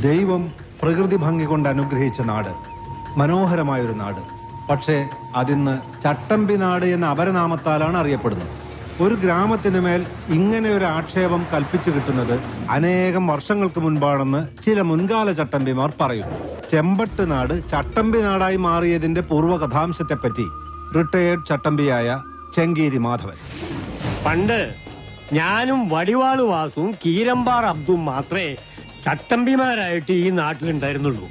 ദൈവം പ്രകൃതി ഭംഗി കൊണ്ട് അനുഗ്രഹിച്ച നാട്, മനോഹരമായൊരു നാട്. പക്ഷേ അതിന്ന് ചട്ടമ്പി നാട് എന്ന അപരനാമത്താലാണ് അറിയപ്പെടുന്നത്. ഒരു ഗ്രാമത്തിനു മേൽ ഇങ്ങനെ ഒരു ആക്ഷേപം കൽപ്പിച്ചു കിട്ടുന്നത് അനേകം വർഷങ്ങൾക്ക് മുൻപാണെന്ന് ചില മുൻകാല ചട്ടമ്പിമാർ പറയുന്നു. ചെമ്പട്ട് നാട് ചട്ടമ്പി നാടായി മാറിയതിന്റെ പൂർവ്വകഥാംശത്തെപ്പറ്റി റിട്ടയേർഡ് ചട്ടമ്പിയായ ചെങ്കീരി മാധവൻ: പണ്ട് ഞാനും വടിവാളു വാസുവും കീരമ്പാർ അബ്ദും മാത്രമേ ചട്ടമ്പിമാരായിട്ട് ഈ നാട്ടിലുണ്ടായിരുന്നുള്ളൂ.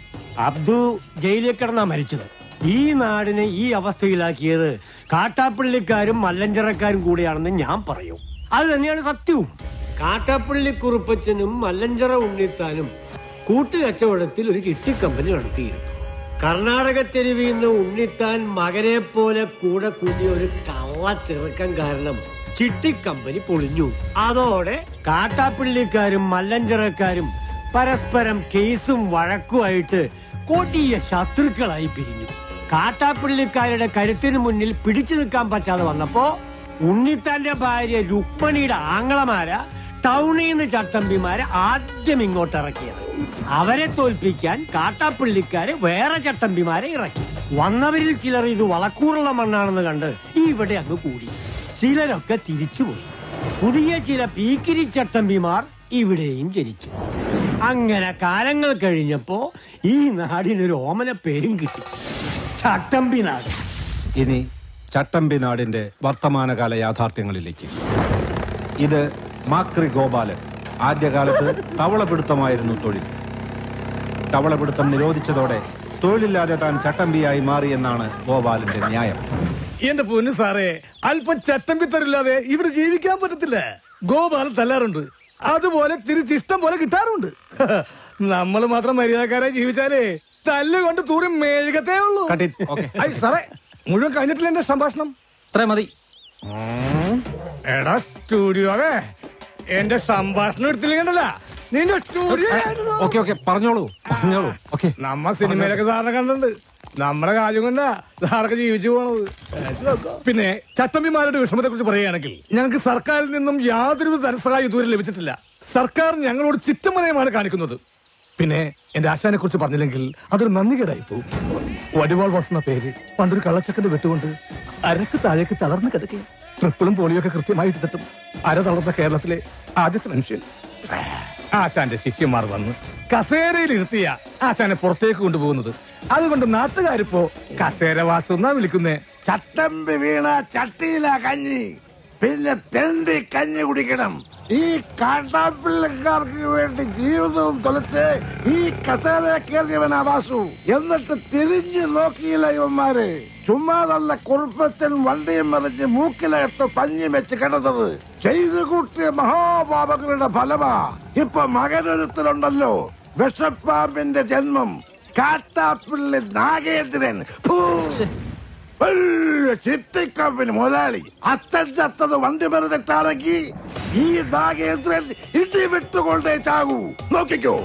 അബ്ദു ജയിലിൽ കിടന്നാ മരിച്ചത്. ഈ നാടിനെ ഈ അവസ്ഥയിലാക്കിയത് കാട്ടാപ്പള്ളിക്കാരും മല്ലഞ്ചറക്കാരും കൂടിയാണെന്ന് ഞാൻ പറയും. അത് തന്നെയാണ് സത്യവും. കാട്ടാപ്പള്ളി കുറുപ്പച്ചനും മല്ലഞ്ചറ ഉണ്ണിത്താനും കൂട്ടുകച്ചവടത്തിൽ ഒരു ചിട്ടിക്കമ്പനി നടത്തിയിരുന്നു. കർണാടക തെരുവിൽ നിന്ന് ഉണ്ണിത്താൻ മകനെ പോലെ കൂടെ കൂടിയ ഒരു കള്ള ചെറുക്കം കാരണം ചിട്ടിക്കമ്പനി പൊളിഞ്ഞു. അതോടെ കാട്ടാപ്പള്ളിക്കാരും മല്ലഞ്ചറക്കാരും പരസ്പരം കേസും വഴക്കുമായിട്ട് കൊടിയ ശത്രുക്കളായി പിരിഞ്ഞു. കാട്ടാപ്പള്ളിക്കാരുടെ കരുത്തിന് മുന്നിൽ പിടിച്ചു നിൽക്കാൻ പറ്റാതെ വന്നപ്പോ ഉണ്ണിത്താന്റെ ഭാര്യ രുക്മണിയുടെ ആങ്ങളമാര ടൗണിൽ നിന്ന് ചട്ടമ്പിമാരെ ആദ്യം ഇങ്ങോട്ട് ഇറക്കിയത്. അവരെ തോൽപ്പിക്കാൻ കാട്ടാപ്പള്ളിക്കാര് വേറെ ചട്ടമ്പിമാരെ ഇറക്കി. വന്നവരിൽ ചിലർ ഇത് വളക്കൂറുള്ള മണ്ണാണെന്ന് കണ്ട് ഇവിടെ അങ്ങ് കൂടി. ചിലരൊക്കെ തിരിച്ചുപോയി. പുതിയ ചില പീക്കിരി ചട്ടമ്പിമാർ ഇവിടെയും ജനിച്ചു. അങ്ങനെ കാലങ്ങൾ കഴിഞ്ഞപ്പോ ഈ നാടിനൊരു ഓമന പേരും കിട്ടി, ചട്ടമ്പി നാട്. ഇനി ചട്ടമ്പി നാടിന്റെ വർത്തമാനകാല യാഥാർത്ഥ്യങ്ങളിലേക്ക്. ഇത് മാക്രി ഗോപാലൻ. ആദ്യകാലത്ത് തവളപിടുത്തമായിരുന്നു തൊഴിൽ. തവളപിടുത്തം നിരോധിച്ചതോടെ തൊഴിലില്ലാതെ താൻ ചട്ടമ്പിയായി മാറിയെന്നാണ് ഗോപാലന്റെ ന്യായം. എന്റെ പൊന്നു സാറേ, അല്പം ചട്ടമ്പി തരില്ലാതെ ഇവിടെ ജീവിക്കാൻ പറ്റത്തില്ല. ഗോപാലൻ തല്ലാറുണ്ട്, അതുപോലെ തിരിച്ചിഷ്ടം പോലെ കിട്ടാറുണ്ട്. നമ്മൾ മാത്രം മര്യാദക്കാരായി ജീവിച്ചാലേ തല്ലുകൊണ്ട് തൂറി മേഴുകത്തേ ഉള്ളൂ. സാറേ, മുഴുവൻ കഴിഞ്ഞിട്ടില്ല എന്റെ സംഭാഷണം. അത്ര മതി. എടാ സ്റ്റുഡിയോ, എന്റെ സംഭാഷണം എടുത്തില്ലെങ്കിലല്ല നിന്റെ സ്റ്റുഡിയോ. പറഞ്ഞോളൂ. നമ്മ സിനിമയിലൊക്കെ സാറിനെ കണ്ടിട്ടുണ്ട്. നമ്മുടെ കാര്യം കൊണ്ടാ സാറൊക്കെ ജീവിച്ചു പോണത്. പിന്നെ ചട്ടമ്പിമാരുടെ വിഷമത്തെ കുറിച്ച് പറയുകയാണെങ്കിൽ ഞങ്ങൾക്ക് സർക്കാരിൽ നിന്നും യാതൊരു ധനസഹായം ഇതുവരെ ലഭിച്ചിട്ടില്ല. സർക്കാർ ഞങ്ങളോട് ചിറ്റമനയമാണ് കാണിക്കുന്നത്. പിന്നെ എന്റെ ആശാനെ കുറിച്ച് പറഞ്ഞില്ലെങ്കിൽ അതൊരു നന്ദികേടായി പോകും. വടിവാൾ വാസുന്ന പേര് പണ്ടൊരു കള്ളച്ചക്കന്റെ വെട്ടുകൊണ്ട് അരക്ക് താഴേക്ക് തളർന്നു കിടക്കുക. ട്രിപ്പിളും പോളിയൊക്കെ കൃത്യമായിട്ട് തട്ടും. അര തളർന്ന കേരളത്തിലെ ആദ്യത്തെ മനുഷ്യൻ. ആശാന്റെ ശിഷ്യന്മാർ വന്ന് കസേരയിൽ ഇരുത്തിയ ആശാനെ പുറത്തേക്ക് കൊണ്ടുപോകുന്നത്. അതുകൊണ്ട് നാട്ടുകാരിപ്പോ കസേരവാസം എന്നാ വിളിക്കുന്നേ. ചട്ടമ്പി വീണ ചട്ടിയില കഞ്ഞി, പിന്നെ തെണ്ടി കഞ്ഞി കുടിക്കണം. ഈ കാട്ടാപ്പിള്ളക്കാർക്ക് വേണ്ടി ജീവിതവും തൊലച്ച് ഈ കസേര കയറിയവനാ വാസു. എന്നിട്ട് തിരിഞ്ഞു നോക്കിയില്ല ഇവന്മാര്. ചുമ്മാതല്ല കുറുപ്പച്ചൻ വണ്ടിയും മറിഞ്ഞ് മൂക്കിലകത്ത് പഞ്ഞി വെച്ച് കിടന്നത്. ചെയ്തു കൂട്ടിയ മഹാപാപങ്ങളുടെ ഫലമാ ഇപ്പൊ മകനൊരുത്തലുണ്ടല്ലോ, വിഷപ്പാമ്പിന്റെ ജന്മം, കാട്ടാപ്പിള്ളി നാഗേന്ദ്രൻ. ചിട്ടിക്കമ്പനി മുതലാളി. അച്ഛൻ ചത്തത് വണ്ടി മറിഞ്ഞിട്ടാണെങ്കിൽ ഈ നാഗേന്ദ്രൻ ഇടി വിട്ടുകൊണ്ടേ ചാകൂ. നോക്കിക്കോ.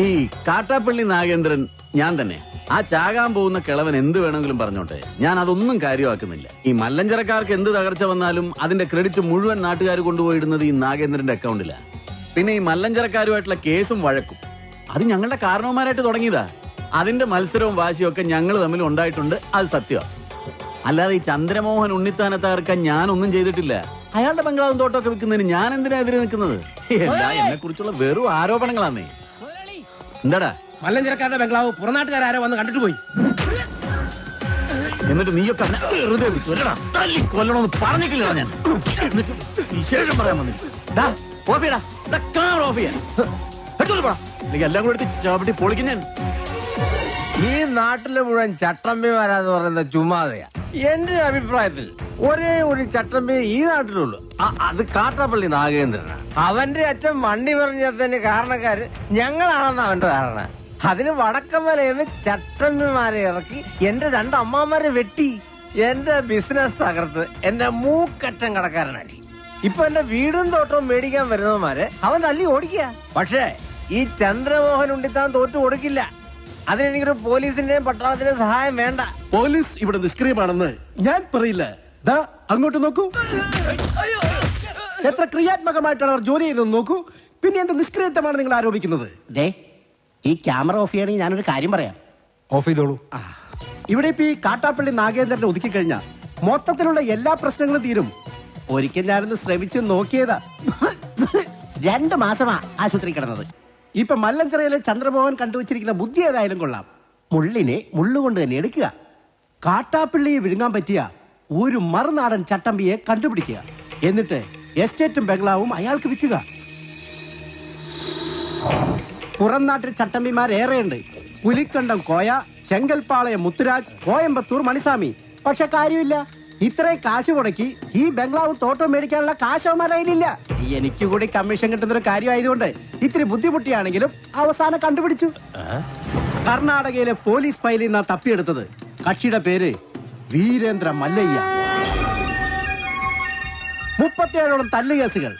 ഈ കാട്ടാപ്പള്ളി നാഗേന്ദ്രൻ ഞാൻ തന്നെ. ആ ചാകാൻ പോകുന്ന കിളവൻ എന്ത് വേണമെങ്കിലും പറഞ്ഞോട്ടെ, ഞാൻ അതൊന്നും കാര്യമാക്കുന്നില്ല. ഈ മല്ലഞ്ചരക്കാർക്ക് എന്ത് തകർച്ച വന്നാലും അതിന്റെ ക്രെഡിറ്റ് മുഴുവൻ നാട്ടുകാർ കൊണ്ടുപോയിടുന്നത് ഈ നാഗേന്ദ്രന്റെ അക്കൗണ്ടിലാ. പിന്നെ ഈ മല്ലഞ്ചരക്കാരുമായിട്ടുള്ള കേസും വഴക്കും അത് ഞങ്ങളുടെ കാരണവന്മാരായിട്ട് തുടങ്ങിയതാ. അതിന്റെ മത്സരവും വാശിയും ഒക്കെ ഞങ്ങൾ തമ്മിൽ ഉണ്ടായിട്ടുണ്ട്, അത് സത്യമാണ്. അല്ലാതെ ഈ ചന്ദ്രമോഹൻ ഉണ്ണിത്താനെ തകർക്കാൻ ഞാനൊന്നും ചെയ്തിട്ടില്ല. അയാളുടെ ബംഗ്ലാവും തോട്ടമൊക്കെ വിൽക്കുന്നതിന് ഞാൻ എന്തിനാ എതിരെ നിൽക്കുന്നത്? എന്നെ കുറിച്ചുള്ള വെറും ആരോപണങ്ങളാന്നേ. എന്താടാ, മല്ലഞ്ചരക്കാരുടെ ബംഗ്ലാവ് പുറനാട്ടുകാരോ വന്ന് കണ്ടിട്ട് പോയി. എന്നിട്ട് നീയൊക്കെ കൊല്ലണമെന്ന് പറഞ്ഞിട്ടില്ല ഞാൻ. എന്നിട്ട് വിശേഷം പറയാൻ വന്നില്ല. എല്ലാം കൂടെ എടുത്ത് ചവിട്ടി പൊളിക്കും ഞാൻ. ഈ നാട്ടിലെ മുഴുവൻ ചട്ടമ്പിമാരാന്ന് പറയുന്നത് ചുമ്മാതെയാ. എന്റെ അഭിപ്രായത്തിൽ ഒരേ ഒരു ചട്ടമ്പി ഈ നാട്ടിലുള്ളൂ, അത് കാട്ടാപ്പള്ളി നാഗേന്ദ്രനാണ്. അവന്റെ അച്ഛൻ വണ്ടി പറഞ്ഞതിന് കാരണക്കാര് ഞങ്ങളാണെന്ന് അവന്റെ ധാരണ. അതിന് വടക്കമലയെന്ന് ചട്ടമ്പിമാരെ ഇറക്കി എന്റെ രണ്ട് അമ്മാമാരെ വെട്ടി എന്റെ ബിസിനസ് തകർത്ത് എന്റെ മൂക്കറ്റം കടക്കാരനാക്കി. ഇപ്പൊ എന്റെ വീടും തോട്ടവും മേടിക്കാൻ വരുന്നവന്മാരെ അവൻ തല്ലി ഓടിക്കുക. പക്ഷേ ഈ ചന്ദ്രമോഹൻ ഉണ്ണിത്താൻ തോറ്റു കൊടുക്കില്ല. അതിനെനിക്കൊരു പോലീസിന്റെയും പട്ടാളത്തിന്റെയും സഹായം വേണ്ട. പോലീസ് ഇവിടെ നിഷ്ക്രിയമാണെന്ന് ഞാൻ പറയില്ല. ദാ അങ്ങോട്ട് നോക്കൂ, എത്ര ക്രിയാത്മകമായിട്ടാണ് അവർ ജോലി ചെയ്തെന്ന് നോക്കൂ. പിന്നെ എന്ത് നിഷ്ക്രിയത്വമാണ് നിങ്ങൾ ആരോപിക്കുന്നത്? ഈ ക്യാമറ ഓഫ് ചെയ്യണമെങ്കിൽ ഞാനൊരു കാര്യം പറയാം. ഓഫ് ചെയ്തോളൂ. ഇവിടെ ഇപ്പൊ ഈ കാട്ടാപ്പള്ളി നാഗേന്ദ്രനെ ഒതുക്കി കഴിഞ്ഞാൽ മൊത്തത്തിലുള്ള എല്ലാ പ്രശ്നങ്ങളും തീരും. ഒരിക്കൽ ഞാനൊന്ന് ശ്രമിച്ച് നോക്കിയതാ. 2 മാസമാ ആശുപത്രി കിടന്നത്. ഇപ്പൊ മല്ലഞ്ചിറയിലെ ചന്ദ്രമോഹൻ കണ്ടുവച്ചിരിക്കുന്ന ബുദ്ധി ഏതായാലും കൊള്ളാം. മുള്ളിനെ മുള്ളുകൊണ്ട് തന്നെ എടുക്കുക. കാട്ടാപ്പള്ളിയെ വിഴുങ്ങാൻ പറ്റിയ ഒരു മറുനാടൻ ചട്ടമ്പിയെ കണ്ടുപിടിക്കുക. എന്നിട്ട് എസ്റ്റേറ്റും ബംഗ്ലാവും അയാൾക്ക് വിൽക്കുക. പുറം നാട്ടിൽ ചട്ടമ്പിമാരേറെയുണ്ട്. പുലിക്കണ്ടം കോയ, ചെങ്കൽപ്പാളയം മുത്തുരാജ്, കോയമ്പത്തൂർ മണിസ്വാമി. പക്ഷെ കാര്യമില്ല, ഇത്രയും കാശ് മുടക്കി ഈ ബംഗ്ലാവും തോട്ടവും മേടിക്കാനുള്ള കാശ് അവന്മാരില്ല. എനിക്ക് കൂടി കമ്മീഷൻ കിട്ടുന്ന ഒരു കാര്യമായതുകൊണ്ട് ഇത്തിരി ബുദ്ധിമുട്ടിയാണെങ്കിലും അവസാനം കണ്ടുപിടിച്ചു. കർണാടകയിലെ പോലീസ് ഫയലിൽ നിന്നാ തപ്പിയെടുത്തത്. കക്ഷിയുടെ പേര് വീരേന്ദ്ര മല്ലയ്യ. 37ഓളം തല്ലുകേസുകൾ.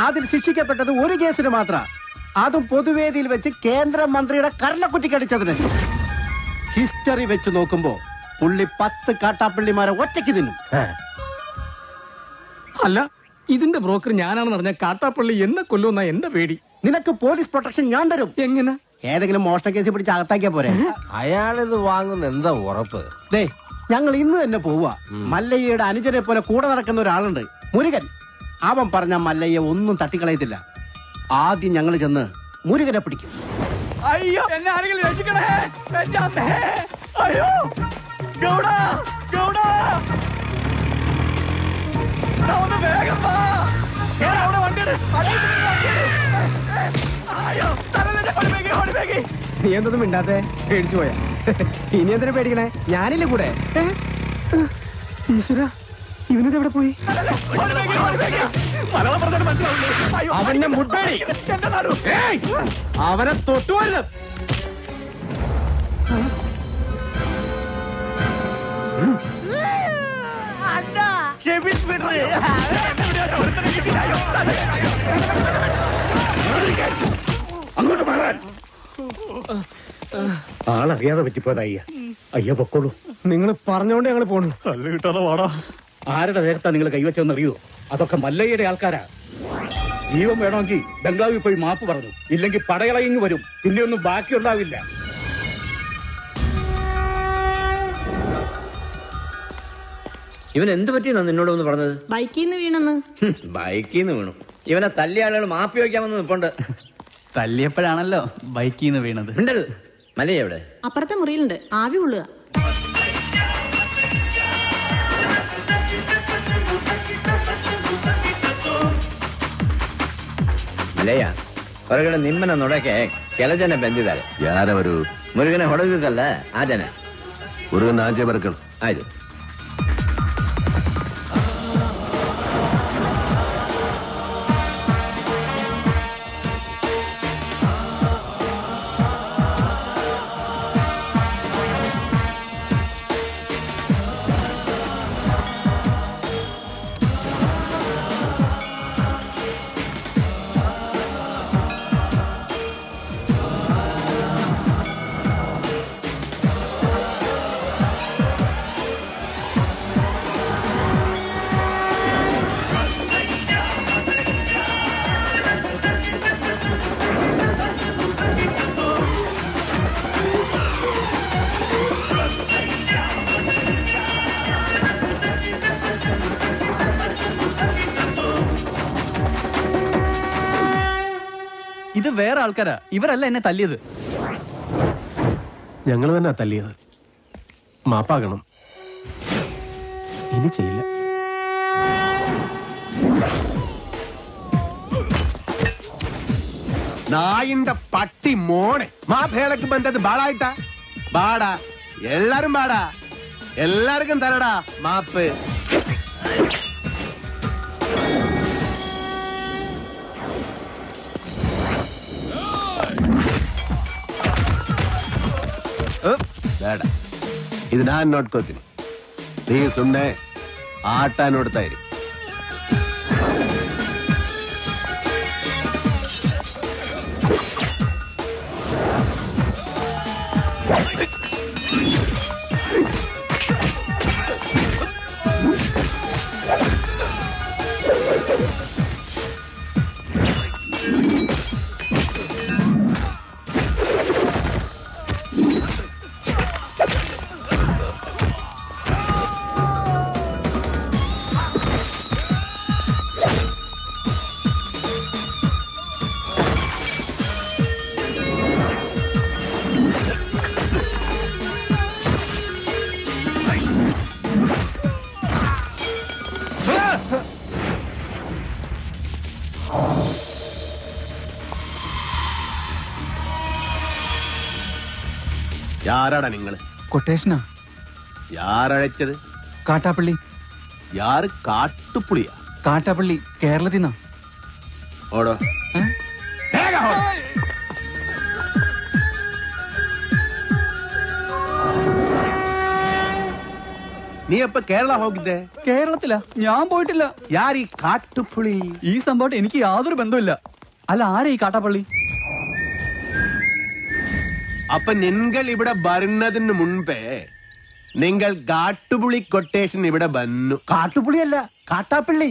അതിൽ ശിക്ഷിക്കപ്പെട്ടത് ഒരു കേസിന് മാത്രം. അതും പൊതുവേദിയിൽ വെച്ച് കേന്ദ്രമന്ത്രിയുടെ കർണക്കുറ്റിക്കടിച്ചതിന്. ഹിസ്റ്ററി വെച്ച് നോക്കുമ്പോ പുള്ളി 10 കാട്ടാപ്പള്ളിമാരെ ഒറ്റയ്ക്ക് തിന്നും. അല്ല, ഇതിന്റെ ബ്രോക്കർ ഞാനാണെന്ന് പറഞ്ഞ കാട്ടാപ്പള്ളി എന്നെ കൊല്ലുന്ന എന്റെ പേടി. നിനക്ക് പോലീസ് പ്രൊട്ടക്ഷൻ ഞാൻ തരും. എങ്ങനെ? ഏതെങ്കിലും മോഷണ കേസ് പിടിച്ച് അകത്താക്കിയാ പോരെ. അയാളിത് വാങ്ങുന്ന എന്താ ഉറപ്പ്? ദേ, ഞങ്ങൾ ഇന്ന് തന്നെ പോവുക. മല്ലയ്യയുടെ അനുജനെ പോലെ കൂടെ നടക്കുന്ന ഒരാളുണ്ട്, മുരുകൻ. അവൻ പറഞ്ഞ മല്ലയ്യ ഒന്നും തട്ടിക്കളയത്തില്ല. ആദ്യം ഞങ്ങൾ ചെന്ന് മുരുകനെ പിടിക്കും. അയ്യോ, എന്നെ ആരെങ്കിലും രക്ഷിക്കണേ. എന്റെ അമ്മേ. അയ്യോ, ഗൗഡ, ഗൗഡ. എടാ, ഒന്ന് വേഗം വാ. കേറ്, അവിടെ വണ്ടിയിട്. അയ്യോ, തലയിലെ ഓടിവേഗി, ഓടിവേഗി. നീ എന്തൊന്നും മിണ്ടാത്തെ? പേടിച്ചു പോയാ? ഇനി എന്തിനാ പേടിക്കണേ? ഞാനില്ലേ കൂടെ. ഈശ്വര, ഇവനത് എവിടെ പോയി? അവന്റെ മുട്ടേടി, അവനെ തൊട്ടുവരുത്. അങ്ങോട്ട് മാറാൻ. ആളറിയാതെ പറ്റിപ്പോയത് അയ്യ. അയ്യ പൊക്കോളൂ. നിങ്ങൾ പറഞ്ഞോണ്ട് ഞങ്ങൾ പോണു. കല്ല് കിട്ടാതെ വാടാ. ആരുടെ ദേഹത്താ നിങ്ങൾ കൈവച്ചതെന്ന് അറിയോ? അതൊക്കെ മല്ലയ്യയുടെ ആൾക്കാരാ. ജീവൻ വേണമെങ്കിൽ ബംഗ്ലാവിൽ പോയി മാപ്പ് പറഞ്ഞു. ഇല്ലെങ്കിൽ പടയളയിങ് വരും. പിന്നെ ഒന്നും ബാക്കിയുണ്ടാവില്ല. ഇവൻ എന്ത് പറ്റിയെന്നാ നിന്നോട് ഒന്ന് പറഞ്ഞത്? ബൈക്കിൽ നിന്ന് വീണെന്ന്. ബൈക്കിൽ നിന്ന് വീണു. ഇവനെ തല്ലിയ ആളുകൾ മാപ്പി വയ്ക്കാമെന്ന് നിൽപ്പുണ്ട്. തല്ലിയപ്പോഴാണല്ലോ ബൈക്കിൽ നിന്ന് വീണത്. ഉണ്ടത് മല്ലയ്യ എവിടെ? അപ്പുറത്തെ മുറിയിലുണ്ട്, ആവി കൊള്ളുക. ಮಲಯ್ಯ ಹೊರಗಡೆ ನಿಮ್ಮನ್ನ ನೋಡಕ್ಕೆ ಕೆಲ ಜನ ಬಂದಿದ್ದಾರೆ. ಯಾರವರು? ಮುರುಗನೆ ಹೊಡೆದಿದ್ದಲ್ಲ ಆ ಜನ. ಮುರುಗನ್ ಆಚೆ ಬರ್ಕಳು. ಆಯ್ತು. ഇത് വേറെ ആൾക്കാരാ. ഇവരല്ല എന്നെ തല്ലിയത്. ഞങ്ങൾ തന്നെ തല്ലിയത്. മാപ്പാകണം. ഇനി ചെയ്യില്ല. നായിന്റെ പട്ടി മോനെ മാപ്പേളക്ക് ബന്ധത് ബാളായിട്ടാ ബാടാ. എല്ലാരും ബാടാ. എല്ലാവർക്കും തരടാ മാപ്പ്. ಬೇಡ, ಇದು ನಾನು ನೋಡ್ಕೋತೀನಿ. ನೀ ಸುಮ್ಮನೆ ಆಟ ನೋಡ್ತಾ ಇರಿ. യാരാടാ നിങ്ങള്? കൊട്ടേഷനാ. യാരഴച്ചത്? കാട്ടാപ്പള്ളി. യാറ് കാട്ടുപുളിയാ? കാട്ടാപ്പള്ളി കേരളത്തിൽ നിന്നാ. ഓടോ. നീ അപ്പൊ കേരള ಹೋಗಿದ್ದೆ? കേരളത്തിലാ, ഞാൻ പോയിട്ടില്ല. യാരീ കാട്ടുപുളി? ഈ സംഭവം എനിക്ക് യാതൊരു ബന്ധമില്ല. അല്ല, ആരാ ഈ കാട്ടാപ്പള്ളി? അപ്പൊ നിങ്ങൾ ഇവിടെ വരുന്നതിന് മുൻപേ നിങ്ങൾ കാട്ടുപുളി കൊട്ടേഷൻ ഇവിടെ വന്നു. കാട്ടുപുളിയല്ല, കാട്ടാപ്പള്ളി.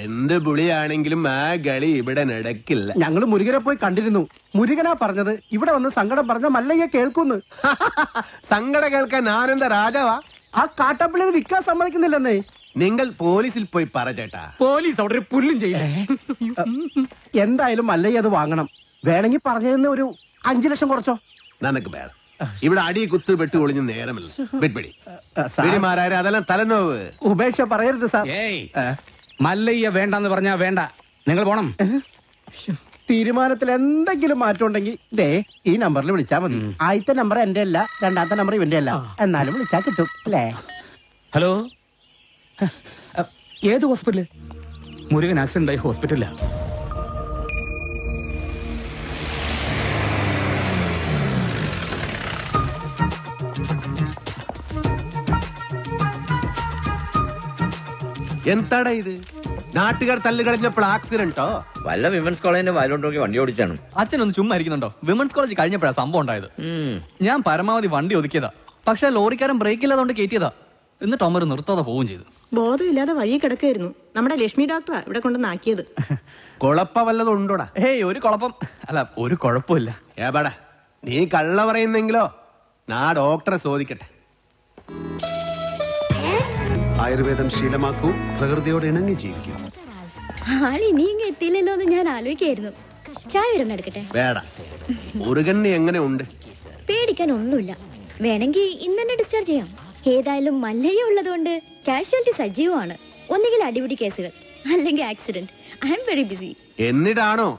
എന്ത് പുളിയാണെങ്കിലും ആ കളി ഇവിടെ നടക്കില്ല. ഞങ്ങള് മുരുകനെ പോയി കണ്ടിരുന്നു. മുരുകനാ പറഞ്ഞത് ഇവിടെ വന്ന് സങ്കടം പറഞ്ഞ മല്ലയ്യ കേൾക്കുന്നു. സങ്കടം കേൾക്കാൻ ആനന്ദ രാജാവാ? ആ കാട്ടാപ്പള്ളി വിൽക്കാൻ സമ്മതിക്കുന്നില്ലെന്നേ. നിങ്ങൾ പോലീസിൽ പോയി പറ ചേട്ടാ. പോലീസ് അവിടെ ഒരു പുല്ലും ചെയ്യില്ല. എന്തായാലും മല്ലയ്യ അത് വാങ്ങണം. വേണമെങ്കിൽ പറഞ്ഞതിന് ഒരു 5 ലക്ഷം കുറച്ചോ. നനക്ക് വേണം. ഇവിടെ അടി കുത്ത് വെട്ട് ഒളിഞ്ഞ് നേരമില്ല. വെടിമാരായ അതെല്ലാം തലനോവ്. ഉപേക്ഷ പറയരുത് സാർ. മല്ലയ്യ വേണ്ടെന്ന് പറഞ്ഞാ വേണ്ട, നിങ്ങൾ പോണം. തീരുമാനത്തിൽ എന്തെങ്കിലും മാറ്റം ഉണ്ടെങ്കിൽ ദേ ഈ നമ്പറിൽ വിളിച്ചാൽ മതി. ആദ്യത്തെ നമ്പർ എന്റെ അല്ല, രണ്ടാമത്തെ നമ്പർ ഇവന്റെ അല്ല. എന്നാലും വിളിച്ചാൽ കിട്ടും അല്ലേ? ഹലോ, ഏത് ഹോസ്പിറ്റല്? മുരുകൻ ആക്സിഡന്റ് ആയി ഹോസ്പിറ്റലിലാ. എന്താടാ ഇത്? നാട്ടുകാർ തല്ല് കളഞ്ഞപ്പോൾ ആക്സിഡന്റോ? വല്ല വിമൻസ് കോളേജിന്റെ വായിലോട്ട് വണ്ടി ഓടിച്ചാണ്. അച്ഛനൊന്ന് ചുമ്മാ ഇരിക്കുന്നുണ്ടോ? വിമൻസ് കോളേജ് കഴിഞ്ഞപ്പോഴാണ് സംഭവം ഉണ്ടായത്. ഞാൻ പരമാവധി വണ്ടി ഒതുക്കിയതാ. പക്ഷെ ലോറിക്കാരൻ ബ്രേക്ക് ഇല്ലാതെ കയറ്റിയതാ. എന്നിട്ട് അമ്മ നിർത്താതെ പോവുകയും ചെയ്തു. ബോധമില്ലാതെ വഴി കിടക്കായിരുന്നു. നമ്മുടെ ലക്ഷ്മി ഡോക്ടറാ ഇവിടെ കൊണ്ടുവന്നാക്കിയത്. കുഴപ്പ വല്ലതും ഉണ്ടോടാ? ഹേയ്, ഒരു കുഴപ്പം അല്ല, ഒരു കുഴപ്പമില്ല. ഏപാടാ, നീ കള്ള പറയുന്നെങ്കിലോ നാ ഡോക്ടറെ ചോദിക്കട്ടെ. ആയുർവേദം ശീലമാക്കൂ, പ്രകൃതിയോട് ഇണങ്ങി ജീവിക്കൂ. ആളിനി ഇങ്ങ് എത്തിയില്ലല്ലോ എന്ന് ഞാൻ ആലോചിക്കായിരുന്നു. ചായ വരണം എടുക്കട്ടെ? വേട, മുരുകന് എങ്ങനെ ഉണ്ട്? പേടിക്കാൻ ഒന്നുമില്ല. വേണമെങ്കിൽ ഇന്ന് തന്നെ ഡിസ്ചാർജ് ചെയ്യാം. ഏതായാലും മല്ലയ്യ ഉള്ളതുകൊണ്ട് കാഷ്വാലിറ്റി സജീവമാണ്. ഒന്നുകിൽ അടിപിടി കേസുകൾ, അല്ലെങ്കിൽ accident. I am very busy. എന്നിട്ടാണോ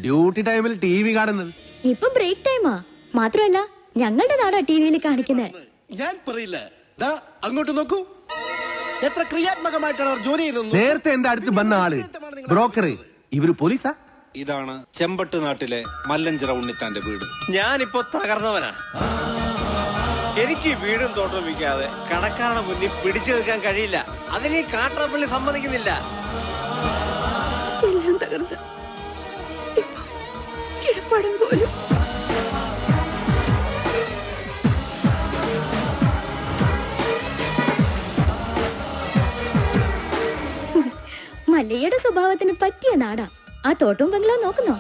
ഡ്യൂട്ടി ടൈമിൽ TV കാണുന്നത്? ഇപ്പൊ ബ്രേക്ക് ടൈമാ. മാത്രമല്ല ഞങ്ങളുടെ നാടാ ടിവിയിൽ കാണിക്കുന്നത്. ഞാൻ പറയില്ല, അങ്ങോട്ട് നോക്കൂ. എത്ര ക്രിയാത്മകമായിട്ടാണ് അവർ ജോലി ചെയ്തത്. നേരത്തെ എന്റെ അടുത്ത് വന്ന ആള് ബ്രോക്കർ, ഇവര് പോലീസാ? ഇതാണ് ചെമ്പട്ട് നാട്ടിലെ മല്ലഞ്ചിറ ഉണ്ണിത്താന്റെ വീട്. ഞാനിപ്പോ തകർന്നവനാ. എനിക്ക് വീടും തോട്ടം വിൽക്കാതെ കടക്കാരുടെ മുന്നിൽ പിടിച്ചു നിൽക്കാൻ കഴിയില്ല. അതിന് കാട്ടാപ്പള്ളി സമ്മതിക്കുന്നില്ല. എല്ലാം തകർന്ന കിടപ്പാടം പോലും. മല്ലയ്യയുടെ സ്വഭാവത്തിന് പറ്റിയ നാടാ. ആ തോട്ടവും ബംഗ്ലാവ് നോക്കുന്നോ?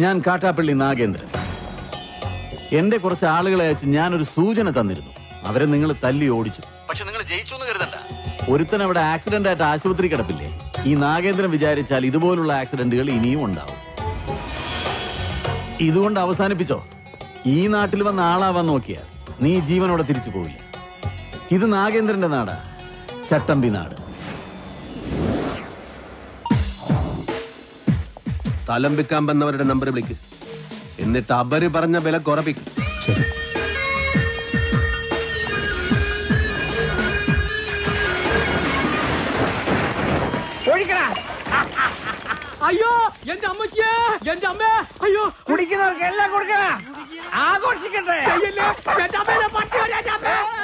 ഞാൻ കാട്ടാപ്പള്ളി നാഗേന്ദ്രൻ. എന്റെ കുറച്ച് ആളുകളെ അയച്ച് ഞാനൊരു സൂചന തന്നിരുന്നു. അവരെ നിങ്ങൾ തല്ലി ഓടിച്ചു. പക്ഷെ നിങ്ങൾ ജയിച്ചു എന്ന് കരുതണ്ട. ഒരുത്തൻ അവിടെ ആക്സിഡന്റ് ആയിട്ട് ആശുപത്രി കിടപ്പില്ലേ? ഈ നാഗേന്ദ്രൻ വിചാരിച്ചാൽ ഇതുപോലുള്ള ആക്സിഡന്റുകൾ ഇനിയും ഉണ്ടാവും. ഇതുകൊണ്ട് അവസാനിപ്പിച്ചോ. ഈ നാട്ടിൽ വന്ന ആളാവാൻ നോക്കിയാൽ നീ ജീവനോടെ തിരിച്ചു പോവില്ല. ഇത് നാഗേന്ദ്രന്റെ നാടാ, ചട്ടമ്പി നാട്. സ്ഥലം വിൽക്കാൻ വന്നവരുടെ നമ്പർ വിളിക്ക്. എന്നിട്ട് അവര് പറഞ്ഞ വില കുറപ്പിക്കും. ശരി. അയ്യോ, എന്റെ അമ്മച്ചിയെ, എന്റെ അമ്മേ, അയ്യോ. കുടിക്കുന്നവർക്ക് എല്ലാം കൊടുക്കണ, ആഘോഷിക്കട്ടെ.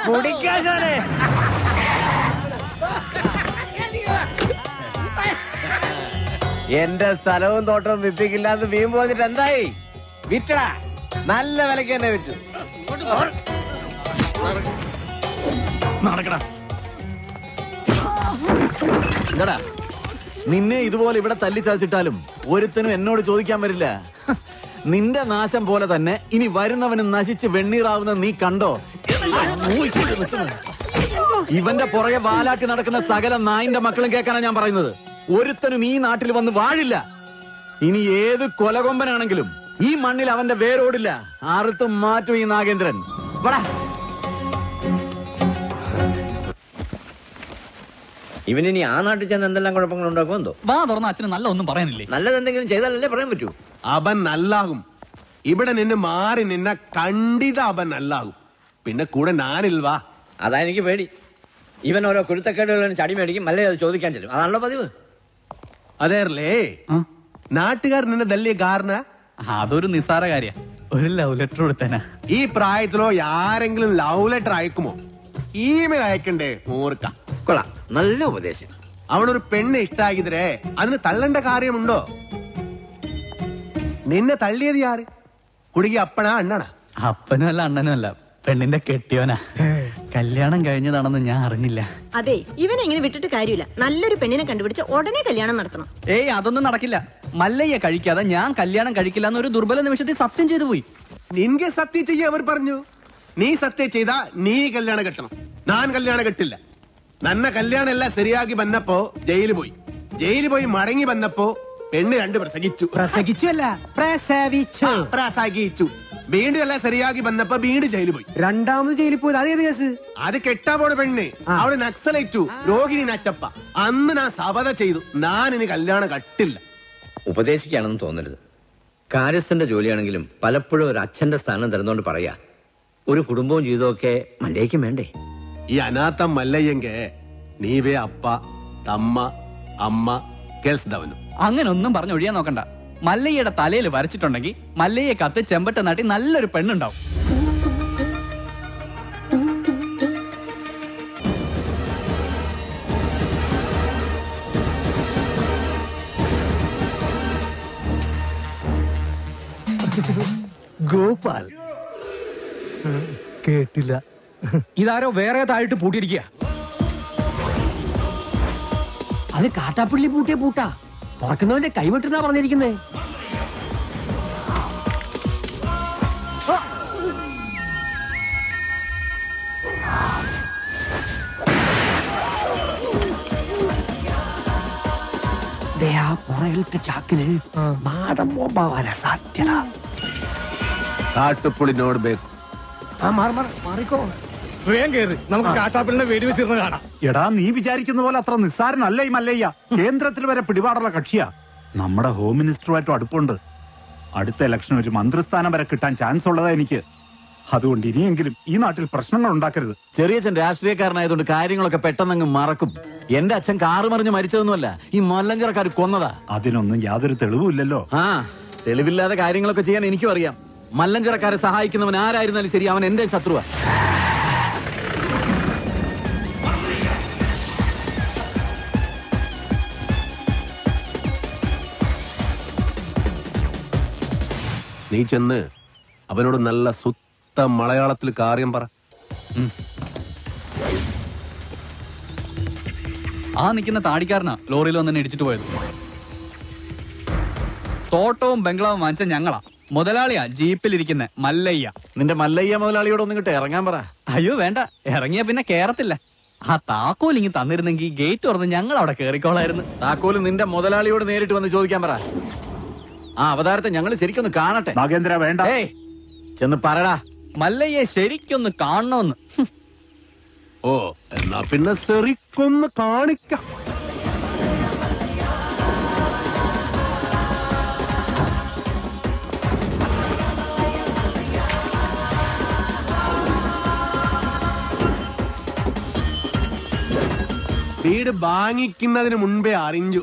കുടിക്കാശാനെ. എന്റെ സ്ഥലവും തോട്ടവും വിപ്പിക്കില്ലാന്ന് വീമ്പ് വന്നിട്ട് എന്തായി? വിറ്റടാ, നല്ല വിലക്ക് തന്നെ വിറ്റു. നടക്കടാ. എന്താടാ, നിന്നെ ഇതുപോലെ ഇവിടെ തല്ലിച്ചതച്ചിട്ടാലും ഒരുത്തനും എന്നോട് ചോദിക്കാൻ വരില്ല. നിന്റെ നാശം പോലെ തന്നെ ഇനി വരുന്നവന് നശിച്ച് വെണ്ണീറാവുന്ന നീ കണ്ടോ? ഇവന്റെ പുറകെ വാലാട്ടി നടക്കുന്ന സകല നായിന്റെ മക്കളും കേൾക്കാനാ ഞാൻ പറയുന്നത്. ഒരുത്തനും ഈ നാട്ടിൽ വന്ന് വാഴില്ല. ഇനി ഏത് കൊലകൊമ്പനാണെങ്കിലും ഈ മണ്ണിൽ അവന്റെ വേരോടില്ല. ആർത്തും മാറ്റും ഈ നാഗേന്ദ്രൻ. ഇവനിനി ആ നാട്ടിൽ ചെന്ന് എന്തെല്ലാം കുഴപ്പങ്ങൾ ഉണ്ടാക്കുമോ എന്തോ. വാ തുറന്ന അച്ഛന് നല്ല ഒന്നും പറയാനില്ലേ? നല്ലത് എന്തെങ്കിലും ചെയ്താലല്ലേ പറയാൻ പറ്റൂ. അവൻ നല്ലാകും. ഇവിടെ നിന്ന് മാറി നിന്ന കണ്ടിത അവൻ നല്ലാകും. പിന്നെ കൂടെ ഞാനിൽവാ. അതാ എനിക്ക് പേടി. ഇവൻ ഓരോ കുരുത്തക്കേടുകളും ചടി മേടിക്കും, മല്ലേ അത് ചോദിക്കാൻ ചെല്ലും. അതാണല്ലോ പതിവ്. അതേറല്ലേ നാട്ടുകാർ നിന്നെ തല്ലിയ കാരണ? അതൊരു നിസ്സാര കാര്യ. ഒരു ലവ് ലെറ്റർ കൊടുത്തേനാ. ഈ പ്രായത്തിലോ ആരെങ്കിലും ലവ് ലെറ്റർ അയക്കുമോ? ഇമെയിൽ അയക്കണ്ടേ? ഓർക്ക. കൊള്ളാം, നല്ല ഉപദേശം. അവനൊരു പെണ്ണ് ഇഷ്ടാക്കിതരേ അതിന് തള്ളേണ്ട കാര്യമുണ്ടോ? നിന്നെ തള്ളിയത് യാര്? കുടുങ്ങി അപ്പനാ അണ്ണനാ? അപ്പനും അല്ല അണ്ണനും അല്ല, പെണ്ണിന്റെ കെട്ടിയോനാ. കല്യാണം കഴിഞ്ഞതാണെന്ന് ഞാൻ അറിഞ്ഞില്ല. അതെ, ഇവനെ ഇങ്ങനെ വിട്ടിട്ട് കാര്യമില്ല. നല്ലൊരു പെണ്ണിനെ കണ്ടുപിടിച്ച് ഉടനെ കല്യാണം നടത്തണം. ഏയ് അതൊന്നും നടക്കില്ല. മല്ലയ്യ കഴിക്കാതെ ഞാൻ കല്യാണം കഴിക്കില്ല എന്നൊരു ദുർബല നിമിഷത്തിൽ സത്യം ചെയ്തു പോയി. നിൻകെ സത്യം ചെയ്യ അവർ പറഞ്ഞു. നീ സത്യം ചെയ്താ നീ കല്യാണം കെട്ടണം. ഞാൻ കല്യാണം കെട്ടില്ല. നന്ന കല്യാണം എല്ലാം ശരിയാക്കി വന്നപ്പോ ജയിലിൽ പോയി മടങ്ങി വന്നപ്പോ പെണ്ണ് 2 പ്രസവിച്ചു. വീണ്ടും എല്ലാം ശരിയാക്കി വന്നപ്പോ വീണ്ടും ജയിലിൽ പോയി. രണ്ടാമത് ജയിലിൽ പോയത് അതേത് കേസ്? അത് കെട്ടാ പോണ പെണ്ണ്. അവള് നക്സലേറ്റു, രോഹിണി നച്ചപ്പ. അന്ന് ഞാൻ സബത ചെയ്തു, ഞാൻ ഇനി കല്യാണം കട്ടില്ല. ഉപദേശിക്കാണെന്ന് തോന്നരുത്. കാര്യസ്ഥന്റെ ജോലിയാണെങ്കിലും പലപ്പോഴും ഒരു അച്ഛന്റെ സ്ഥാനം തരുന്നോണ്ട് പറയാ, ഒരു കുടുംബവും ജീവിതമൊക്കെ മല്ലയ്ക്കും വേണ്ടേ? ഈ അനാഥം മല്ലയ്യെങ്കെ നീവേ അപ്പ തമ്മ അമ്മ കേൾസ്തവനും. അങ്ങനെ ഒന്നും പറഞ്ഞ് ഒഴിയാൻ നോക്കണ്ട. മല്ലയ്യയുടെ തലയിൽ വരച്ചിട്ടുണ്ടെങ്കിൽ മല്ലയ്യെ കത്ത് ചെമ്പട്ട നാട്ടി നല്ലൊരു പെണ്ണുണ്ടാവും. ഗോപാൽ കേട്ടില്ല. ഇതാരോ വേറെ താഴിട്ട് പൂട്ടിയിരിക്കുക. അത് കാട്ടാപ്പള്ളി പൂട്ടിയ പൂട്ടാ. തുറക്കുന്നവന്റെ കൈവിട്ടെന്നാ പറഞ്ഞിരിക്കുന്നേ. പുറകിലത്തെ ചാക്കിന് നാടൻ ബോംബാവാനാ സാധ്യത. കാട്ടുപുളിനോട് ബേക്കു. മാറിക്കോ. വേഗം കേറി, നമുക്ക് കാട്ടാപ്പള്ളിനെ വെടിവെച്ചിരുന്ന് കാണാം. എടാ, നീ വിചാരിക്കുന്ന പോലെ അത്ര നിസ്സാരനല്ല ഈ മല്ലയ്യ. കേന്ദ്രത്തിൽ വരെ പിടിപാടുള്ള കക്ഷിയാ. നമ്മുടെ ഹോം മിനിസ്റ്ററുമായിട്ടും അടുപ്പുണ്ട്. അടുത്ത ഇലക്ഷൻ ഒരു മന്ത്രിസ്ഥാനം വരെ കിട്ടാൻ ചാൻസ് ഉള്ളതാ എനിക്ക്. അതുകൊണ്ട് ഇനിയെങ്കിലും ഈ നാട്ടിൽ പ്രശ്നങ്ങൾ ഉണ്ടാക്കരുത്. ചെറിയച്ഛൻ രാഷ്ട്രീയക്കാരനായതുകൊണ്ട് കാര്യങ്ങളൊക്കെ പെട്ടെന്നങ്ങ് മറക്കും. എന്റെ അച്ഛൻ കാറ് മറിഞ്ഞ് മരിച്ചതൊന്നുമല്ല, ഈ മല്ലഞ്ചരക്കാർ കൊന്നതാ. അതിനൊന്നും യാതൊരു തെളിവില്ലല്ലോ. ആ, തെളിവില്ലാതെ കാര്യങ്ങളൊക്കെ ചെയ്യാൻ എനിക്കും അറിയാം. മല്ലഞ്ചരക്കാരെ സഹായിക്കുന്നവൻ ആരായിരുന്നാലും ശരി, അവൻ എന്റെ ശത്രുവാ. നീ ചെന്ന് അവനോട് നല്ല സുത്ത മലയാളത്തിൽ കാര്യം പറ. ആ നിൽക്കുന്ന താടിക്കാരനാ ലോറിയിൽ വന്നെ ഇടിച്ചിട്ട് പോയത്. തോട്ടവും ബംഗ്ലാവും വാങ്ങിച്ച ഞങ്ങളാ. മുതലാളിയാ ജീപ്പിലിരിക്കുന്ന മല്ലയ്യ. നിന്റെ മല്ലയ്യ മുതലാളിയോട് ഒന്നും കിട്ടെ ഇറങ്ങാൻ പറ. അയ്യോ വേണ്ട, ഇറങ്ങിയ പിന്നെ കേറത്തില്ല. ആ താക്കോൽ ഇങ്ങ് തന്നിരുന്നെങ്കിൽ ഗേറ്റ് തുറന്ന് ഞങ്ങൾ അവിടെ കേറിക്കോളായിരുന്നു. താക്കോല് നിന്റെ മുതലാളിയോട് നേരിട്ട് വന്ന് ചോദിക്കാൻ പറ. ആ അവതാരത്തെ ഞങ്ങൾ ശരിക്കൊന്ന് കാണട്ടെ. നാഗേന്ദ്ര വേണ്ട. ചെന്ന് പറടാ, മല്ലയ്യെ ശരിക്കൊന്ന് കാണണമെന്ന്. ഓ, എന്നാ പിന്നെ ശരിക്കൊന്ന് കാണിക്കാം. വീട് വാങ്ങിക്കുന്നതിന് മുൻപേ അറിഞ്ഞു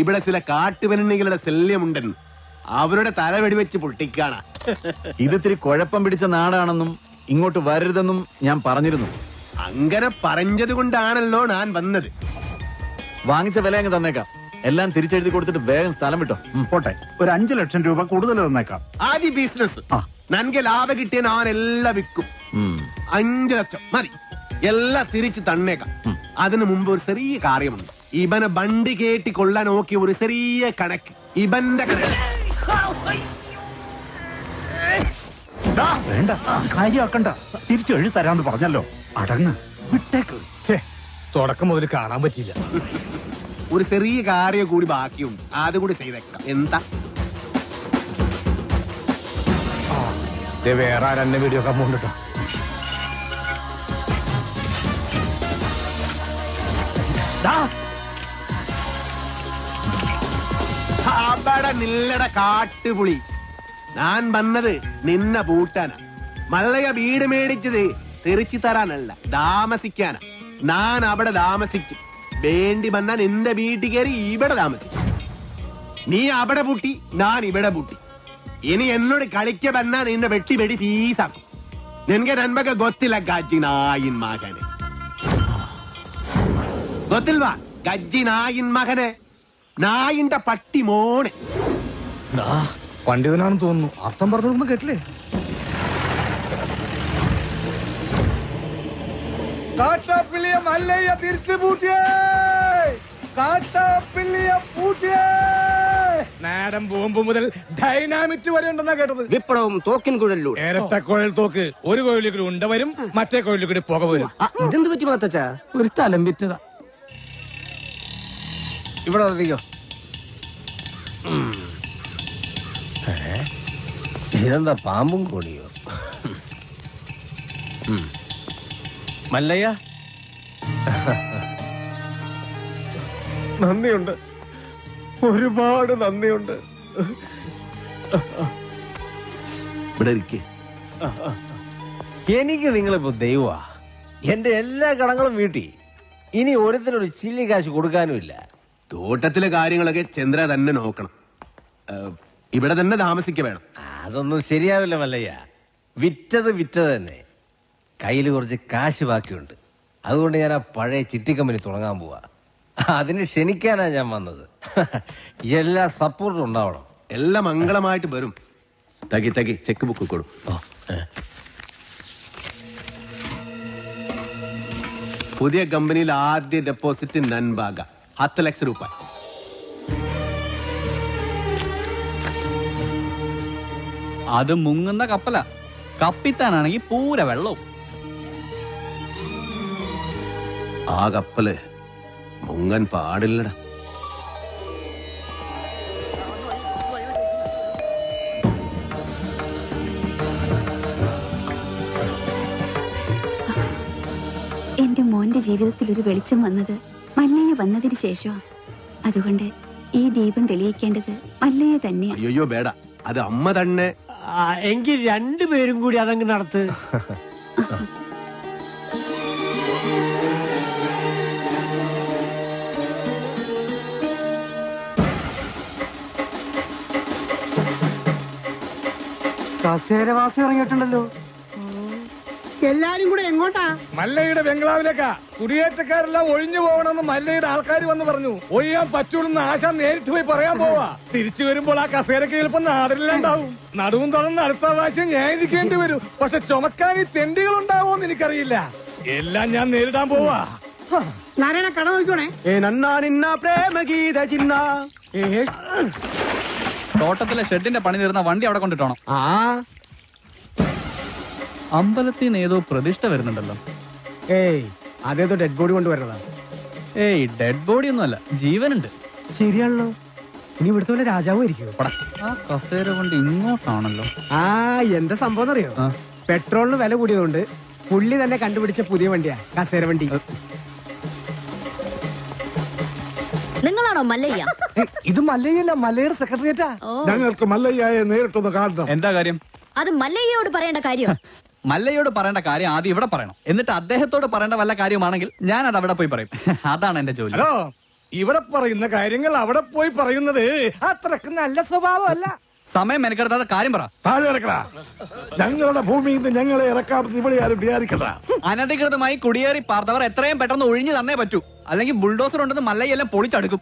ഇവിടെ ചില കാട്ടുപെണ്ണുകളുടെ ശല്യമുണ്ടെന്ന്. അവരുടെ തല വെടിവെച്ച് പൊട്ടിക്കാണ്. ഇതിത്തിരി കുഴപ്പം പിടിച്ച നാടാണെന്നും ഇങ്ങോട്ട് വരരുതെന്നും ഞാൻ പറഞ്ഞിരുന്നു. അങ്ങനെ പറഞ്ഞത് കൊണ്ടാണല്ലോ ഞാൻ വന്നത്. വാങ്ങിച്ച വില അങ്ങ് തന്നേക്കാം. എല്ലാം തിരിച്ചെഴുതി കൊടുത്തിട്ട് വേഗം സ്ഥലം വിട്ടോ. പോട്ടെ, ഒരു 5 ലക്ഷം രൂപ കൂടുതൽ തന്നേക്കാം. ആദ്യ ബിസിനസ് നൻകെ ലാഭം കിട്ടിയ ഞാൻ എല്ലാം വിൽക്കും. 5 ലക്ഷം മതി, എല്ലാം തിരിച്ച് തന്നേക്കാം. അതിനു മുമ്പ് ഒരു ചെറിയ കാര്യമുണ്ട്. ഇവനെ വണ്ടി കേട്ടി കൊള്ളാൻ നോക്കിയ ഒരു ചെറിയ കണക്ക്. ഇവന്റെ കണക്ക് വേണ്ട, കാര്യമാക്കണ്ട. തിരിച്ചു എഴുതി തരാന്ന് പറഞ്ഞല്ലോ. അടങ്ങ്, വിട്ടേക്ക്. തുടക്കം മുതൽ കാണാൻ പറ്റില്ല. ഒരു ചെറിയ കാര്യം കൂടി ബാക്കിയുണ്ട്, അതുകൂടി ചെയ്തേക്കാം. എന്താ? വേറെ ആരെന്നെ വീഡിയോ ഒക്കെ പോകണ്ടോ. അവിടെ നില്ലട കാട്ടുപുളി. ഞാൻ വന്നത് നിന്നെ പൂട്ടാനാ. മല്ലയ വീട് മേടിച്ചത് തെറിച്ചു തരാനല്ല, താമസിക്കാനാ. ഞാൻ അവിടെ താമസിക്കും. വേണ്ടി വന്നാ നിന്റെ വീട്ടിൽ കയറി ഇവിടെ താമസിക്കും. നീ അവിടെ പൂട്ടി, ഞാൻ ഇവിടെ പൂട്ടി. ഇനി എന്നോട് കളിക്ക വന്നാ നിന്നെ വെട്ടി വെടി പീസാക്കും. നിനക്ക് നന്മക്ക് ಗೊತ್ತಿಲ್ಲ ಗಜ್ಜಿ ನಾಯಿನ್ ಮಗನೆ. ಗೊತ್ತಿಲ್ವಾ ಗಜ್ಜಿ ನಾಯಿನ್ മകനെ? നായിന്റെ പട്ടി മോനെ. പണ്ഡിതനാണെന്ന് തോന്നുന്നു. അർത്ഥം പറഞ്ഞൊന്നും കേട്ടില്ലേ? കാട്ടാപ്പിള്ളിയ മല്ലയ്യ തിരിച്ചു പൂട്ടിയേ. കാട്ടാപ്പിള്ളിയ പൂട്ടിയേ. നാടൻ ബോംബ് മുതൽ ഡൈനാമിറ്റ് വരെ ഉണ്ടെന്നാ കേട്ടത്. വിപ്ലവം തോക്കിൻ കുഴലിലൂടെ. ഇരട്ട കുഴൽ തോക്ക്. ഒരു കുഴലിൽ കൂടി ഉണ്ട വരും, മറ്റേ കുഴലിൽ കൂടി പുക വരും. ഇതെന്ത് പറ്റി മാത്തച്ചാ? ഒരു സ്ഥലം വിറ്റതാ. ഇവിടെ നിർത്തിക്കോ. ഇതെന്താ പാമ്പും കോണിയോ? മല്ലയ്യ, നന്ദിയുണ്ട്, ഒരുപാട് നന്ദിയുണ്ട്. ഇവിടെ ഇരിക്കേ. എനിക്ക് നിങ്ങളിപ്പോ ദൈവ. എന്റെ എല്ലാ കടങ്ങളും വീട്ടി. ഇനി ഓരോരുത്തരൊരു ചില്ലി കാശ് കൊടുക്കാനുമില്ല. തോട്ടത്തിലെ കാര്യങ്ങളൊക്കെ ചന്ദ്ര തന്നെ നോക്കണം. ഇവിടെ തന്നെ താമസിക്ക വേണം. അതൊന്നും ശരിയാവില്ല മല്ലയ്യ. വിറ്റത് തന്നെ. കയ്യിൽ കുറച്ച് കാശ് ബാക്കിയുണ്ട്. അതുകൊണ്ട് ഞാൻ ആ പഴയ ചിട്ടി കമ്പനി തുടങ്ങാൻ പോവാ. അതിന് ക്ഷണിക്കാനാ ഞാൻ വന്നത്. എല്ലാ സപ്പോർട്ടും ഉണ്ടാവണം. എല്ലാം മംഗളമായിട്ട് വരും. തകി തകി ചെക്ക് ബുക്ക് കൊടു. പുതിയ കമ്പനിയിൽ ആദ്യ ഡെപ്പോസിറ്റ് നൻബാഗ 10 ലക്ഷം രൂപ. അത് മുങ്ങുന്ന കപ്പല. കപ്പിത്താനാണെങ്കിൽ പൂര വെള്ളവും. ആ കപ്പല് മുങ്ങൻ പാടില്ലടാ. എന്റെ മോന്റെ ജീവിതത്തിൽ ഒരു വെളിച്ചം വന്നത് മല്ലയ്യ വന്നതിന് ശേഷമാണ്. അതുകൊണ്ട് ഈ ദീപം തെളിയിക്കേണ്ടത് മല്ലയ്യ തന്നെയാണ്. അയ്യോ ബേട, അത് അമ്മ തന്നെ. എങ്കിൽ രണ്ടുപേരും കൂടി അതങ്ങ് നടത്ത്. കസേരവാസം ഇറങ്ങിയിട്ടുണ്ടല്ലോ. എല്ലാരും കൂടെ എങ്ങോട്ടാ? മല്ലയുടെ ബംഗ്ലാവിലേക്കാ. കുടിയേറ്റക്കാരെല്ലാം ഒഴിഞ്ഞു പോകണമെന്ന് മല്ലയുടെ ആൾക്കാർ വന്ന് പറഞ്ഞു. ഒഴിയാൻ പറ്റൂലെന്ന് ആശ നേരിട്ട് പോയി പറയാൻ പോവാ. തിരിച്ചു വരുമ്പോൾ ആ കസേരക്ക് ചിലപ്പോ നാടില്ലാണ്ടാവും. നടുവും തുറന്ന് അടുത്ത പ്രാവശ്യം ഞാൻ ഇരിക്കേണ്ടി വരും. പക്ഷെ ചുമക്കാൻ ഈ തെണ്ടികൾ ഉണ്ടാവോന്ന് എനിക്കറിയില്ല. എല്ലാം ഞാൻ നേരിടാൻ പോവാ. നാരായണ കട നോക്കണേ. തോട്ടത്തിലെ ഷെഡിന്റെ പണി തീർന്ന വണ്ടി അവിടെ കൊണ്ടിട്ടോണം. അമ്പലത്തിൽ നിന്ന് ഏതോ പ്രതിഷ്ഠ വരുന്നുണ്ടല്ലോ. ഏയ്, അതേതോ ഡെഡ് ബോഡി കൊണ്ടുവരണതാ. ഏയ്, ഡെഡ് ബോഡി ഒന്നുമല്ല, ജീവനുണ്ട്. ശരിയാണല്ലോ. ഇനി ഇവിടുത്തെ പോലെ രാജാവും ഇരിക്കുവോ? ആ കസേര കൊണ്ട് ഇങ്ങോട്ടാണല്ലോ. എന്താ സംഭവം അറിയോ? പെട്രോളിന് വില കൂടിയതുകൊണ്ട് പുള്ളി തന്നെ കണ്ടുപിടിച്ച പുതിയ വണ്ടിയാ കസേര വണ്ടി. നിങ്ങളാണോ മല്ലയ്യ? ഇത് മല്ലയ്യല്ല, മല്ലയുടെ സെക്രട്ടറിയേറ്റാ. ഞങ്ങൾക്ക് മല്ലയ്യയെ നേരിട്ടൊന്ന് കാണണം. എന്താ കാര്യം? അത് മല്ലയ്യയോട് പറയേണ്ട കാര്യം. മല്ലയോട് പറയേണ്ട കാര്യം ആദ്യം ഇവിടെ പറയണം. എന്നിട്ട് അദ്ദേഹത്തോട് പറയേണ്ട വല്ല കാര്യമാണെങ്കിൽ ഞാൻ അത് അവിടെ പോയി പറയും. അതാണ് എന്റെ ജോലി. ഹലോ, ഇവിടെ പറയുന്ന കാര്യങ്ങൾ അവിടെ പോയി പറയുന്നത് അത്രക്ക് നല്ല സ്വഭാവമല്ല. സമയം മെനക്കെടുത്താത്ത കാര്യം പറ. താഴെ ഇറക്കടാ. ഞങ്ങളുടെ ഭൂമിയിൽ നിന്ന് ഞങ്ങളെ ഇറക്കാമെന്ന് ഇവിടെ ആരും വിചാരിക്കണ്ട. അനധികൃതമായി കുടിയേറി പാർത്തവർ എത്രയും പെട്ടെന്ന് ഒഴിഞ്ഞു തന്നേ പറ്റൂ. അല്ലെങ്കിൽ ബുൾഡോസർ ഉണ്ടെന്ന് മല്ലയെല്ലാം പൊളിച്ചടുക്കും.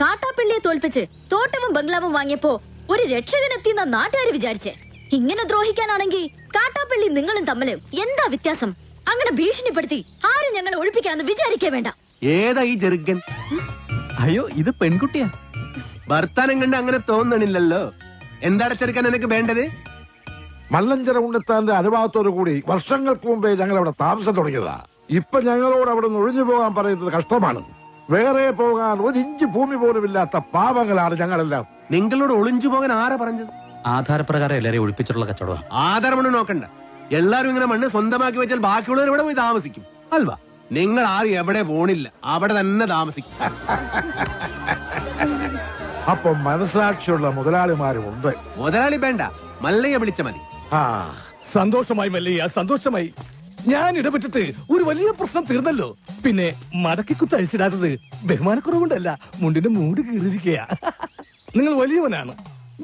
കാട്ടാപ്പിള്ളിയെ തോൽപ്പിച്ച് തോട്ടവും ബംഗ്ലാവും വാങ്ങിയപ്പോ ഒരു രക്ഷകനെത്തിയെന്ന നാട്ടുകാർ വിചാരിച്ചേ. ഇങ്ങനെ ദ്രോഹിക്കാനാണെങ്കിൽ കാട്ടാപ്പിള്ളി നിങ്ങളും തമ്മില് എന്താ വ്യത്യാസം? അങ്ങനെ ഭീഷണിപ്പെടുത്തി ആരും ഞങ്ങളെ ഒഴിപ്പിക്കാന്ന് വിചാരിക്കേ വേണ്ട. ഏതാ ഈ ജെറുഗൻ? അയ്യോ, ഇത് പെൺകുട്ടിയാ. വർത്താനം കണ്ട് അങ്ങനെ തോന്നണില്ലല്ലോ. എന്താണ് ചെറുക്കാൻ എനിക്ക് വേണ്ടത്? മല്ലഞ്ചര ഉണ്ണിത്താന്റെ അനുഭവത്തോടു കൂടി വർഷങ്ങൾക്ക് മുമ്പേ ഞങ്ങൾ അവിടെ താമസം തുടങ്ങിയതാ. ഇപ്പൊ ഞങ്ങളോട് അവിടെ നിന്ന് ഒഴിഞ്ഞു പോകാൻ പറയുന്നത് കഷ്ടമാണ്. വേറെ പോകാൻ ഒരു ഇഞ്ച് ഭൂമി പോലും ഇല്ലാത്ത പാവങ്ങളാണ് ഞങ്ങളെല്ലാം. നിങ്ങളോട് ഒളിഞ്ചു പോകാൻ ആരാ പറഞ്ഞത്? ആധാരപ്രകാരം എല്ലാരെയും ഒഴിപ്പിച്ചിട്ടുള്ള കച്ചവടം. ആധാരമണ്ണ് നോക്കണ്ട. എല്ലാരും ഇങ്ങനെ മണ്ണ് സ്വന്തമാക്കി വെച്ചാൽ ബാക്കിയുള്ളവർ ഇവിടെ പോയി താമസിക്കും അൽവാ. നിങ്ങൾ ആരും എവിടെ പോണില്ല, അവിടെ തന്നെ താമസിക്കും. അപ്പൊ മനസാക്ഷിയുള്ള മുതലാളിമാരും ഉണ്ട്. മുതലാളി വേണ്ട, മല്ലയെ വിളിച്ച മതി. സന്തോഷമായി മല്ലയ്യ, സന്തോഷമായി. ഞാൻ ഇടപെട്ടിട്ട് ഒരു വലിയ പ്രശ്നം തീർന്നല്ലോ. പിന്നെ മടക്കി കുത്തഴിച്ചിടാത്തത് ബഹുമാനക്കുറവുകൊണ്ടല്ല, മുണ്ടിന്റെ മൂട് കീറിയിരിക്കുക. നിങ്ങൾ വലിയവനാണ്.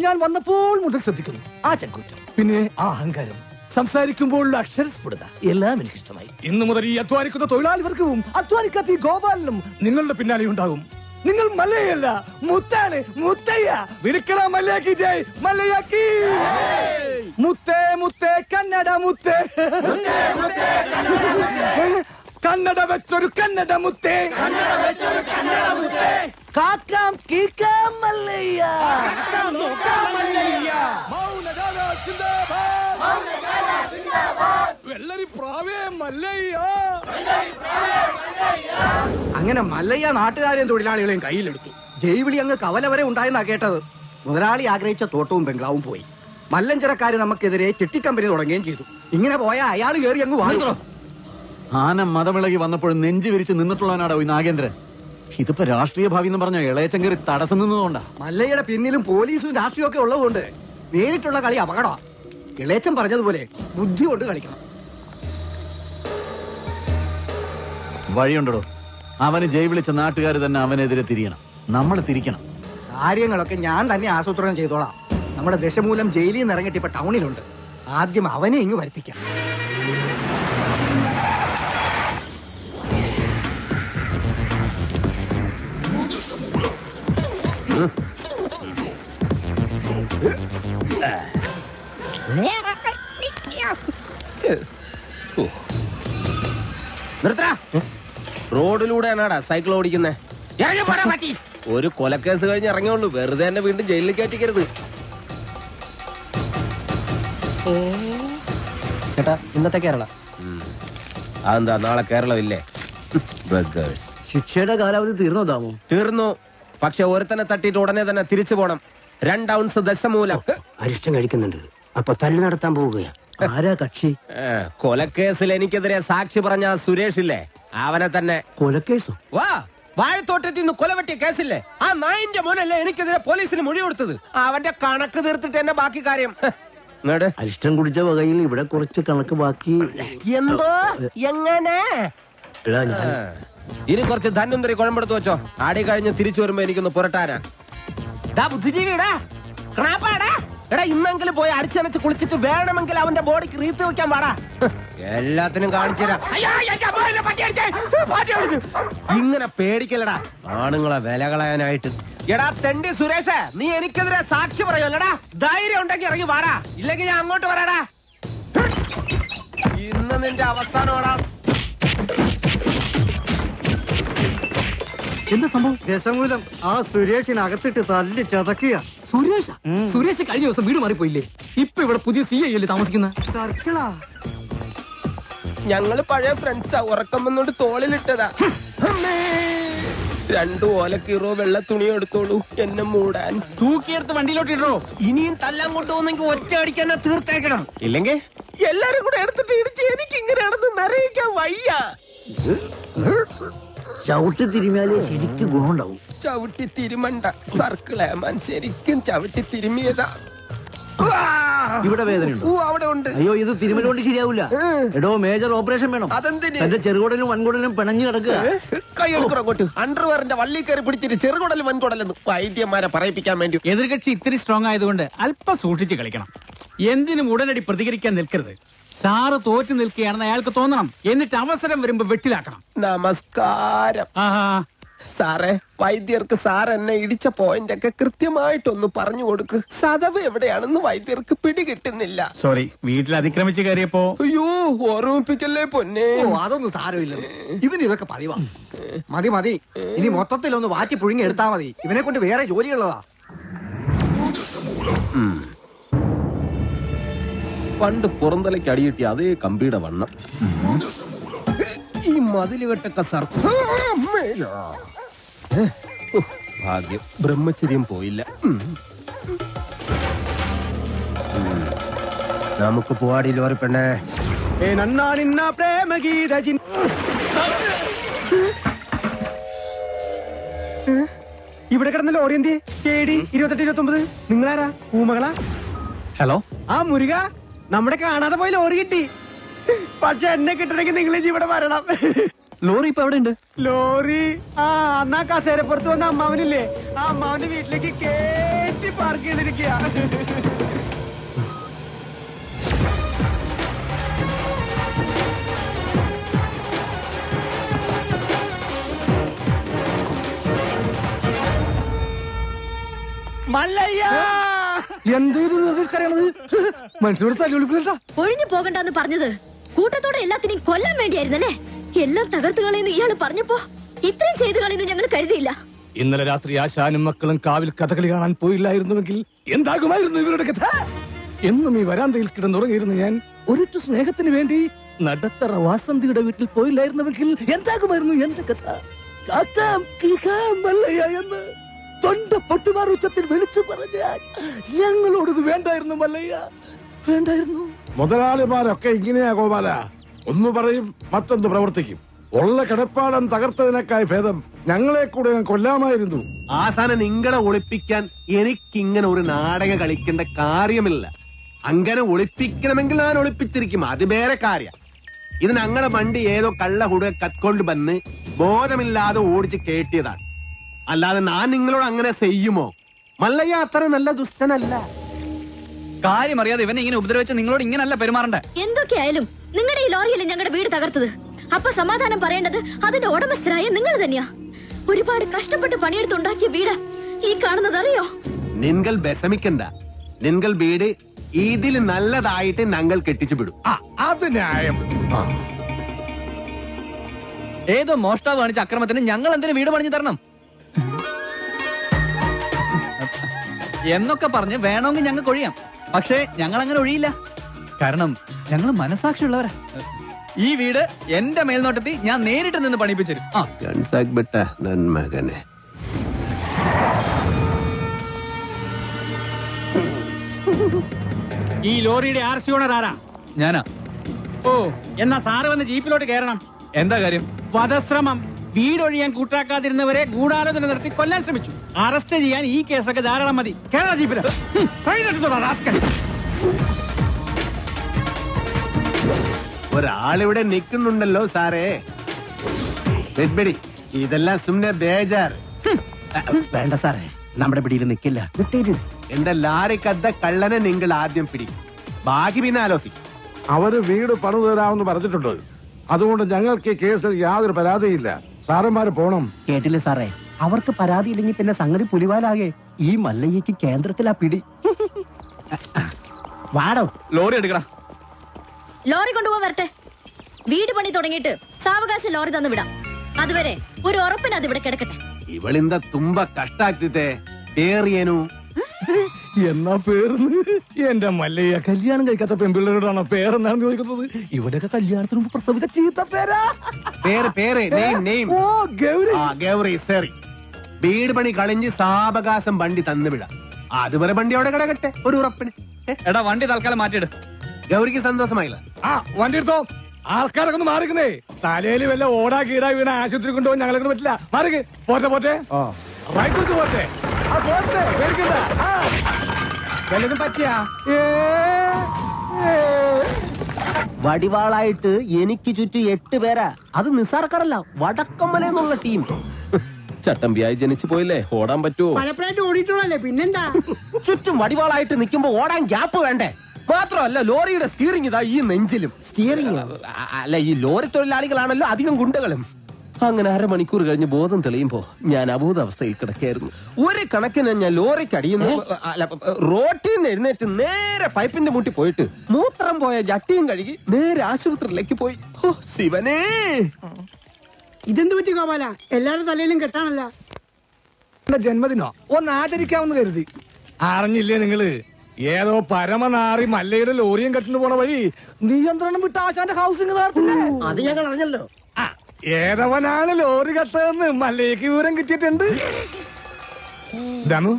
ഞാൻ വന്നപ്പോൾ മുതൽ ശ്രദ്ധിക്കുന്നു ആ ചങ്കൂറ്റം, പിന്നെ ആ അഹങ്കാരം, സംസാരിക്കുമ്പോഴുള്ള അക്ഷരസ്ഫുടത എല്ലാം എനിക്ക് ഇഷ്ടമായി. ഇന്നു മുതൽ ഈ അധ്വാനിക്കുന്ന തൊഴിലാളി വർഗവും അധ്വാനിക്കാത്ത ഈ ഗോപാലനും നിങ്ങളുടെ പിന്നാലെ ഉണ്ടാകും. നിങ്ങൾ മല്ലയല്ല, മുത്താണ്, മുത്തയ്യ. വിളിക്കണം മല്ലയാക്കി ജയ്, മല്ലയാക്കി. മുത്തേ മുത്തേ കന്നഡ മുത്തേ, കന്നഡ വെച്ചൊരു കന്നഡ മുത്തേ, കാക്കാം കീക്കാം മല്ലയ്യ, വെള്ളരി പ്രാവേ മല്ലയ്യ. അങ്ങനെ മല്ലയ്യ നാട്ടുകാരെയും തൊഴിലാളികളെയും കയ്യിലെടുത്തു. ജൈവിളി അങ്ങ് കവല വരെ ഉണ്ടായെന്നാ കേട്ടത്. മുതലാളി ആഗ്രഹിച്ച തോട്ടവും ബംഗ്ലാവും പോയി. മല്ലഞ്ചരക്കാര് നമുക്കെതിരെ ചിട്ടിക്കമ്പനി തുടങ്ങുകയും ചെയ്തു. ഇങ്ങനെ പോയാൽ അയാൾ കയറി അങ്ങ് വാങ്ങുന്നു. ആന മതമിളകി വന്നപ്പോഴും നെഞ്ചു വിരിച്ച് നിന്നിട്ടുള്ളവനാടോ ഈ നാഗേന്ദ്രൻ. ഇതിപ്പോ രാഷ്ട്രീയ ഭാവി എന്ന് പറഞ്ഞ ഇളയച്ചൻ കയറി തടസ്സം നിന്നതുകൊണ്ടാ. മല്ലയ്യയുടെ പിന്നിലും പോലീസും രാഷ്ട്രീയവും ഒക്കെ ഉള്ളതുകൊണ്ട് നേരിട്ടുള്ള കളി അപകടമാണ്. ഇളയച്ചൻ പറഞ്ഞതുപോലെ ബുദ്ധി കൊണ്ട് കളിക്കണം. വഴിയുണ്ടോ? അവന് ജയ് വിളിച്ച നാട്ടുകാർ തന്നെ അവനെതിരെ തിരിയണം, നമ്മൾ തിരിക്കണം. കാര്യങ്ങളൊക്കെ ഞാൻ തന്നെ ആസൂത്രണം ചെയ്തോളാം. നമ്മുടെ ദശമൂലം ജയിലിൽ നിന്ന് ഇറങ്ങിയിട്ട് ഇപ്പൊ ടൗണിലുണ്ട്. ആദ്യം അവനെ ഇങ്ങ് വരുത്തിക്കാം. റോഡിലൂടെയാണാടാ സൈക്കിൾ ഓടിക്കുന്നേ? ഒരു കൊലക്കേസ് കഴിഞ്ഞ് ഇറങ്ങിയുള്ളൂ, വെറുതെ എന്നെ വീണ്ടും ജയിലിൽ കയറ്റിക്കരുത്. ചേട്ടാ, ഇന്നത്തെ കേരള അതെന്താ നാളെ കേരളമില്ലേ? ശിക്ഷയുടെ കാലാവധി തീർന്നോ താമോ? തീർന്നു. പക്ഷെ ഒരുത്തനെ തട്ടിയിട്ട് ഉടനെ തന്നെ തിരിച്ചു പോണം. 2 ഔൺസ് ദശമൂലം. അരിഷ്ടം കഴിക്കുന്നുണ്ട്, അപ്പൊ തല്ലു നടത്താൻ പോവുകയാ. ആരാ കക്ഷി? കൊലക്കേസിൽ എനിക്കെതിരെ സാക്ഷി പറഞ്ഞ സുരേഷ് ഇല്ലേ, അവനെ തന്നെ. കൊലക്കേസോ? വാ, വാഴത്തോട്ടത്തിൽ നിന്ന് കൊലവെട്ടിയ കേസില്ലേ, ആ നായിന്റെ മോനല്ലേ എനിക്കെതിരെ പോലീസിന് മൊഴി കൊടുത്തത്. അവന്റെ കണക്ക് തീർത്തിട്ട് എന്നെ ബാക്കി കാര്യം. അരിഷ്ടം കുടിച്ച വകയിൽ ഇവിടെ കുറച്ച് കണക്ക് ബാക്കി. എന്തോ എങ്ങനെ? ഇനി കുറച്ച് ധന്വന്തരി കുഴമ്പെടുത്ത് വെച്ചോ. ആടി കഴിഞ്ഞ് തിരിച്ചു വരുമ്പോ എനിക്കൊന്ന് പുരട്ടാനാ. ബുദ്ധിജീവിടാ, എടാ ഇന്നെങ്കിലും പോയി അടിച്ചനച്ച് കുളിച്ചിട്ട് വേണമെങ്കിൽ അവന്റെ ബോഡിക്ക് റീത്ത് വെക്കാൻ പാടാ. എല്ലാത്തിനും കാണിച്ചു തരാം. ഇങ്ങനെ പേടിക്കലടാ ആണുങ്ങളെ വില കളയാനായിട്ട്. എടാ തെണ്ടി സുരേഷ്, നീ എനിക്കെതിരെ സാക്ഷി പറയുമല്ലടാ. ധൈര്യം ഉണ്ടെങ്കിൽ ഇറങ്ങി വാടാ, ഇല്ലെങ്കിൽ ഞാൻ അങ്ങോട്ട് വരാടാ. ഇന്ന് നിന്റെ അവസാനമാടാ. എന്താ സംഭവം? ദശമൂലം ആ സുരേഷിനകത്തിട്ട് തല്ലി ചതക്കുക. സുരേഷ് കഴിഞ്ഞ ദിവസം വീട് മാറിപ്പോയില്ലേ? ഇപ്പൊ ഇവിടെ പുതിയ CI അല്ലേ താമസിക്കുന്ന? ഞങ്ങള് പഴയ ഫ്രണ്ട്സാ. ഉറക്കം വന്നോണ്ട് തോളിലിട്ടതാ. 2 ഓലക്കീറോ വെള്ള തുണി എടുത്തോളൂ എന്നെ മൂടാൻ. തൂക്കിയെടുത്ത് വണ്ടിയിലോട്ട് ഇടോ. ഇനിയും തല്ലാൻ കൊണ്ടുപോകുന്നെങ്കിൽ ഒറ്റ അടിക്കാൻ തീർത്തേക്കണം. ഇല്ലെങ്കിൽ എല്ലാരും കൂടെ എടുത്തിട്ട് ഇടിച്ച് എനിക്ക് ഇങ്ങനെയാണെന്ന് നിറയിക്കാൻ വയ്യ. ചവിട്ടി തിരുമിയാലേ ശരിക്കും ഗുണമുണ്ടാവും. ചവിട്ടി തിരുമണ്ട, സർക്കിളേമാൻ ശരിക്കും ചവിട്ടി തിരുമിയതാ. ഇവിടെ വേദനയുണ്ടോ? അവിടെ ഉണ്ട്. അയ്യോ, ഇത് തിരുമല കൊണ്ട് ശരിയാവില്ല. എടോ, മേജർ ഓപ്പറേഷൻ വേണം. അതെന്തിന്? എന്റെ ചെറുകുടലും വൻകുടലും പിണഞ്ഞു കിടക്കുക. കൈയെടുക്കണം അങ്ങോട്ട്. അണ്ടർവെയറിന്റെ വള്ളി കയറി പിടിച്ചിട്ട് ചെറുകുടലും വൻകുടലെന്ന് വൈദ്യന്മാരെ പറയിപ്പിക്കാൻ വേണ്ടി. എതിർകക്ഷി ഇത്തിരി സ്ട്രോങ് ആയതുകൊണ്ട് അല്പം സൂക്ഷിച്ച് കളിക്കണം. എന്തിനും ഉടനടി പ്രതികരിക്കാൻ നിൽക്കരുത്. സാറ് തോറ്റു നിൽക്കുകയാണെന്ന് അയാൾക്ക് തോന്നണം. എന്നിട്ട് അവസരം വരുമ്പോ വെട്ടിലാക്കണം. നമസ്കാരം സാറേ. വൈദ്യർക്ക് സാർ എന്നെ ഇടിച്ച പോയിന്റ് ഒക്കെ കൃത്യമായിട്ടൊന്ന് പറഞ്ഞു കൊടുക്ക്. സദവ് എവിടെയാണെന്ന് വൈദ്യർക്ക് പിടികിട്ടുന്നില്ല. സോറി, വീട്ടിൽ അതിക്രമിച്ച് കയറിയപ്പോ. അയ്യോ, ഓർമ്മിപ്പിക്കല്ലേ പൊന്നെ. അതൊന്നും സാരമില്ല, ഇവന് ഇതൊക്കെ പതിവാ. മതി മതി, ഇനി മൊത്തത്തിലൊന്ന് വാറ്റി പുഴുങ്ങി എടുത്താ മതി. ഇവനെ കൊണ്ട് വേറെ ജോലിയുള്ളതാ. പണ്ട് പുറന്തലയ്ക്ക് അടിയിട്ടിയ അതേ കമ്പിയുടെ വണ്ണം. ഈ മതിലുകെട്ടൊക്കെ ഭാഗ്യം ബ്രഹ്മചര്യം പോയില്ല. നമുക്ക് പോവാടി ലോറി പെണ്ണേ. ഇവിടെ കിടന്ന ലോറി എന്തി KD 2829 നിങ്ങളാരാ? ഊമകളാ? ഹലോ, ആ മുരുക, നമ്മുടെ കാണാതെ പോയി ലോറി കിട്ടി. പക്ഷെ എന്നെ കിട്ടണമെങ്കിൽ നിങ്ങൾ ഇവിടെ വരണം. ലോറി ഇപ്പൊ എവിടെ ഉണ്ട്? ലോറി അന്നാ കസേരപ്പുറത്ത് വന്ന അമ്മാവനില്ലേ, ആ അമ്മാവന്റെ വീട്ടിലേക്ക് കേട്ടി പാർക്ക് ചെയ്തിരിക്കുക. മനുഷ്യരോട് തല്ലുവിളിക്കില്ല. ഒഴിഞ്ഞു പോകണ്ടെന്ന് പറഞ്ഞത് കൂട്ടത്തോടെ എല്ലാത്തിനെയും കൊല്ലാൻ വേണ്ടിയായിരുന്നല്ലേ? എല്ലാം തകർത്ത് കളയുന്നു ഇയാള് പറഞ്ഞപ്പോ ഇത്രയും ചെയ്തു കളയുന്നു ഞങ്ങൾ കരുതിയില്ല. ഇന്നലെ രാത്രി ആശാനും മക്കളും കാവിൽ കഥകളി കാണാൻ പോയില്ലായിരുന്നുവെങ്കിൽ എന്താകുമായിരുന്നു ഇവരുടെ കഥ? എന്നും ഈ വരാന്തയിൽ കിടന്നുറങ്ങിയിരുന്നു ഞാൻ. ഒരിറ്റു സ്നേഹത്തിന് വേണ്ടി നടത്തറ വാസന്തിയുടെ വീട്ടിൽ പോയില്ലായിരുന്നുവെങ്കിൽ എന്താകുമായിരുന്നു എന്റെ കഥ? എന്ന് തൊണ്ട പൊട്ടുമാർ ഉച്ചത്തിൽ വിളിച്ചു പറഞ്ഞാൽ ഞങ്ങളോടത് വേണ്ടായിരുന്നു മല്ലയ്യ, വേണ്ടായിരുന്നു. മുതലാളിമാരൊക്കെ ഇങ്ങനെയാ ഗോപാല. ഒന്ന് പറയും മറ്റൊന്ന് പ്രവർത്തിക്കും. ഉള്ള കിടപ്പാടം തകർത്തതിനേക്കായി ഭേദം ഞങ്ങളെ കൂടെ കൊല്ലാമായിരുന്നു. ആസാനം നിങ്ങളെ ഒളിപ്പിക്കാൻ എനിക്കിങ്ങനെ ഒരു നാടകം കളിക്കേണ്ട കാര്യമില്ല. അങ്ങനെ ഒളിപ്പിക്കണമെങ്കിൽ ഞാൻ ഒളിപ്പിച്ചിരിക്കും, അത് വേറെ കാര്യം. ഇത് ഞങ്ങളെ വണ്ടി ഏതോ കള്ള ഹുട കത്കൊണ്ട് വന്ന് ബോധമില്ലാതെ ഓടിച്ച് കേട്ടിയതാണ്. അല്ലാതെ ഞാൻ നിങ്ങളോട് അങ്ങനെ ചെയ്യുമോ? മല്ലയ്യ അത്ര നല്ല ദുഷ്ടനല്ല. കാര്യം അറിയാതെ ഇവനെ ഇങ്ങനെ ഉപദ്രവിച്ച നിങ്ങളോട് ഇങ്ങനല്ല പെരുമാറണ്ടേ. എന്തൊക്കെയായാലും നിങ്ങളുടെ ഈ ലോറിയല്ലേ ഞങ്ങളുടെ വീട് തകർത്തത്. അപ്പൊ സമാധാനം പറയേണ്ടത് അതിന്റെ ഉടമസ്ഥരായ നിങ്ങൾ തന്നെയാ. ഒരുപാട് കഷ്ടപ്പെട്ട് പണിയെടുത്തുണ്ടാക്കിയ വീട് ഈ കാണുന്നത് അറിയോ? നിങ്ങൾ വിഷമിക്കണ്ട. നിങ്ങൾ വീട് ഇതിൽ നല്ലതായിട്ട് ഞങ്ങൾ കെട്ടിച്ചു വിടും. അത് ന്യായം. ഏതോ മോഷ്ടാവ് കാണിച്ച അക്രമത്തിന് ഞങ്ങൾ എന്തിനു വീട് പണിഞ്ഞു തരണം എന്നൊക്കെ പറഞ്ഞ് വേണമെങ്കിൽ ഞങ്ങൾക്ക് ഒഴിയാം. പക്ഷേ ഞങ്ങൾ അങ്ങനെ ഒഴിയില്ല. കാരണം ഞങ്ങൾ മനസാക്ഷിയുള്ളവരാ. ഈ വീട് എന്റെ മേൽനോട്ടത്തിൽ ഞാൻ നേരിട്ട് നിന്ന് പണിപ്പിച്ചു മകനെ. ഈ ലോറിയുടെ RC ഓണർ ആരാ? ഞാനാ. ഓ, എന്നാ സാറ് വന്ന് ജീപ്പിലോട്ട് കയറണം. എന്താ കാര്യം? വധശ്രമം. വീടൊഴിയാൻ കൂട്ടാക്കാതിരുന്നവരെ ഗൂഢാലോചന നടത്തി കൊല്ലാൻ ശ്രമിച്ചു. അറസ്റ്റ് ചെയ്യാൻ ഈ കേസൊക്കെ ധാരാളം മതി. കേരള ജീപ്പില് ഒരാളിവിടെ നിൽക്കുന്നുണ്ടല്ലോ സാറേ. വെഡ്ബെടി, ഇതെല്ലാം സുമ്നെ ബേജാർ. വേണ്ട സാറേ, നമ്മുടെ പിടിയിൽ നിൽക്കില്ല. എന്റെ ലാറിക്കദ്ദ കള്ളനെ നിങ്ങൾ ആദ്യം പിടിക്കും, ബാക്കി പിന്നെ ആലോചിക്കും. അവര് വീട് പണിതു തരാമെന്ന് പറഞ്ഞിട്ടുണ്ട്. അതുകൊണ്ട് ഞങ്ങൾക്ക് ഈ കേസിൽ യാതൊരു പരാതിയില്ല. സാറന്മാര് പോണം. കേട്ടില്ലേ സാറേ, അവർക്ക് പരാതി ഇല്ലെങ്കിൽ പിന്നെ സംഗതി പുലിവാലാകെ. ഈ മല്ലയ്യക്ക് കേന്ദ്രത്തിലാ പിടി. വാടോ, ലോറി എടുക്കടാ. ലോറി കൊണ്ടുപോകാൻ വരട്ടെ. വീട് പണി തുടങ്ങിയിട്ട് സാവകാശം ലോറി തന്നു വിടാം. അതുവരെ ഒരു ഉറപ്പിന് അത് ഇവിടെ കിടക്കട്ടെ. ഇവളിന്ത തുമ്പ കഷ്ടാക്കിത്തെ പേറിയനു എന്നാ പേർന്ന് എന്റെ മല്ലയ്യ. കല്യാണം കഴിക്കാത്ത പെൺപിള്ളേരോടാണോ പേരെന്നാണ് ചോദിക്കുന്നത്? ഇവിടെയൊക്കെ കല്യാണത്തിന് മുമ്പ് പ്രസവിച്ച ചീത്ത പേരാ. പേര് ഗൗരി. സോറി, വീട് പണി കളിഞ്ഞ് സാവകാശം വണ്ടി തന്നുവിടാം. അതുവരെ വണ്ടി അവിടെ കിടക്കട്ടെ ഒരു ഉറപ്പിന്. എടാ, വണ്ടി തൽക്കാലം മാറ്റിയിട്. ഗൗരിക്ക് സന്തോഷമായില്ല. വണ്ടി എടുത്തോ. ആൾക്കാരൊക്കെ ഒന്ന് മാറിക്കുന്നേ. തലയിൽ വല്ല ഓടാ കീടാ വീണ ആശുപത്രി കൊണ്ടുപോകാൻ ഞങ്ങളെ പറ്റില്ല. മാറിക്ക്. പോട്ടെ റൈറ്റ് കൊടുത്ത് പോട്ടെ. വല്ലതും പറ്റിയാ? വടിവാളായിട്ട് എനിക്ക് ചുറ്റും 8 പേരാ. അത് നിസ്സാർക്കാരല്ല, വടക്കമ്മല എന്നുള്ള ടീം. ചട്ടമ്പിയായി ജനിച്ചു പോയില്ലേ, ഓടാൻ പറ്റുമോ? പലപ്പോഴായിട്ട് ഓടിയിട്ടുള്ളല്ലേ, പിന്നെന്താ? ചുറ്റും വടിവാളായിട്ട് നിൽക്കുമ്പോ ഓടാൻ ഗ്യാപ്പ് വേണ്ടേ? മാത്രമല്ല, ലോറിയുടെ സ്റ്റിയറിംഗ് ഇതാ ഈ നെഞ്ചിലും. സ്റ്റിയറിംഗ് അല്ല, ഈ ലോറി തൊഴിലാളികളാണല്ലോ അധികം ഗുണ്ടകളും. അങ്ങനെ അരമണിക്കൂർ കഴിഞ്ഞ് ബോധം തെളിയുമ്പോ ഞാൻ അബോധാവസ്ഥയിൽ കിടക്കായിരുന്നു. ഒരു കണക്കിന് ഞാൻ ലോറിക്ക് അടിയുന്നു. റോട്ടിൽ നിന്ന് എഴുന്നേറ്റ് നേരെ പൈപ്പിന്റെ മുട്ടി പോയിട്ട് മൂത്രം പോയ ജട്ടിയും കഴുകി നേരെ ആശുപത്രിയിലേക്ക് പോയി. ശിവനേ, ഇതെന്ത് പറ്റി ഗോപാല? എല്ലാരും തലയിലും കെട്ടാണല്ലോ. ജന്മദിനോ ഒന്ന് ആചരിക്കാമെന്ന് കരുതി. അറിഞ്ഞില്ലേ നിങ്ങള്? ഏതോ പരമനാറി മല്ലയുടെ ലോറിയും കെട്ടിന് പോണ വഴി നിയന്ത്രണം വിട്ട ആശാന്റെ ഹൗസിംഗ് അത് ഞങ്ങൾ അറിഞ്ഞല്ലോ. ഏതവനാണ് ലോറി കത്തതെന്ന് മല്ലയ്ക്ക് വിവരം കിട്ടിയിട്ടുണ്ട്. ദമു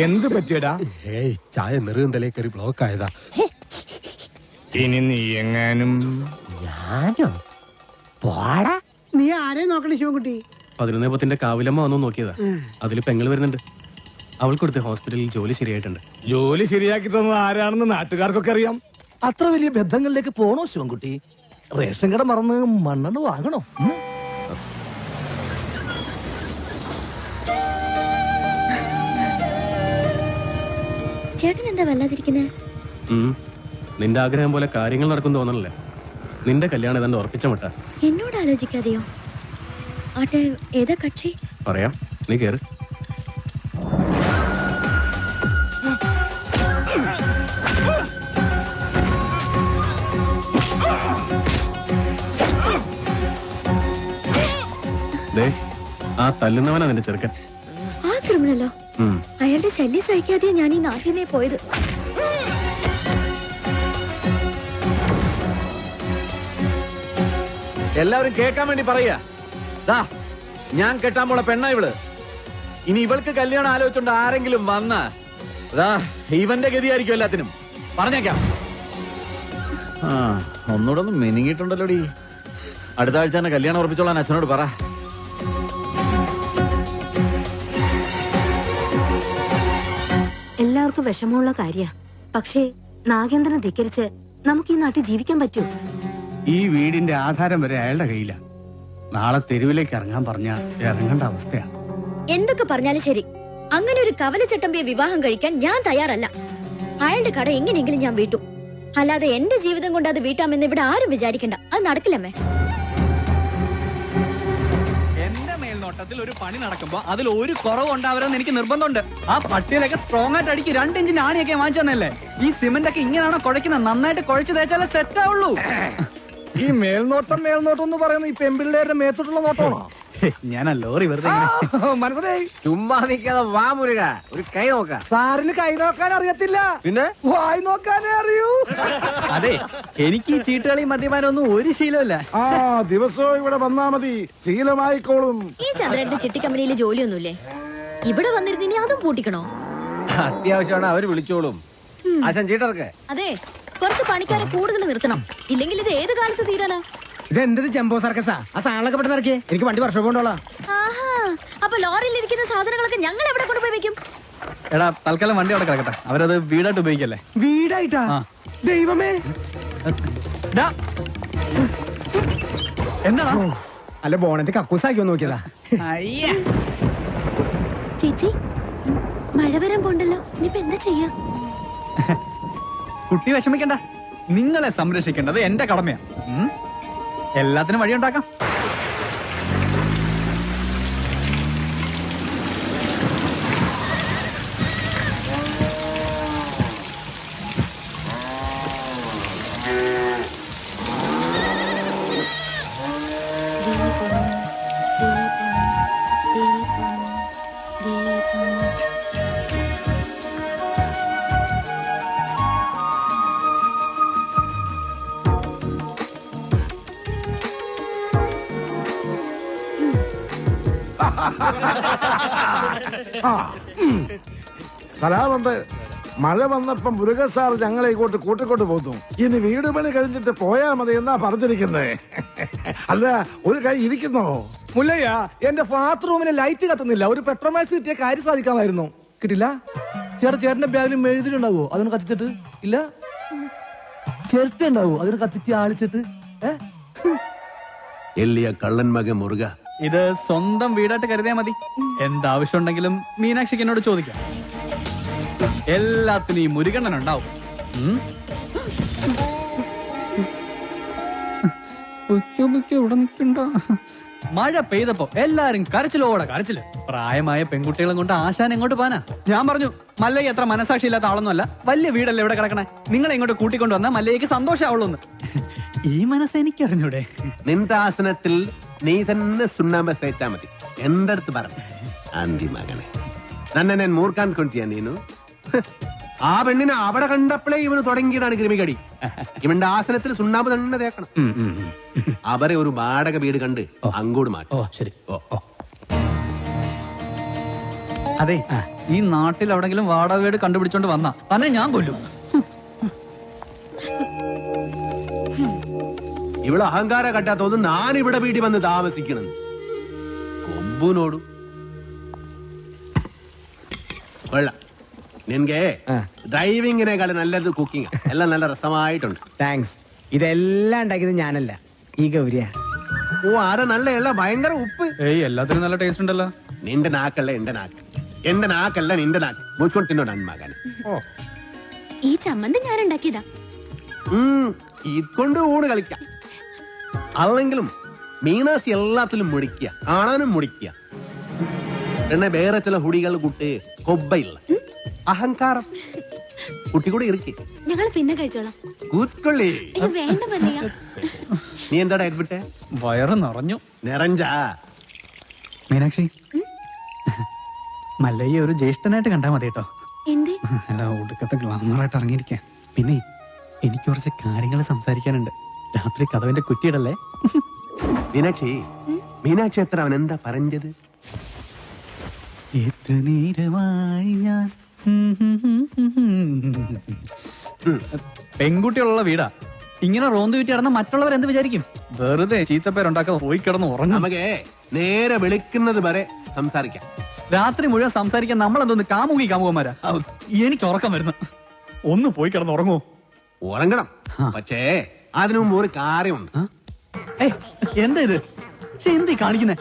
എന്ത് പറ്റിയടാ? ഏയ് ചായ നെറുകന്തലേ കയറി ബ്ലോക്ക് ആയതാ. ഇനി നീ എങ്ങാനും ഞാനോ പോടാ. നീ ആരെ നോക്കണേ ശിവൻകുട്ടി? 11 കാവിലമ്മ വന്നു നോക്കിയതാ. അതിൽ പെങ്ങൾ വരുന്നുണ്ട്. അവൾക്കൊടുത്ത് ഹോസ്പിറ്റലിൽ ജോലി ശരിയായിട്ടുണ്ട്. ജോലി ശരിയാക്കി തന്നത് ആരാണെന്ന് നാട്ടുകാർക്കൊക്കെ അറിയാം. അത്ര വലിയ ബന്ധങ്ങളിലേക്ക് പോണോ ശിവൻകുട്ടി? റേഷൻ കട മറന്ന് മണ്ണെണ്ണ വാങ്ങണോ? ചേട്ടൻ എന്താ വല്ലാതിരിക്കുന്നത്? നിന്റെ ആഗ്രഹം പോലെ കാര്യങ്ങൾ നടക്കും തോന്നണല്ലേ? നിന്റെ കല്യാണം ഏതാണ്ട് ഉറപ്പിച്ച മട്ട. എന്നോട് ആലോചിക്കാതെയോ? ആട്ടെ, ഏതാ കക്ഷി? പറയാം, നീ കേറ്. ആ തല്ലുന്നവനാ നിന്റെ ചെറുക്കൻ. ആ ക്രിമിനലോ? അയാളുടെ ശല്യം സഹിക്കാതെയാ ഞാൻ ഈ നാട്ടിൽ നിന്നേ പോയത്. എല്ലാവരും കേൾക്കാൻ വേണ്ടി പറയാ, ഞാൻ കെട്ടാൻ പോളെ പെണ്ണ ഇവള്. ഇനി ഇവൾക്ക് കല്യാണം ആലോചിച്ചോണ്ട് ആരെങ്കിലും വന്ന ഇവന്റെ ഗതിയായിരിക്കും എല്ലാത്തിനും. പറഞ്ഞേക്കാം. ഒന്നുകൂടെ ഒന്ന് മെനിങ്ങിട്ടുണ്ടല്ലോടി. അടുത്ത ആഴ്ച തന്നെ കല്യാണം ഉറപ്പിച്ചോളാൻ അച്ഛനോട് പറ. എല്ലാവർക്കും വിഷമമുള്ള കാര്യ. പക്ഷേ നാഗേന്ദ്രനെ ധിക്കരിച്ച് നമുക്ക് ഈ നാട്ടിൽ ജീവിക്കാൻ പറ്റൂ? ഈ വീടിന്റെ ആധാരം വരെ അയാളുടെ കയ്യില. നാളെ തെരുവിലേക്ക് ഇറങ്ങാൻ പറഞ്ഞ ഇറങ്ങേണ്ട അവസ്ഥയാണ്. എന്തൊക്കെ പറഞ്ഞാലും ശരി, അങ്ങനെ ഒരു കവലച്ചട്ടമ്പിയെ വിവാഹം കഴിക്കാൻ ഞാൻ തയ്യാറല്ല. അയാളുടെ കട എങ്ങനെയെങ്കിലും ഞാൻ വീട്ടും. അല്ലാതെ എന്റെ ജീവിതം കൊണ്ട് അത് വീട്ടാമെന്ന് ഇവിടെ ആരും വിചാരിക്കണ്ട. അത് നടക്കില്ലമ്മേ. എന്റെ മേൽനോട്ടത്തിൽ ഒരു പണി നടക്കുമ്പോ അതിൽ ഒരു കുറവ് ഉണ്ടാവരുതെന്ന് എനിക്ക് നിർബന്ധമുണ്ട്. ആ പട്ടിയിലൊക്കെ സ്ട്രോങ് ആയിട്ട് അടിക്ക് 2 ഇഞ്ച് ആണിയൊക്കെ വാങ്ങിച്ചു തന്നല്ലേ. ഈ സിമന്റ് ഒക്കെ ഇങ്ങനെയാണോ കുഴക്കുന്നത്? നന്നായിട്ട് കുഴച്ച് തേച്ചാലേ സെറ്റ് ആവുള്ളൂ. ഈ മേൽനോട്ടം എന്ന് പറയുന്നത് ഈ പെമ്പിള്ളേരുടെ മേത്തോട്ടുള്ള നോട്ടമാണോ? ഞാൻ ലോറി വെറുതെ മനസ്സിലായി. ചുമ്മാ നിൽക്കാതെ വാ മുരുക, ഒരു കൈ നോക്കാം. സാറിന് കൈ നോക്കാൻ അറിയത്തില്ല, പിന്നെ വായി നോക്കാനേ അറിയൂ. അതെ, എനിക്ക് ഈ ചീട്ടുകളി മദ്യപാനം ഒന്നും ഒരു ശീലമില്ല. ആ ദിവസവും ഇവിടെ വന്നാ മതി, ശീലമായിക്കോളും. ഈ ചന്ദ്രന്റെ ചിട്ടി കമ്പനിയിൽ ജോലിയൊന്നുമില്ലേ? ഇവിടെ വന്നിരുന്ന് ഇനി അതും പൂട്ടിക്കണോ? അത്യാവശ്യമാണ്, അവര് വിളിച്ചോളും. ആശാൻ ചീട്ടർക്ക് അതെ, കുറച്ച് പണിക്കാരെ കൂടുതൽ നിർത്തണം. ഇല്ലെങ്കിൽ ഇത് ഏത് കാലത്ത് തീരാനാ? ഇതെന്തൊരു ജംബോ സർക്കസാ? ആ സാധനങ്ങളൊക്കെ പെട്ടെന്ന് ഇറക്കിയേ, എനിക്ക് വണ്ടി വർഷം കൊണ്ടോളാം. ആഹാ, അപ്പൊ ലോറിയിൽ ഇരിക്കുന്ന സാധനങ്ങളൊക്കെ ഞങ്ങൾ എവിടെ കൊണ്ടുപോയി വെക്കും? എടാ, തൽക്കാലം വണ്ടി അവിടെ കിടക്കട്ടെ. അവരത് വീടായിട്ട് ഉപയോഗിക്കല്ലേ. വീടായിട്ടാ? ദൈവമേ, എന്താ? അല്ല, ബോണറ്റ് കക്കൂസാക്കിയോ നോക്കിയതാ. ചേച്ചി, മഴ വരാൻ പോണ്ടല്ലോ, ഇനിയിപ്പോ എന്താ ചെയ്യാ? കുട്ടി വിഷമിക്കണ്ട, നിങ്ങളെ സംരക്ഷിക്കേണ്ടത് എന്റെ കടമയാണ്. എല്ലാത്തിനും വഴിയുണ്ടാക്കാം. സലാമുണ്ട്. മഴ വന്നപ്പം മുരുക സാർ ഞങ്ങളെ ഇങ്ങോട്ട് കൂട്ടിക്കൊണ്ട് പോന്നു. ഇനി വീട് പണി കഴിഞ്ഞിട്ട് പോയാ മതി എന്നാ പറഞ്ഞിരിക്കുന്നത്. അല്ല, ഒരു കൈ ഇരിക്കുന്നോ? മുല്ലയ്യ, എന്റെ ബാത്റൂമിന് ലൈറ്റ് കത്തുന്നില്ല. ഒരു പെട്രോമാക്സ് കിട്ടിയ കാര്യം സാധിക്കാമായിരുന്നു. കിട്ടില്ല. ചേട്ടന്റെ ബാഗിൽ മെഴുതിലുണ്ടാവോ? അതൊന്ന് കത്തിച്ചിട്ട്. ഇല്ല, ചിരട്ട ഉണ്ടാവോ? അതൊന്ന് കത്തിച്ച് ആളിച്ചിട്ട്. എല്ലിയ കള്ളൻ മകൻ മുറുക. ഇത് സ്വന്തം വീടായിട്ട് കരുതിയാ മതി. എന്താവശ്യം ഉണ്ടെങ്കിലും മീനാക്ഷിക്ക് എന്നോട് ചോദിക്കാം. എല്ലാത്തിനും ഈ മുരുകണ്ണൻ ഉണ്ടാവും. ഇവിടെ നിൽക്കണ്ട. മഴ പെയ്തപ്പോ എല്ലാരും കരച്ചിലോടെ കരച്ചില്. പ്രായമായ പെൺകുട്ടികളും കൊണ്ട് ആശാൻ എങ്ങോട്ട് പോനാ? ഞാൻ പറഞ്ഞു, മല്ലയ്യ എത്ര മനസാക്ഷി ഇല്ലാത്ത ആളൊന്നുമല്ല. വലിയ വീടല്ലേ ഇവിടെ കിടക്കണേ. നിങ്ങളെ ഇങ്ങോട്ട് കൂട്ടിക്കൊണ്ടു വന്നാൽ മല്ലയ്യക്ക് സന്തോഷമാവുള്ളൂന്ന്. ഈ മനസ്സ് എനിക്കറിഞ്ഞൂടെ? നിന്റെ ആസനത്തിൽ നീ തന്നെ സുണ്ണാമ്പ തേച്ചാ മതി. എന്റെ അടുത്ത് പറഞ്ഞു, ആന്തി മകനെ, നന്നെ ഞാൻ മൂർക്കാൻ കൊണ്ടിയാ നീനു. ആ പെണ്ണിനെ അവിടെ കണ്ടപ്പോഴേ ഇവന് തുടങ്ങിയതാണ് കൃമികടി. ഇവന്റെ ആസനത്തിൽ സുണ്ണാമ്പ് തന്നെ തേക്കണം. അവരെ ഒരു വാടക വീട് കണ്ട് അങ്ങോട്ട് മാറ്റും. ഓ ശരി. അതെ, ഈ നാട്ടിൽ എവിടെങ്കിലും വാടക വീട് കണ്ടുപിടിച്ചോണ്ട് വന്നാ തന്നെ ഞാൻ കൊല്ലും. ഇവിടെ അഹങ്കാര കട്ടാത്തോന്നും ഞാനിവിടെ വീട്ടിൽ വന്ന് താമസിക്കണം. കൊമ്പുനോടും കൊള്ളാം. നിനക്ക് ഡ്രൈവിങ്ങിനേക്കാളും നല്ലത് കുക്കിംഗ്. എല്ലാം നല്ല രസമായിട്ടുണ്ട്. താങ്ക്സ്. ഇതെല്ലാം ഉണ്ടാക്കിയത് ഞാനല്ല, ഈ ഗൗരിയ. ഓ ആരെ നല്ല ഭയങ്കര ഉപ്പ്. ഏയ് എല്ലാത്തിനും നല്ല ടേസ്റ്റ് ഉണ്ടല്ലോ. നിന്റെ നാക്കല്ല എന്റെ നാക്ക്, എന്റെ നാക്കല്ല നിന്റെ നാക്ക്. മുച്ചോണ്ട് തിന്നോ നന്മകൻ. ഈ ചമ്മന്തി ഞാൻ ഉണ്ടാക്കിയതാ. ഇതുകൊണ്ട് ഊണ് കളിക്കാം. അല്ലെങ്കിലും മീനാശി എല്ലാത്തിലും മുടിക്കുക, കാണാനും മുടിക്കുക. പിന്നെ വേറെ ചില ഹുടികൾ കുട്ടി കൊബ്ബയില്ല, അഹങ്കാരം. കുട്ടി കൂടെ ഇറക്കി ഞങ്ങൾ പിന്നെ കഴിച്ചോളാം. കൂത്തൊള്ളി. വേണ്ട മല്ലയ്യ. നീ എന്താ ഏൽപ്പിട്ടെ? വയറ് നിറഞ്ഞു. നിറഞ്ചാ മീനാക്ഷി, മല്ലയ്യ ഒരു ജ്യേഷ്ഠനായിട്ട് കണ്ടാ മതി കേട്ടോ. എന്തേ? അല്ല, ഒടുക്കത്തെ ഗ്ലാമറായിട്ട് ഇറങ്ങിയിരിക്കാം. പിന്നെ എനിക്ക് കുറച്ച് കാര്യങ്ങൾ സംസാരിക്കാനുണ്ട്. രാത്രി കഥവിന്റെ കുറ്റിയിടല്ലേ? മീനാക്ഷി, മീനാക്ഷി എത്ര അവൻ എന്താ പറഞ്ഞത്? എത്ര നേരമായി ഞാൻ പെൺകുട്ടികളുള്ള വീടാ. ഇങ്ങനെ റോന്ത് വിറ്റി കിടന്ന മറ്റുള്ളവർ എന്ത് വിചാരിക്കും? വെറുതെ ചീത്തപ്പേരുണ്ടാക്കാതെ പോയി കിടന്ന് ഉറങ്ങും. നമുക്ക് നേരെ വെളുക്കുന്നത് വരെ സംസാരിക്കാം. രാത്രി മുഴുവൻ സംസാരിക്കാൻ നമ്മളെന്തോന്ന് കാമുകന്മാരാ? എനിക്ക് ഉറക്കം വരുന്നു. ഒന്ന് പോയി കിടന്ന് ഉറങ്ങുമോ? ഉറങ്ങണം, പക്ഷേ അതിനു മുമ്പ് ഒരു കാര്യമുണ്ട്. എന്താ ഇത്? എന്ത് കാണിക്കുന്നേ?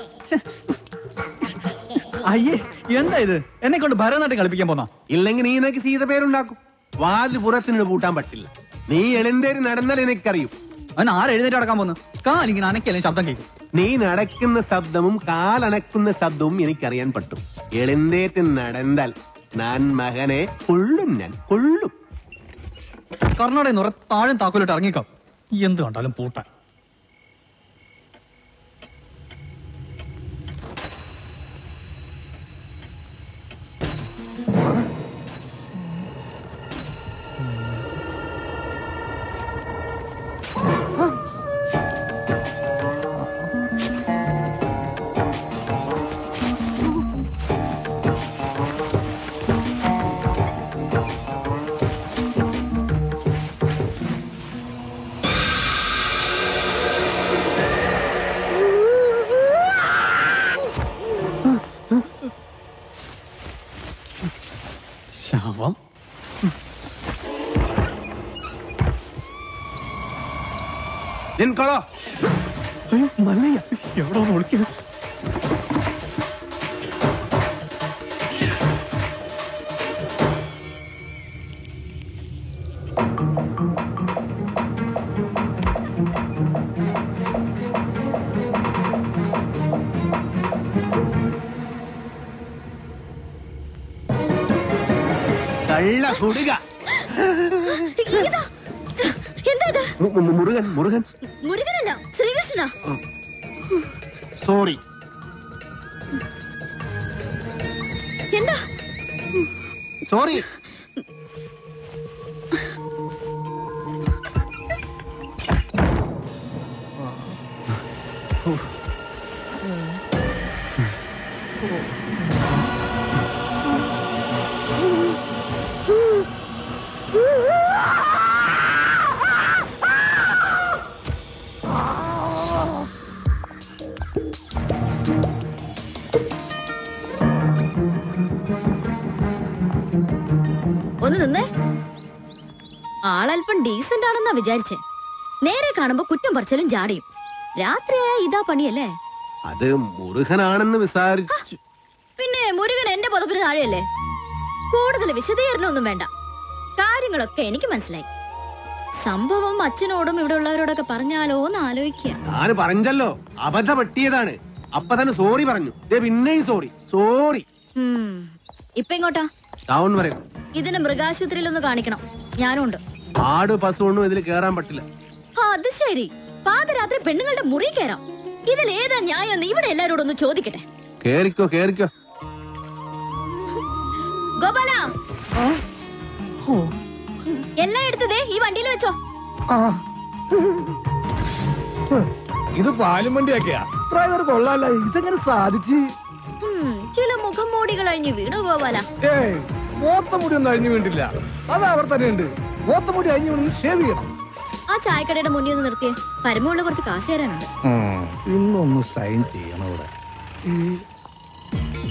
അയ്യേ, എന്താ ഇത്? എന്നെ കൊണ്ട് ഭരതനാട്യം കളിപ്പിക്കാൻ പോന്നാ? ഇല്ലെങ്കിൽ നീ എനിക്ക് സീത പേരുണ്ടാക്കും. വാതിൽ പുറത്തിനോട് പൂട്ടാൻ പറ്റില്ല. നീ എഴുന്നേരി നടന്നാൽ എനിക്കറിയും. അവൻ ആരെഴുന്നേറ്റ് നടക്കാൻ പോന്നു? കാലിങ്ങനെ അനക്കല്ലേ ശബ്ദം കേൾക്കും. നീ നടക്കുന്ന ശബ്ദവും കാലനക്കുന്ന ശബ്ദവും എനിക്കറിയാൻ പറ്റും. എഴുന്നേറ്റ് നടന്നാൽ ഞാൻ മകനെ കൊള്ളും, ഞാൻ കൊള്ളും. കർണാടക നിറ താഴും താക്കോലിട്ട് ഇറങ്ങിക്കാം. എന്ത് കണ്ടാലും പൂട്ടാൻ. ശവം. അയ്യോ മല്ലയ്യ, എവിടെ ഒന്ന് വിളിക്കുക? മുരുകൻ, മുരുകൻ. മുരുകനല്ല, ശ്രീകൃഷ്ണ. സോറി. എന്താ? സോറി. ഒന്ന് നിന്നേ. ആളല്പം ഡീസന്റ് ആണെന്നാ വിചാരിച്ചേ. നേരെ കാണുമ്പോ കുറ്റം പറിച്ചാലും ജാടിയും. രാത്രിയായ ഇതാ പണിയല്ലേ? അത് മുരുകനാണെന്ന് വിചാരിച്ചു. പിന്നെ മുരുകൻ എന്റെ പുതപ്പിന് താഴെയല്ലേ? കൂടുതൽ വിശദീകരണമൊന്നും വേണ്ട. കാര്യങ്ങളൊക്കെ എനിക്ക് മനസ്സിലായി. സംഭവം അച്ഛനോടും ഇവിടെ ഉള്ളവരോടൊക്കെ പറഞ്ഞാലോ എന്ന് ആലോചിക്കുക. ഞാൻ പറഞ്ഞല്ലോ, അബദ്ധ പറ്റിയതാണ്. അപ്പൊ തന്നെ സോറി പറഞ്ഞു. പിന്നെയും സോറി, സോറി. ഇപ്പൊ ഇങ്ങോട്ടാ? ടൗൺ വരെ. ഇതിന് മൃഗാശുപത്രിയിൽ ഒന്ന് കാണിക്കണം. ഞാനും ഉണ്ട്. ആട് പശുവൊന്നും ഇതിൽ കേറാൻ പറ്റില്ല. അത് ശരി. പാതിരാത്രി പെണ്ണുങ്ങളുടെ മുറി കയറാം. ഇതിൽ ഏതാ ന്യായം? ഇവിടെ എല്ലാരോടും ഒന്ന് ചോദിക്കട്ടെ. കേറിക്കോ, കേറിക്കോ. ഗോപാല, എല്ലാം എടുത്തതേ ഈ വണ്ടിയിൽ വെച്ചോ. ഇത് പാലും വണ്ടിയൊക്കെയാ. ഡ്രൈവർ കൊള്ളാല്ല, ഇതെങ്ങനെ സാധിച്ചു? ചില മുഖം മൂടികൾ അഴിഞ്ഞു വീണു ഗോപാല. ഏയ്, മോത്തമുടി ഒന്നും അഴിഞ്ഞു വീണ്ടില്ല. അത് അവർ തന്നെ ഉണ്ട്. മോത്തമുടി അഴിഞ്ഞു വീണ് ഷേവ് ചെയ്യണം. ആ ചായക്കടയുടെ മുന്നിൽ ഒന്ന് നിർത്തിയേ, പരമുള്ള കുറച്ച് കാശ് തരാനുണ്ട്. ഇന്നൊന്ന് സൈൻ ചെയ്യണം ഇവിടെ.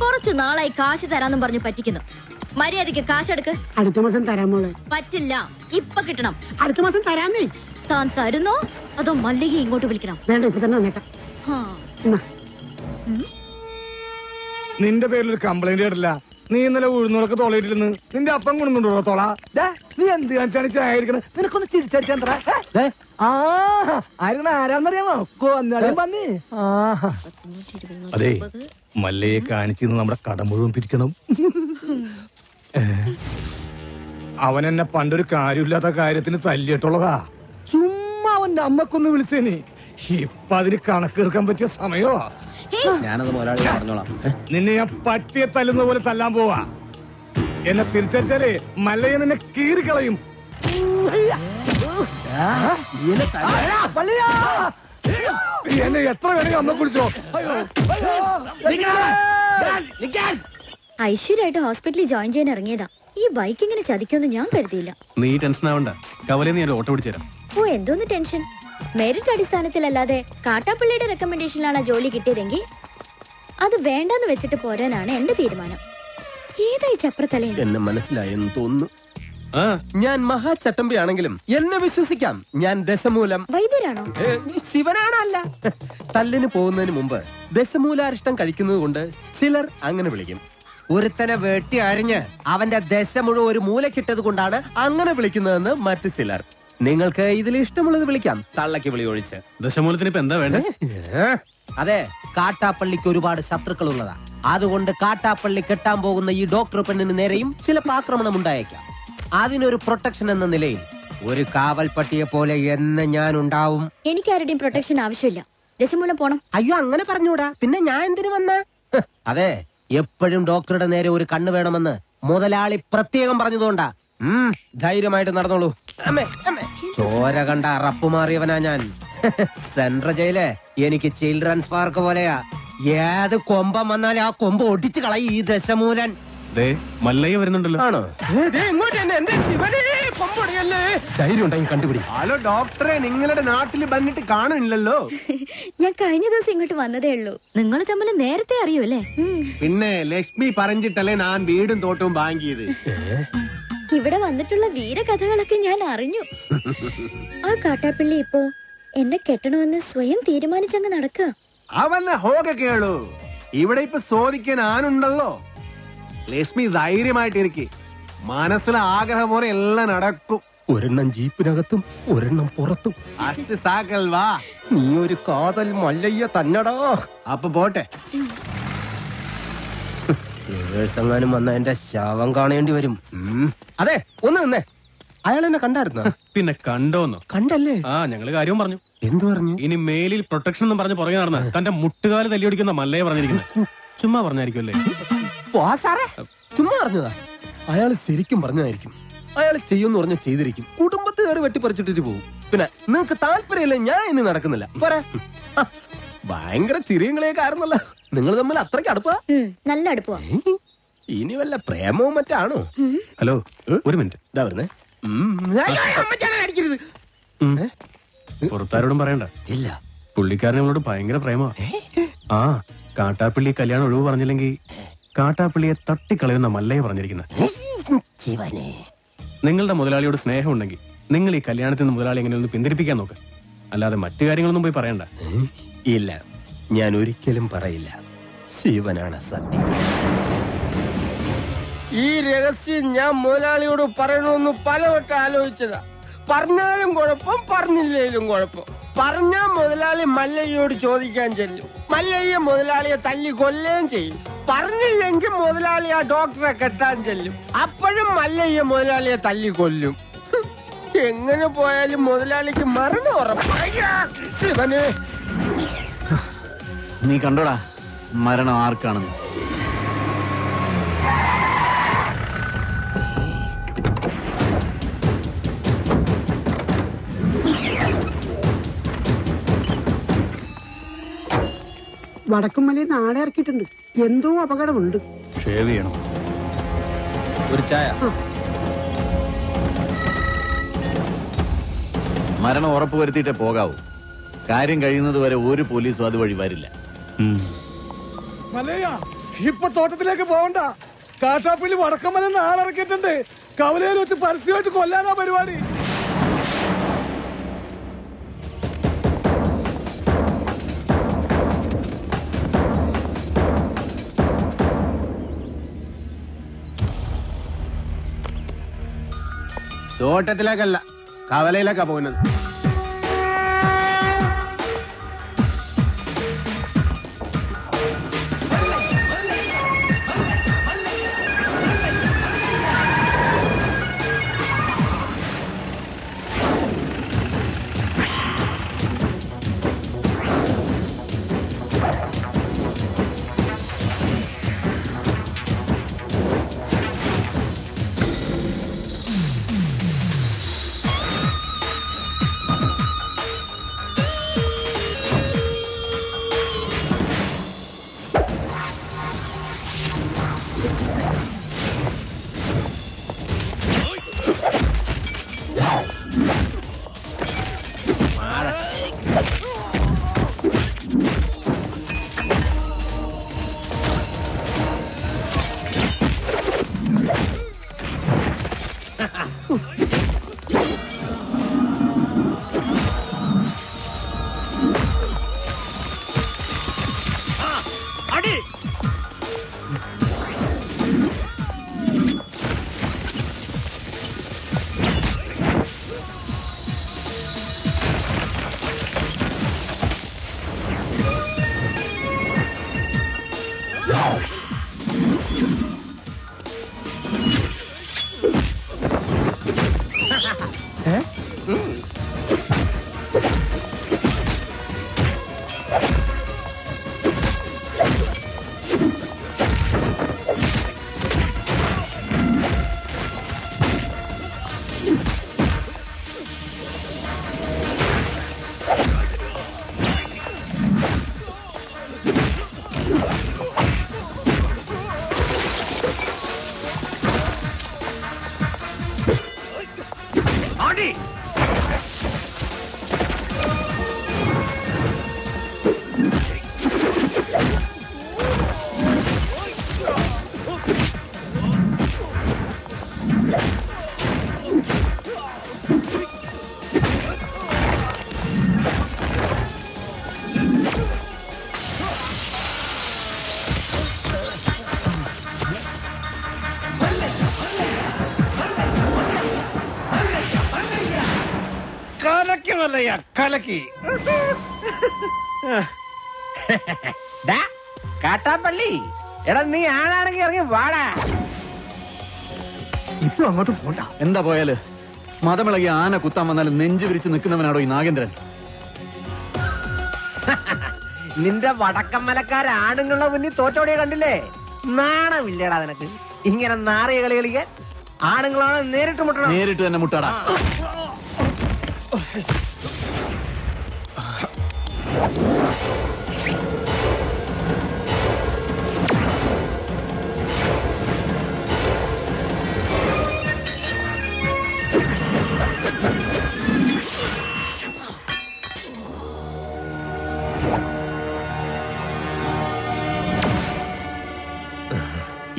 കുറച്ച് നാളായി കാശ് തരാന്നും പറഞ്ഞു പറ്റിക്കുന്നു. മര്യാദക്ക് കാശെടുക്ക്. അടുത്ത മാസം തരാമോളെ. പറ്റില്ല, ഇപ്പൊ കിട്ടണം. അടുത്ത മാസം തരാന്നേ. താൻ തരുന്നോ അതോ മല്ലിക ഇങ്ങോട്ട് വിളിക്കണം? വേണ്ട, ഇപ്പൊ തന്നെ വന്നേക്കാം. നിന്റെ പേരിലൊരു കംപ്ലൈന്റ് കേട്ടില്ല. നീ ഇന്നലെ ഉഴുന്നോളൊക്കെ തോളയിട്ടില്ലെന്ന് നിന്റെ അപ്പം കൊണ്ടുണ്ടോ തോള? നീ എന്ത് കാണിച്ചാണ് ചായക്കണ? നിനക്കൊന്ന് ചിരിച്ചടിച്ചാ ആരാന്നറിയാമോ? വന്നി. അതെ, മല്ലയെ കാണിച്ചിന്ന് നമ്മുടെ കട മുഴുവൻ പിരിക്കണം. അവൻ എന്നെ പണ്ടൊരു കാര്യമില്ലാത്ത കാര്യത്തിന് തല്ലിയിട്ടുള്ളതാ. ചുമ്മാ അവന്റെ അമ്മക്കൊന്ന് വിളിച്ചേനെ. ഇപ്പൊ അതിന് കണക്കെടുക്കാൻ പറ്റിയ സമയോ? ഞാനത് മുതലാളിയെ പറഞ്ഞോളാം. നിന്നെ ഞാൻ പറ്റിയെ തല്ലുന്ന പോലെ തല്ലാൻ പോവാ. എന്നെ തിരിച്ചടിച്ചാലേ മല്ലയെ നിന്നെ കീറിക്കളയും. എന്നെ എത്ര വേണമെങ്കിൽ അമ്മ കുളിച്ചോ. ഐശ്വര്യമായിട്ട് ഹോസ്പിറ്റലിൽ ജോയിൻ ചെയ്യാൻ ഇറങ്ങിയതാ. ഈ ബൈക്ക് ഇങ്ങനെ ചതിക്കുമെന്ന് ഞാൻ കരുതിയില്ല. നീ ടെൻഷൻ ആവണ്ട, കവലെ നീ ഒരു ഓട്ടോ പിടിച്ചു തരാം. ഓ, എന്തോന്ന് ടെൻഷൻ? മെറിറ്റ് അടിസ്ഥാനത്തിലല്ലാതെ കാട്ടാപ്പള്ളിയുടെ റെക്കമെൻഡേഷനിലാണ് ജോലി കിട്ടിയതെങ്കിൽ അത് വേണ്ടെന്ന് വെച്ചിട്ട് പോരാനാണ് എന്റെ തീരുമാനം. ഏതായി ചപ്രത്തലേ? എന്നെ മനസ്സിലായെന്ന് തോന്നുന്നു. ഞാൻ മഹാചട്ടമ്പി ആണെങ്കിലും എന്നെ വിശ്വസിക്കാം. ഞാൻ ദശമൂലം വൈദ്യരാണോ? ശിവനാണല്ല. തല്ലിന് പോകുന്നതിന് മുമ്പ് ദശമൂലാരിഷ്ടം കഴിക്കുന്നത് കൊണ്ട് ചിലർ അങ്ങനെ വിളിക്കും. ഒരുത്തനെ വെട്ടി അരിഞ്ഞ് അവന്റെ ദശ മുഴുവൻ ഒരു മൂലക്കിട്ടത് കൊണ്ടാണ് അങ്ങനെ വിളിക്കുന്നതെന്ന് മറ്റു ചിലർ. നിങ്ങൾക്ക് ഇതിൽ ഇഷ്ടമുള്ളത് വിളിക്കാം, തള്ളക്ക് വിളി ഒഴിച്ച്. ദശമൂലത്തിന് ഇപ്പൊ എന്താ വേണ്ടേ? അതെ, കാട്ടാപ്പള്ളിക്ക് ഒരുപാട് ശത്രുക്കൾ ഉള്ളതാ. അതുകൊണ്ട് കാട്ടാപ്പള്ളി കെട്ടാൻ പോകുന്ന ഈ ഡോക്ടർ പെണ്ണിന് നേരെയും ചിലപ്പോൾ ആക്രമണം ഉണ്ടായേക്കാം. അതിനൊരു പ്രൊട്ടക്ഷൻ എന്ന നിലയിൽ ഒരു കാവൽ പട്ടിയെ പോലെ എന്ന് ഞാൻ ഉണ്ടാവും. എനിക്ക് ആരുടെയും പ്രൊട്ടക്ഷൻ ആവശ്യമില്ല. ദശമൂലം പോണം. അയ്യോ, അങ്ങനെ പറഞ്ഞൂടാ. പിന്നെ ഞാൻ എന്തിനു വന്ന? അതെ, എപ്പോഴും ഡോക്ടറുടെ നേരെ ഒരു കണ്ണ് വേണമെന്ന് മുതലാളി പ്രത്യേകം പറഞ്ഞതുകൊണ്ടാ. ധൈര്യമായിട്ട് നടന്നോളൂ. ചോര കണ്ട അറപ്പ് മാറിയവനാ ഞാൻ. സെൻട്രൽ ജയില് എനിക്ക് ചിൽഡ്രൻസ് പാർക്ക് പോലെയാ. ഏത് കൊമ്പം വന്നാലും ആ കൊമ്പ് ഒടിച്ചു കളയും ഈ ദശമൂലൻ. മല്ലയ്യ വരുന്നുണ്ടല്ലോ. ആണോ? കണ്ടുപിടി. ഹലോ ഡോക്ടറെ, നിങ്ങളുടെ നാട്ടിൽ വന്നിട്ട് കാണുന്നില്ലല്ലോ. ഞാൻ കഴിഞ്ഞ ദിവസം ഇങ്ങോട്ട് വന്നതേ ഉള്ളൂ. നിങ്ങൾ തമ്മിൽ നേരത്തെ അറിയൂല്ലേ? പിന്നെ ലക്ഷ്മി പറഞ്ഞിട്ടല്ലേ ഞാൻ വീടും തോട്ടവും വാങ്ങിയത്. ഇവിടെ വന്നിട്ടുള്ള വീരകഥകളൊക്കെ ഞാൻ അറിഞ്ഞു. ആ കാട്ടാപ്പള്ളി ഇപ്പോ എന്നെ കെട്ടണമെന്ന് സ്വയം തീരുമാനിച്ചങ്ങ് നടക്കുക. അവന്നെ ഹോക കേളു. ഇവിടെ ഇപ്പൊ ചോദിക്കാൻ ആനുണ്ടല്ലോ. ലക്ഷ്മി ധൈര്യമായിട്ടിരിക്കെ. മനസ്സിലെ ആഗ്രഹം പോലെ എല്ലാം നടക്കും. ഒരെണ്ണം ജീപ്പിനകത്തും ഒരെണ്ണം പുറത്തും. അഷ്ട സാക്കൽ വാ. നീ ഒരു കാതൽ മല്ലയ്യ തന്നടാ. അപ്പൊ പോട്ടെ. എങ്ങാനും വന്ന എന്റെ ശവം കാണേണ്ടി വരും. അതെ, ഒന്ന് നിന്നേ. അയാൾ എന്നെ കണ്ടായിരുന്നോ? പിന്നെ കണ്ടോന്നോ? കണ്ടല്ലേ? ഞങ്ങള് കാര്യവും പറഞ്ഞു. എന്തു പറഞ്ഞു? ഇനി മേലിൽ പ്രൊട്ടക്ഷൻ എന്ന് പറഞ്ഞ് പുറകെ നടന്ന തന്റെ മുട്ടുകാല് തല്ലിയൊടിക്കുന്ന മല്ലയെ പറഞ്ഞിരിക്കുന്നത്. ചുമ്മാ പറഞ്ഞായിരിക്കുമല്ലേ? ചുമ്മാ പറഞ്ഞതാ. അയാൾ ശരിക്കും പറഞ്ഞതായിരിക്കും. അയാൾ ചെയ്യുമെന്ന് പറഞ്ഞ ചെയ്തിരിക്കും. കുടുംബത്തിൽ കയറി വെട്ടിപ്പറിച്ചിട്ടിട്ട് പോകും. പിന്നെ നിങ്ങക്ക് താല്പര്യമില്ല, ഞാൻ ഇനി നടക്കുന്നില്ല. പോരാ. ഭയങ്കര ചിരിയങ്ങളെയൊക്കെ ആയിരുന്നല്ലോ. നിങ്ങൾ തമ്മിൽ അത്രയ്ക്ക് അടുപ്പാ? നല്ല അടുപ്പാ. ഇനി വല്ല പ്രേമവും മറ്റാണോ? ഹലോ, ഒരു മിനിറ്റ്. ഇതാ വരുന്നേ. പുറത്താരോടും പറയണ്ട. ഇല്ല, പുള്ളിക്കാരൻ നമ്മളോട് ഭയങ്കര പ്രേമ. ആ കാട്ടാപ്പള്ളി കല്യാണം ഒഴിവ് പറഞ്ഞില്ലെങ്കിൽ കാട്ടാപ്പള്ളിയെ തട്ടിക്കളയുന്ന മല്ലയെ പറഞ്ഞിരിക്കുന്നത്. നിങ്ങളുടെ മുതലാളിയോട് സ്നേഹം ഉണ്ടെങ്കിൽ നിങ്ങൾ ഈ കല്യാണത്തിൽ നിന്ന് മുതലാളി എങ്ങനെ ഒന്ന് പിന്തിരിപ്പിക്കാൻ നോക്ക്. അല്ലാതെ മറ്റു കാര്യങ്ങളൊന്നും പോയി പറയണ്ട. ഇല്ല, ഞാൻ ഒരിക്കലും പറയില്ല. ശിവനാണ് സത്യം. ഈ രഹസ്യം ഞാൻ മുതലാളിയോട് പറയണമെന്ന് പലവട്ടം ആലോചിച്ചതാ. പറഞ്ഞാലും കുഴപ്പം, പറഞ്ഞില്ലേലും കുഴപ്പം. പറഞ്ഞാ മുതലാളി മല്ലയ്യോട് ചോദിക്കാൻ ചെല്ലും. മല്ലയ്യ മുതലാളിയെ തല്ലി കൊല്ലുകയും ചെയ്യും. പറഞ്ഞില്ലെങ്കിൽ മുതലാളി ആ ഡോക്ടറെ കെട്ടാൻ ചെല്ലും. അപ്പോഴും മല്ലയ്യ മുതലാളിയെ തല്ലി കൊല്ലും. എങ്ങനെ പോയാലും മുതലാളിക്ക് മരണം ഉറപ്പാണ്. നീ കണ്ടോടാ മരണം ആർക്കാണെന്ന്? വടക്കുംമലയിൽ നാളെ ഇറക്കിയിട്ടുണ്ട്. എന്തോ അപകടമുണ്ട്. ഷേവ് ചെയ്യണം. ഒരു ചായ. മരണം ഉറപ്പുവരുത്തിയിട്ടേ പോകാവൂ. കാര്യം കഴിയുന്നത് വരെ ഒരു പോലീസും അതുവഴി വരില്ല. മലയ ഇപ്പൊ തോട്ടത്തിലേക്ക് പോകണ്ട. കാട്ടാപ്പള്ളി വടക്കമ്മല നാളിറക്കിയിട്ടുണ്ട്. കവലയിൽ വെച്ച് പരസ്യമായിട്ട് കൊല്ലാനാ പരിപാടി. തോട്ടത്തിലേക്കല്ല, കവലയിലേക്കാ പോകുന്നത്. കലക്കി കാട്ടാപ്പള്ളി, എടാ നീ ആണാണെങ്കിൽ ഇറങ്ങി വാടാ. ഇപ്പൊ അങ്ങോട്ട് പോണ്ട. എന്താ പോയാല്? മതമിളകി ആന കുത്താൻ വന്നാലും നെഞ്ചു വിരിച്ച് നിൽക്കുന്നവനാണോ ഈ നാഗേന്ദ്രൻ? നിന്റെ വടക്കമ്മലക്കാരാണുങ്ങളുടെ മുന്നിൽ തോറ്റോടിയെ കണ്ടില്ലേ? നാണമില്ലടാ നിനക്ക് ഇങ്ങനെ നാറിയ കളി കളിക്കാൻ? ആണുങ്ങളാണ് നേരിട്ട് മുട്ടണം. നേരിട്ട് തന്നെ മുട്ടാടാ.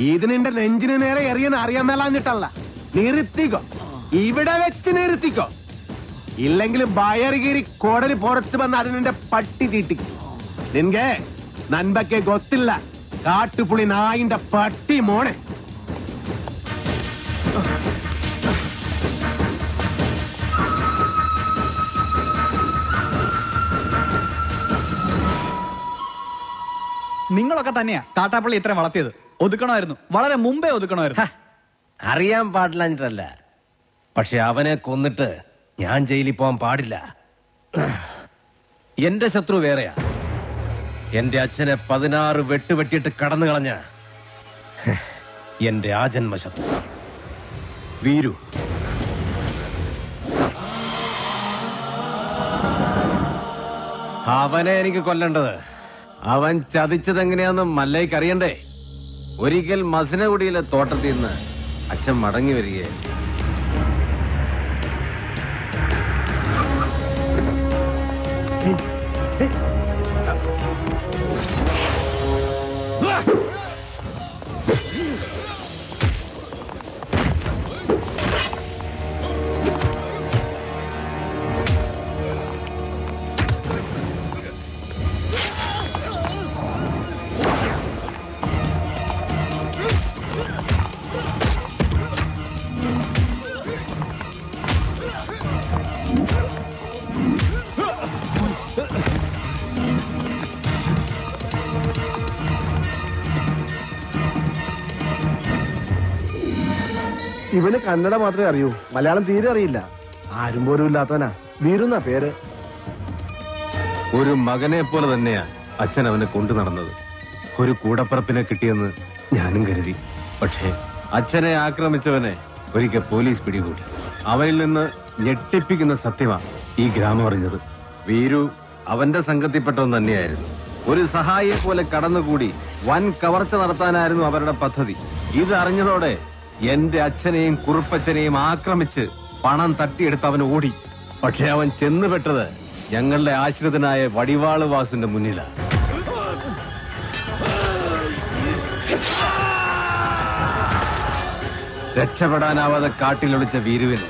ഇത് നിന്റെ നെഞ്ചിന് നേരെ എറിയെന്ന് അറിയാൻ മേലാഞ്ഞിട്ടല്ല. നിർത്തിക്കോ, ഇവിടെ വെച്ച് നിർത്തിക്കോ. ഇല്ലെങ്കിൽ ബയറുകീരി കോടലി പുറത്ത് വന്ന് അത് നിന്റെ പട്ടി തീട്ടിക്കും. നിൻകെ നൻപക്കെ ഗൊത്തില്ല, കാട്ടുപുളി നായിന്റെ പട്ടി മോനെ. നിങ്ങളൊക്കെ തന്നെയാ കാട്ടാപ്പള്ളി ഇത്ര വളർത്തിയത്. ഒതുക്കണമായിരുന്നു, വളരെ മുമ്പേ ഒതുക്കണമായിരുന്നു. അറിയാൻ പാടില്ല, പക്ഷെ അവനെ കൊന്നിട്ട് ഞാൻ ജയിലിൽ പോകാൻ പാടില്ല. എന്റെ ശത്രു വേറെയാ. എന്റെ അച്ഛനെ 16 വെട്ടുവെട്ടിയിട്ട് കടന്നു കളഞ്ഞ എന്റെ ആജന്മ ശത്രു വീരു. അവനെ എനിക്ക് കൊല്ലേണ്ടത്. അവൻ ചതിച്ചതെങ്ങനെയാന്ന് മല്ലയ്ക്ക് അറിയണ്ടേ? ഒരിക്കൽ മസനഗുഡിയിലെ തോട്ടത്തിൽ നിന്ന് അച്ഛൻ മടങ്ങി വരികയായിരുന്നു. ഇവന് കന്നഡ മാത്രമേ അറിയൂ, മലയാളം തീരെ അറിയില്ല. ആരും പോലും ഇല്ലാത്തവനാ. വീരുന്ന പേര്. ഒരു മകനെ പോലെ തന്നെയാ അച്ഛൻ അവനെ കൊണ്ടു നടന്നത്. ഒരു കൂടപ്പറപ്പിനെ കിട്ടിയെന്ന് ഞാനും കരുതി. പക്ഷേ അച്ഛനെ ആക്രമിച്ചവനെ ഒരിക്കൽ പോലീസ് പിടികൂടി. അവനിൽ നിന്ന് ഞെട്ടിപ്പിക്കുന്ന സത്യമാണ് ഈ ഗ്രാമം അറിഞ്ഞത്. വീരു അവന്റെ സംഘത്തിൽപ്പെട്ടവൻ തന്നെയായിരുന്നു. ഒരു സഹായിയെ പോലെ കടന്നുകൂടി വൻ കവർച്ച നടത്താനായിരുന്നു അവരുടെ പദ്ധതി. ഇത് അറിഞ്ഞതോടെ എന്റെ അച്ഛനെയും കുറുപ്പച്ഛനെയും ആക്രമിച്ച് പണം തട്ടിയെടുത്ത് അവൻ ഓടി. പക്ഷെ അവൻ ചെന്നുപെട്ടത് ഞങ്ങളുടെ ആശ്രിതനായ വടിവാള് വാസുന്റെ മുന്നിലാണ്. രക്ഷപ്പെടാനാവാതെ കാട്ടിലൊളിച്ച വീരുവിനെ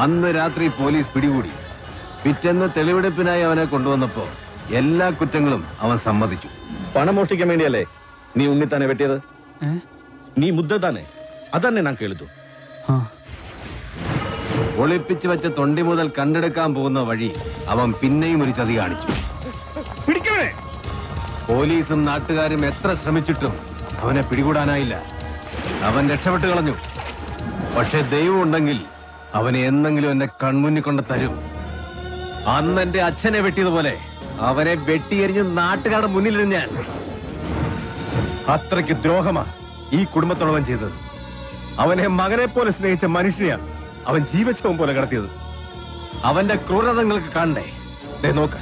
അന്ന് രാത്രി പോലീസ് പിടികൂടി. പിറ്റേന്ന് തെളിവെടുപ്പിനായി അവനെ കൊണ്ടുവന്നപ്പോ എല്ലാ കുറ്റങ്ങളും അവൻ സമ്മതിച്ചു. പണം മോഷ്ടിക്കാൻ വേണ്ടിയല്ലേ നീ ഉണ്ണിത്താനെ വെട്ടിയത്? നീ മുദ്ദ താനെ അതന്നെ ഞാൻ കേളിതു. ഒളിപ്പിച്ചു വെച്ച തൊണ്ടി മുതൽ കണ്ടെടുക്കാൻ പോകുന്ന വഴി അവൻ പിന്നെയും ഒരു ചതി കാണിച്ചു. പോലീസും നാട്ടുകാരും എത്ര ശ്രമിച്ചിട്ടും അവനെ പിടികൂടാനായില്ല. അവൻ രക്ഷപ്പെട്ടു കളഞ്ഞു. പക്ഷെ ദൈവം ഉണ്ടെങ്കിൽ അവനെ എന്നെങ്കിലും എന്റെ കൺമുന്നിൽ കൊണ്ട് തരും. അന്ന് എന്റെ അച്ഛനെ വെട്ടിയതുപോലെ അവനെ വെട്ടിയെറിഞ്ഞ് നാട്ടുകാരുടെ മുന്നിലിരുന്ന് ഞാൻ. അത്രയ്ക്ക് ദ്രോഹമാ ഈ കുടുംബത്തോടവൻ ചെയ്തത്. അവനെ മകനെ പോലെ സ്നേഹിച്ച മനുഷ്യനെയാണ് അവൻ ജീവച്ഛവം പോലെ കടത്തിയത്. അവന്റെ ക്രൂരത നിങ്ങൾക്ക് കാണണ്ടേ? ദേ നോക്ക്.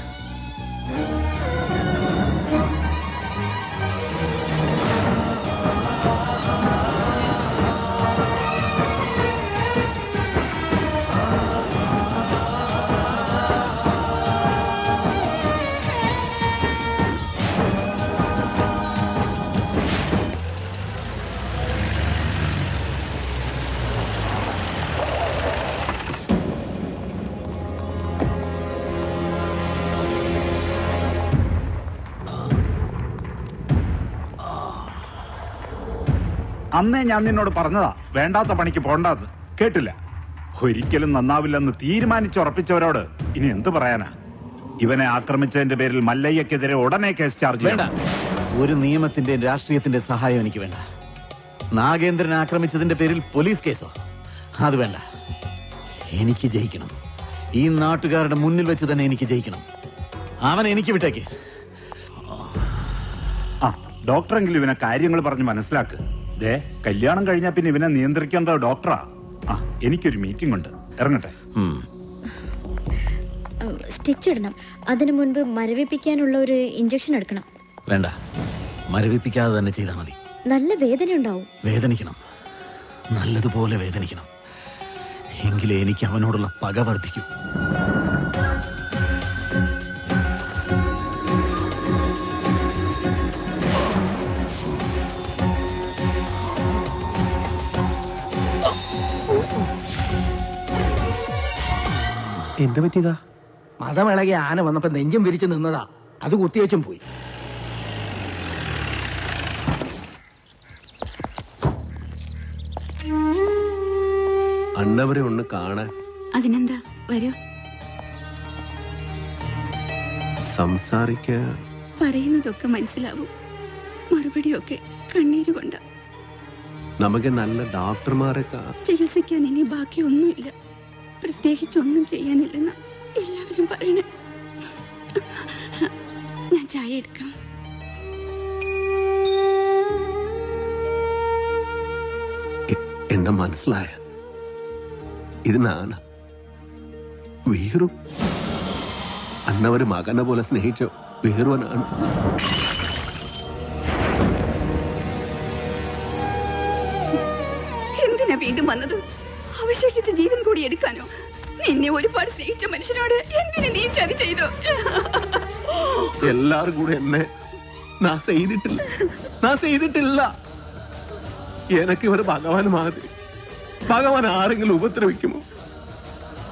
അന്നേ ഞാൻ നിന്നോട് പറഞ്ഞതാ വേണ്ടാത്ത പണിക്ക് പോണ്ടാന്ന്. കേട്ടില്ല. ഒരിക്കലും നന്നാവില്ലെന്ന് തീരുമാനിച്ചുറപ്പിച്ചവരോട് ഇനി എന്ത് പറയാനാ? ഇവനെ ആക്രമിച്ചതിന്റെ പേരിൽ മല്ലയ്യക്കെതിരെ ഉടനെ കേസ് ചാർജ് വേണ്ട. ഒരു നിയമത്തിന്റെ രാഷ്ട്രീയത്തിന്റെ സഹായം എനിക്ക് വേണ്ട. നാഗേന്ദ്രനെ ആക്രമിച്ചതിന്റെ പേരിൽ പോലീസ് കേസോ? അത് വേണ്ട. എനിക്ക് ജയിക്കണം. ഈ നാട്ടുകാരുടെ മുന്നിൽ വെച്ച് തന്നെ എനിക്ക് ജയിക്കണം. അവൻ എനിക്ക് വിട്ടേക്ക്. ആ ഡോക്ടറെങ്കിലും ഇവനെ കാര്യങ്ങൾ പറഞ്ഞ് മനസ്സിലാക്ക്. ദേ കല്യാണം കഴിഞ്ഞാ പിന്നെ ഇവനെ നിയന്ത്രിക്കേണ്ട ഡോക്ടറാ. ആ എനിക്കൊരു മീറ്റിംഗ് ഉണ്ട്, ഇറങ്ങട്ടെ. സ്റ്റിച്ച് ഇടണം. അതിനു മുൻപ് മരവിപ്പിക്കാനുള്ള ഒരു ഇഞ്ചക്ഷൻ എടുക്കണം. വേണ്ട, മരവിപ്പിക്കാതെ തന്നെ ചെയ്താൽ മതി. നല്ല വേദന ഉണ്ടാവും. വേദനിക്കണം, നല്ലതുപോലെ വേദനിക്കണം. എങ്കിലേ എനിക്ക് അവനോടുള്ള പക വർദ്ധിക്കും. എന്ത് പറ്റിയതാ? മതമിളകി ആന വന്നപ്പോ നെഞ്ചും വിരിച്ചു നിന്നതാ. അത് കുത്തിവെച്ചും പോയി. അണ്ണവരെ ഒന്ന് കാണാൻ. അതിനെന്താ, വരൂ. സംസാരിക്കാൻ പറയുന്നതൊക്കെ മനസ്സിലാവും, മറുപടിയൊക്കെ കണ്ണീരുകൊണ്ട. നമുക്ക് നല്ല ഡോക്ടർമാരെ ചികിത്സിക്കാൻ ഇനി ബാക്കിയൊന്നുമില്ല. പ്രത്യേകിച്ചൊന്നും ചെയ്യാനില്ലെന്ന എല്ലാവരും പറയണേ. ഞാൻ ചായ എടുക്കാം. എന്നെ മനസ്സിലായ ഇത് നാണ് വീറും അന്നവര് മകനെ പോലെ സ്നേഹിച്ച വീറുവനാണ്. നിന്നും വന്നത് അവശേഷിച്ച ജീവൻ കൂടി എടുക്കാനോ? നിന്നെ ഒരുപാട് സ്നേഹിച്ച മനുഷ്യനോട് എന്തിനു നീ ചതി ചെയ്തു? എല്ലാരും കൂടെ എന്നെ நான் செய்திട്ടില്ല எனக்கு ഇവർ ഭഗവാൻ മാതിരി. ഭഗവാൻ ആരെങ്കിലും ഉപദ്രവിക്കുമോ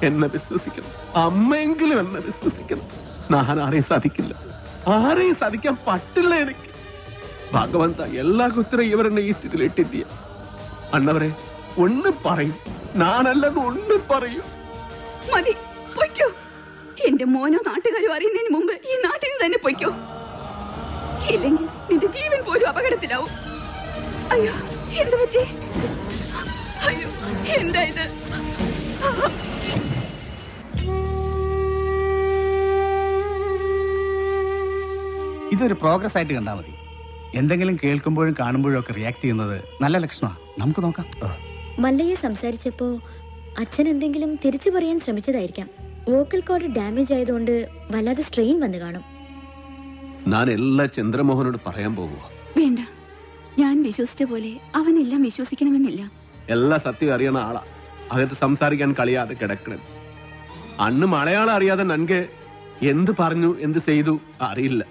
എന്നെ വിശ്വസിക്കണം, അമ്മയെങ്കിലും എന്നെ വിശ്വസിക്കണം. ഞാൻ ആരെയും സാധിക്കാൻ പറ്റില്ല. എനിക്ക് ഭഗവന്ത എല്ലാ കുത്തരം ഇവരെന്നെ ഈ സ്ഥിതിയിൽ ഇട്ടെത്തിയ അണ്ണവരെ ഒന്നും പറയും, ഞാനല്ലെന്ന് ഒന്നും പറയും. മതി, പൊയ്ക്കോ. എന്റെ മോനോ നാട്ടുകാരോ അറിയുന്നതിന് മുമ്പ് ഈ നാട്ടിൽ നിന്ന് തന്നെ പൊയ്ക്കോ. ഇല്ലെങ്കിൽ നിന്റെ ജീവൻ പോലും അപകടത്തിലാവും. അയ്യോ, എന്ത് പറ്റി? അയ്യോ, എന്താ ഇത്? ഇതൊരു പ്രോഗ്രസ് ആയിട്ട് കണ്ടാൽ മതി. എന്തെങ്കിലും കേൾക്കുമ്പോഴും കാണുമ്പോഴും ഒക്കെ റിയാക്ട് ചെയ്യുന്നത് നല്ല ലക്ഷണമാണ്. നമുക്ക് നോക്കാം. മല്ലയെ സംസാരിച്ചപ്പോ അച്ഛൻ എന്തെങ്കിലും തിരിച്ചു പറയാൻ ശ്രമിച്ചതായിരിക്കാം. വോക്കൽ കോഡ് ഡാമേജ് ആയതുകൊണ്ട് വല്ലാതെ സ്ട്രെയിൻ വന്നു കാണും. ഞാൻ എല്ലാ ചന്ദ്രമോഹനോട് പറയാൻ പോകുക. വേണ്ട, ഞാൻ വിശ്വസിച്ച പോലെ അവനെല്ലാം വിശ്വസിക്കണമെന്നില്ല. എല്ലാ സത്യം അറിയണ ആളാ. അകത്ത് സംസാരിക്കാൻ കളിയാതെ കിടക്കണം. അന്ന് മലയാളം അറിയാതെ നൻകെ എന്ത് പറഞ്ഞു എന്ത് ചെയ്തു അറിയില്ല,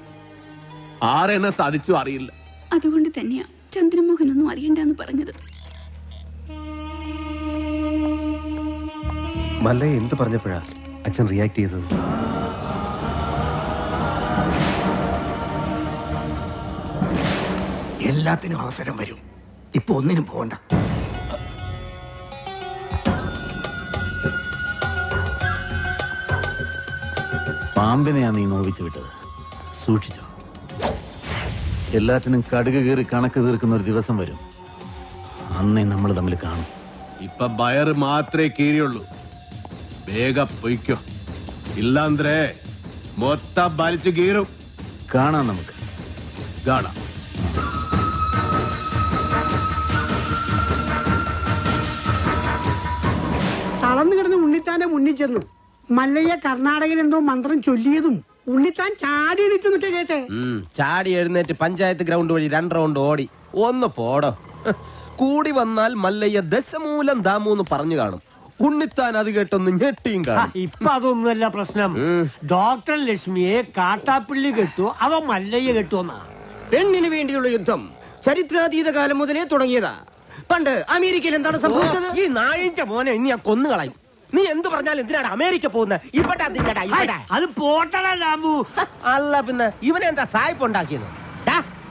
ആരെന്നെ സാധിച്ചു അറിയില്ല. അതുകൊണ്ട് തന്നെയാ ചന്ദ്രമോഹൻ ഒന്നും അറിയണ്ടെന്ന് പറഞ്ഞത്. മല്ലയെ എന്ത് പറഞ്ഞപ്പോഴാ അച്ഛൻ റിയാക്ട് ചെയ്തത്? എല്ലാത്തിനും അവസരം വരും. ഇപ്പൊ ഒന്നിനും പോകണ്ട. പാമ്പിനെയാ നീ നോവിച്ചു വിട്ടത്, സൂക്ഷിച്ചോ. എല്ലാറ്റിനും കടുക് കീറി കണക്ക് തീർക്കുന്ന ഒരു ദിവസം വരും. അന്നേ നമ്മൾ തമ്മിൽ കാണും. ഇപ്പൊ ബയറ് മാത്രമേ കീറിയുള്ളൂ. വേഗം പൊയ്ക്കോ, ഇല്ലാന്ത്രേ മൊത്തം വലിച്ചു കീറും. കാണാം, നമുക്ക് കാണാം. തളർന്നു കിടന്ന് ഉണ്ണിത്താന്റെ മുന്നിൽ ചെന്നു. മല്ലയ്യ കർണാടകയിൽ എന്തോ മന്ത്രം ചൊല്ലിയതും ഉണ്ണിത്താൻ ചാടി എണീറ്റ് നിൽക്കെ കേട്ടെ. ചാടി എഴുന്നേറ്റ് പഞ്ചായത്ത് ഗ്രൗണ്ട് വഴി 2 റൗണ്ട് ഓടി. ഒന്ന് പോടോ. കൂടി വന്നാൽ മല്ലയ്യ ദശമൂലം ദാമൂന്ന് പറഞ്ഞു കാണും. ഉണ്ണിത്താൻ അത് കേട്ടൊന്ന് ഞെട്ടിയും കാണും. ഇപ്പൊ അതൊന്നുമല്ല പ്രശ്നം. ഡോക്ടർ ലക്ഷ്മിയെ കാട്ടാപ്പിള്ളി കെട്ടു, അവ മല്ലയ്യ കെട്ടുവന്നാ. പെണ്ണിന് വേണ്ടിയുള്ള യുദ്ധം ചരിത്രാതീത കാലം മുതലേ തുടങ്ങിയതാ. പണ്ട് അമേരിക്കയിൽ എന്താണ് സംഭവിച്ചത്? ഈ നായിന്റെ മോനെ ഇനി ഞാൻ കൊന്നുകളയും. നീ എന്ത് പറഞ്ഞാലും എന്തിനാണ് അമേരിക്ക പോകുന്നത്? ഇവിടെ അത് പോട്ടടാ രാമു. അല്ല പിന്നെ ഇവനെന്താ സായിപ്പ് ഉണ്ടാക്കിയത്?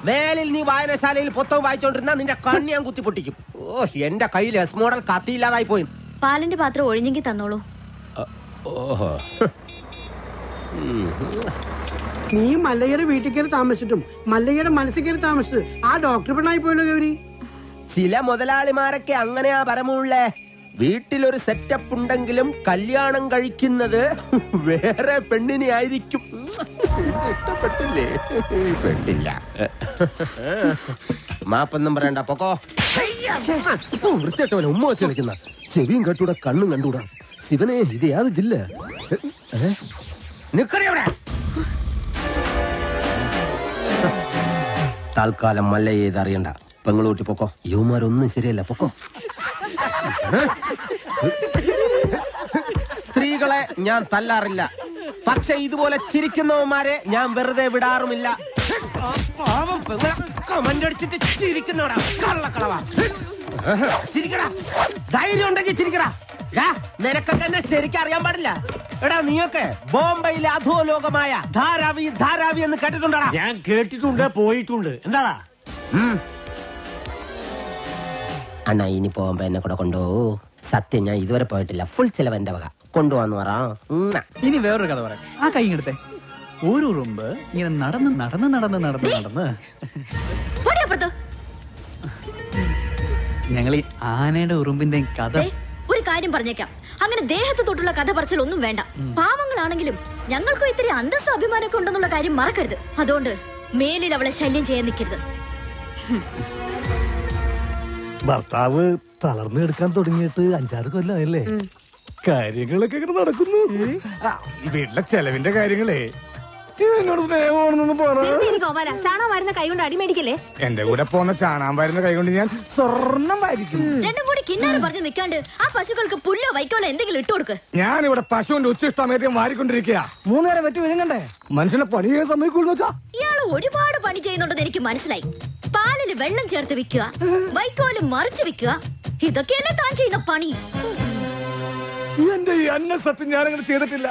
വേലിൽ നീ വായനശാലയിൽ പുസ്തകം വായിച്ചോണ്ടിരുന്ന നിന്റെ കണ്ണി ഞാൻ കുത്തി പൊട്ടിക്കും. ഓ, എന്റെ കയ്യിൽ എസ് മോഡൽ കത്തിയില്ലാതായി പോയി. പാലിന്റെ പാത്രം ഒഴിഞ്ഞെങ്കിൽ തന്നോളൂ. ഓഹോ, നീ മല്ലയ്യയുടെ വീട്ടിൽ കയറി താമസിച്ചിട്ടും മല്ലയ്യയുടെ മനസ്സിൽ കയറി താമസിച്ചത് ആ ഡോക്ടർ പെണ്ണായി പോയല്ലോ ഗൗരി. ചില മുതലാളിമാരൊക്കെ അങ്ങനെയാ പരമുള്ളേ. വീട്ടിലൊരു സെറ്റപ്പ് ഉണ്ടെങ്കിലും കല്യാണം കഴിക്കുന്നത് വേറെ പെണ്ണിനെ ആയിരിക്കും. ഇഷ്ടപ്പെട്ടില്ലേ? പെട്ടില്ല. മാപ്പൊന്നും പറയണ്ട, പൊക്കോ. വൃത്തിയായിട്ടവനെ ഉമ്മ വെച്ച് കളിക്കുന്ന. ചെവിയും കെട്ടൂടാ, കണ്ണും കണ്ടൂടാ. ശിവനെ, ഇത് യാത് ജില്ല? നിക്കടെ. തൽക്കാലം മല്ലയെ ഇത് അറിയണ്ട. പെങ്ങളൂട്ടി പൊക്കോ. യുവമാരൊന്നും ശരിയല്ല, പൊക്കോ. സ്ത്രീകളെ ഞാൻ തല്ലാറില്ല, പക്ഷെ ഇതുപോലെ ചിരിക്കുന്നവന്മാരെ ഞാൻ വെറുതെ വിടാറുമില്ല. കമന്റടിച്ചിട്ട് ചിരിക്കുന്നോടാ കള്ളക്കളവാ. ചിരിക്കടാ, ധൈര്യം ഉണ്ടെങ്കിൽ ചിരിക്കടാ. നിനക്കൊക്കെ എന്നെ ശരിക്കും അറിയാൻ പാടില്ല. എടാ, നീയൊക്കെ ബോംബെയിലെ അധോലോകമായ ധാരാവി ധാരാവി എന്ന് കേട്ടിട്ടുണ്ടാ? ഞാൻ കേട്ടിട്ടുണ്ട്, പോയിട്ടുണ്ട്. എന്താടാ? അണ്ണാ, ഇനി പോകുമ്പോ എന്നെ കൂടെ കൊണ്ടുപോകൂ. സത്യം, ഞാൻ ഇതുവരെ പോയിട്ടില്ല. ഫുൾ ചെലവ് എന്റെ വക. കൊണ്ടുപോവാന്ന് പറ. ഇനി വേറൊരു കഥ പറയാം. ആ കൈ ഇങ്ങടുത്തെ. ഒരു ഉറുമ്പ് ഇങ്ങനെ നടന്ന് നടന്ന് നടന്ന് നടന്ന് നടന്ന് ഞങ്ങൾ ഈ ആനയുടെ ഉറുമ്പിന്റെ കഥ. ഒരു കാര്യം പറഞ്ഞേക്കാം, അങ്ങനെ ദേഹത്ത് തൊട്ടുള്ള കഥ പറച്ചിലൊന്നും വേണ്ട. പാവങ്ങളാണെങ്കിലും ഞങ്ങൾക്കും ഇത്തിരി അന്തസ്സും അഭിമാനമൊക്കെ ഉണ്ടെന്നുള്ള കാര്യം മറക്കരുത്. അതുകൊണ്ട് മേലിൽ അവളെ ശല്യം ചെയ്യാൻ നിൽക്കരുത്. ഭർത്താവ് തളർന്നു കിടക്കാൻ തുടങ്ങിയിട്ട് 6 കൊല്ലമായല്ലേ? കാര്യങ്ങളൊക്കെ ഇങ്ങനെ നടക്കുന്നു. വീട്ടിലെ ചെലവിന്റെ കാര്യങ്ങളേ എന്നോട് സ്നേഹമാണെന്നൊന്ന് പറ. ചാണകം വരുന്ന കൈ കൊണ്ട് അടിമേടിക്കല്ലേ? എന്റെ കൂടെ പോന്ന ചാണാൻ വരുന്ന കൈ കൊണ്ട് ഞാൻ സ്വർണം വായിരിക്കും. രണ്ടും കൂടി കിന്നാരം പറഞ്ഞു നിൽക്കാണ്ട് ആ പശുക്കൾക്ക് പുല്ലോ വൈക്കോലോ എന്തെങ്കിലും ഇട്ടു കൊടുക്ക്. ഞാനിവിടെ പശുവിന്റെ ഉച്ചിഷ്ടമേദ്യം വാരിക്കൊണ്ടിരിക്കുക. 3 നേരം വെട്ടി വിഴുങ്ങണ്ടേ? മനുഷ്യനെ പണിയെ സമ്മതിക്കുള്ളൂ. ഇയാള് ഒരുപാട് പണി ചെയ്യുന്നുണ്ടെന്ന് എനിക്ക് മനസ്സിലായി. പാലില് വെള്ളം ചേർത്ത് വിൽക്കുക, വൈക്കോല് മറിച്ച് വിൽക്കുക, ഇതൊക്കെയല്ലേ താൻ ചെയ്യുന്ന പണി. എന്റെ ഈ അന്ന സത്യം ഞാനങ്ങനെ ചെയ്തിട്ടില്ല.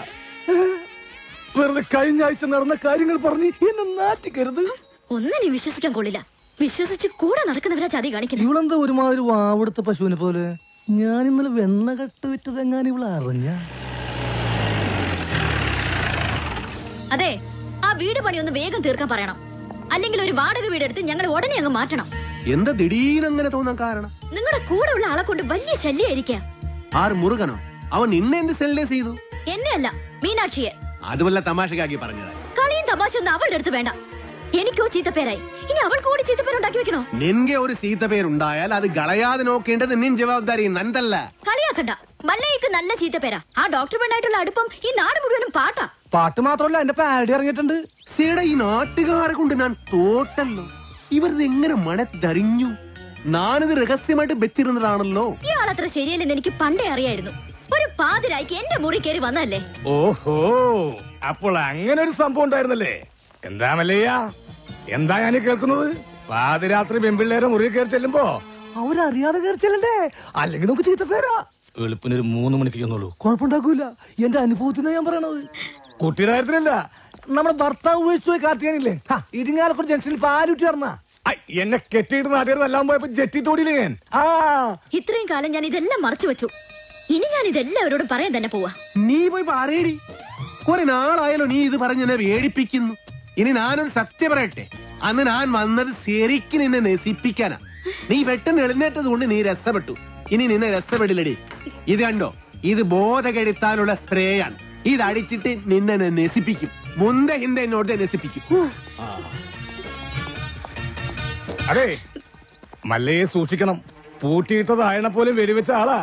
വെറുതെ കഴിഞ്ഞ ആഴ്ച നടന്ന കാര്യങ്ങൾ പറഞ്ഞ് എന്നെ നാറ്റിക്കരുത്. ഒന്നിനും വിശ്വസിക്കാൻ കൊള്ളില്ല. വിശ്വസിച്ച് കൂടെ നടക്കുന്നവരാ ചതി കാണിക്കുന്നത്. ഇവളെന്താ ഒരുമാതിരി വാവെടുത്ത പശുവിനെ പോലെ? ഞാൻ ഇന്നലെ വെണ്ണ കട്ട് വിറ്റതെങ്ങാൻ ഇവള് അറിഞ്ഞ. അതെ, ആ വീട് പണി ഒന്ന് വേഗം തീർക്കാൻ പറയണം. അല്ലെങ്കിൽ ഒരു വാടക വീടെടുത്ത് ഞങ്ങൾ ഉടനെ അങ്ങ് മാറ്റണം. എന്താ ദിടീരങ്ങനെ തോന്നാൻ കാരണം? നിങ്ങളുടെ കൂടെ ഉള്ള ആളെ കൊണ്ട് വലിയ ശല്യമായിരിക്കാം. ആർ മുറുകനോ? അവൻ നിന്നെ എന്ത് സെല്ലേ ചെയ്തു? എന്നെ അല്ല, മീനാക്ഷിയെ. അത് വല്ല തമാശക്കാക്കി പറഞ്ഞതാ. കളിയും തമാശ ഒന്നും അവളുടെ അടുത്ത് വേണ്ട. എനിക്കോ ചീത്തപ്പേരായി, ഇനി അവൾ കൂടി ചീത്തപ്പേരുണ്ടാക്കി വെക്കണോ? നിൻകെ ഒരു ചീത്തപ്പേരുണ്ടായാൽ അത് കളയാതെ നോക്കേണ്ടത് നിൻ ജവാബ്ദാരി നന്തല്ല. കളിയാക്കണ്ട. മല്ലയ്ക്ക് നല്ല ചീത്തപ്പേരാ. ആ ഡോക്ടർ പെണ്ണായിട്ടുള്ള അടുപ്പം ഈ നാട് മുഴുവനും പാട്ടാ. പാട്ട് മാത്രമല്ല, എന്റെ പാരഡി ഇറങ്ങിയിട്ടുണ്ട്. സീടെ ഈ നാട്ടുകാരെ കൊണ്ട് ഞാൻ തോട്ടല്ലോ. ഇവരിത് എങ്ങനെ മണത്തറിഞ്ഞു? ഞാനിത് രഹസ്യമായിട്ട് വെച്ചിരുന്നതാണല്ലോ. ഇയാളത്ര ശരിയല്ലെന്ന് എനിക്ക് പണ്ടേ അറിയായിരുന്നു. ഒരു പാതിരായിക്ക് എന്റെ മുറി കയറി വന്നല്ലേ. ഓഹോ, അപ്പോൾ അങ്ങനെ ഒരു സംഭവം ഉണ്ടായിരുന്നല്ലേ? എന്താ മല്ലയ്യ, എന്താ ഞാൻ കേൾക്കുന്നത്? പാതിരാത്രി പെൺപിള്ളേരെ മുറി കയറി ചെല്ലുമ്പോ അവരറിയാതെ കയറി ചെല്ലണ്ടേ? അല്ലെങ്കിൽ നമുക്ക് ചീത്തപ്പേരാ. എളുപ്പിനൊരു 3 മണിക്ക് ചെന്നുള്ളൂ, കുഴപ്പമുണ്ടാക്കൂല. എന്റെ അനുഭവത്തിനാ ഞാൻ പറയണത്. കുട്ടിയുടെ കാര്യത്തിലല്ല, നമ്മുടെ ഭർത്താവ് ഉപേക്ഷിച്ചു പോയി കാർത്തിയാനില്ലേ, ഇരിങ്ങാലക്കുടി ജംഗ്ഷനിൽ പാലുറ്റി നടന്ന എന്നെ കെട്ടിയിട്ട് നാട്ടുകാർ എല്ലാം പോയപ്പോ ജെറ്റി തോടിയില്ലേ ഞാൻ. ഇത്രയും കാലം ഞാൻ ഇതെല്ലാം മറച്ചു വെച്ചു. ഇനി ഞാൻ ഇതെല്ലാവരോടും പറയാൻ തന്നെ പോവാ. നീ പോയി പറയടി. കുറെ നാളായാലോ നീ ഇത് പറഞ്ഞ് എന്നെ വേടിപ്പിക്കുന്നു. ഇനി ഞാനൊരു സത്യം പറയട്ടെ. അന്ന് ഞാൻ വന്നത് ശരിക്കും നിന്നെ നശിപ്പിക്കാനാ. നീ പെട്ടെന്ന് എഴുന്നേറ്റത് കൊണ്ട് നീ രസപ്പെട്ടു. ഇനി നിന്നെ രസപ്പെടില്ലടി. ഇത് കണ്ടോ, ഇത് ബോധകെടുത്താനുള്ള സ്പ്രേയാണ്. ഇത് അടിച്ചിട്ട് നിന്നെ നശിപ്പിക്കും. മുന്ത ഹിന്ദ എന്നോട് നശിപ്പിക്കും. അതെ, മല്ലയെ സൂക്ഷിക്കണം. പൂട്ടിയിട്ടതായണ പോലും വെടിവെച്ച ആളാ.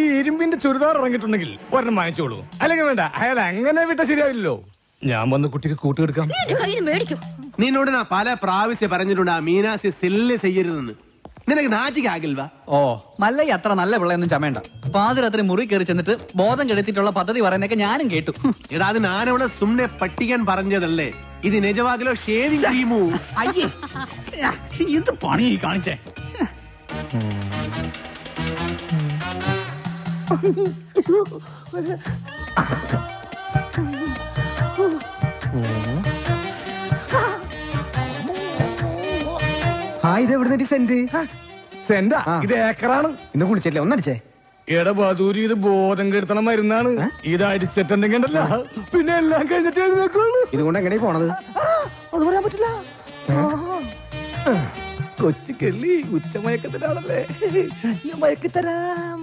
ഈ ഇരുമ്പിന്റെ ചുരിദാർ ഇറങ്ങിയിട്ടുണ്ടെങ്കിൽ ഒരെണ്ണം വാങ്ങിച്ചോളൂ. അല്ലെങ്കിൽ വേണ്ട, അയാൾ അങ്ങനെ വിട്ട ശരിയാവില്ലല്ലോ. ഞാൻ വന്ന് കുട്ടിക്ക് കൂട്ടുകൊടുക്കാം. നിന്നോട് ഞാൻ പല പ്രാവശ്യം പറഞ്ഞിട്ടുണ്ട് ആ മീനാസി സെല്ല് ചെയ്യരുതെന്ന്. നിനക്ക് നാച്ചിക്കാകിൽവാ? ഓ, മല്ലയ്യ അത്ര നല്ല പിള്ളയൊന്നും ചമയണ്ട. പാതിരാത്രി മുറി കയറി ചെന്നിട്ട് ബോധം കെടുത്തിട്ടുള്ള പദ്ധതി പറയുന്നൊക്കെ ഞാനും കേട്ടു. എടാ, അത് ഞാനവിടെ സുമ്നെ പട്ടിക്കാൻ പറഞ്ഞതല്ലേ. ഇത് നിജവാകിലോ ഷേവിംഗ് ക്രീമോ? അയ്യേ, എന്ത് പണി കാണിച്ചേ? ഇത് എവിടെ സെന്റ്? സെന്റാ? ഇത് ഏക്കറാണ്. ഇന്ന് കുളിച്ചല്ലേ, ഒന്നടിച്ചേ. എടബാദൂരി, ഇത് ബോധം കെടുത്തണ മരുന്നാണ്. ഇത് അടിച്ചിട്ടുണ്ടെങ്കിൽ ഉണ്ടല്ലോ, പിന്നെ എല്ലാം കഴിഞ്ഞിട്ട് എഴുന്നേക്കുള്ളൂ. ഇതുകൊണ്ട് എങ്ങനെ പോണത്? അത് പറയാൻ പറ്റില്ല. കൊച്ചു കെള്ളി ഉച്ചമയക്കത്തിലാണല്ലേ, ഞാൻ മയക്കിത്തരാം.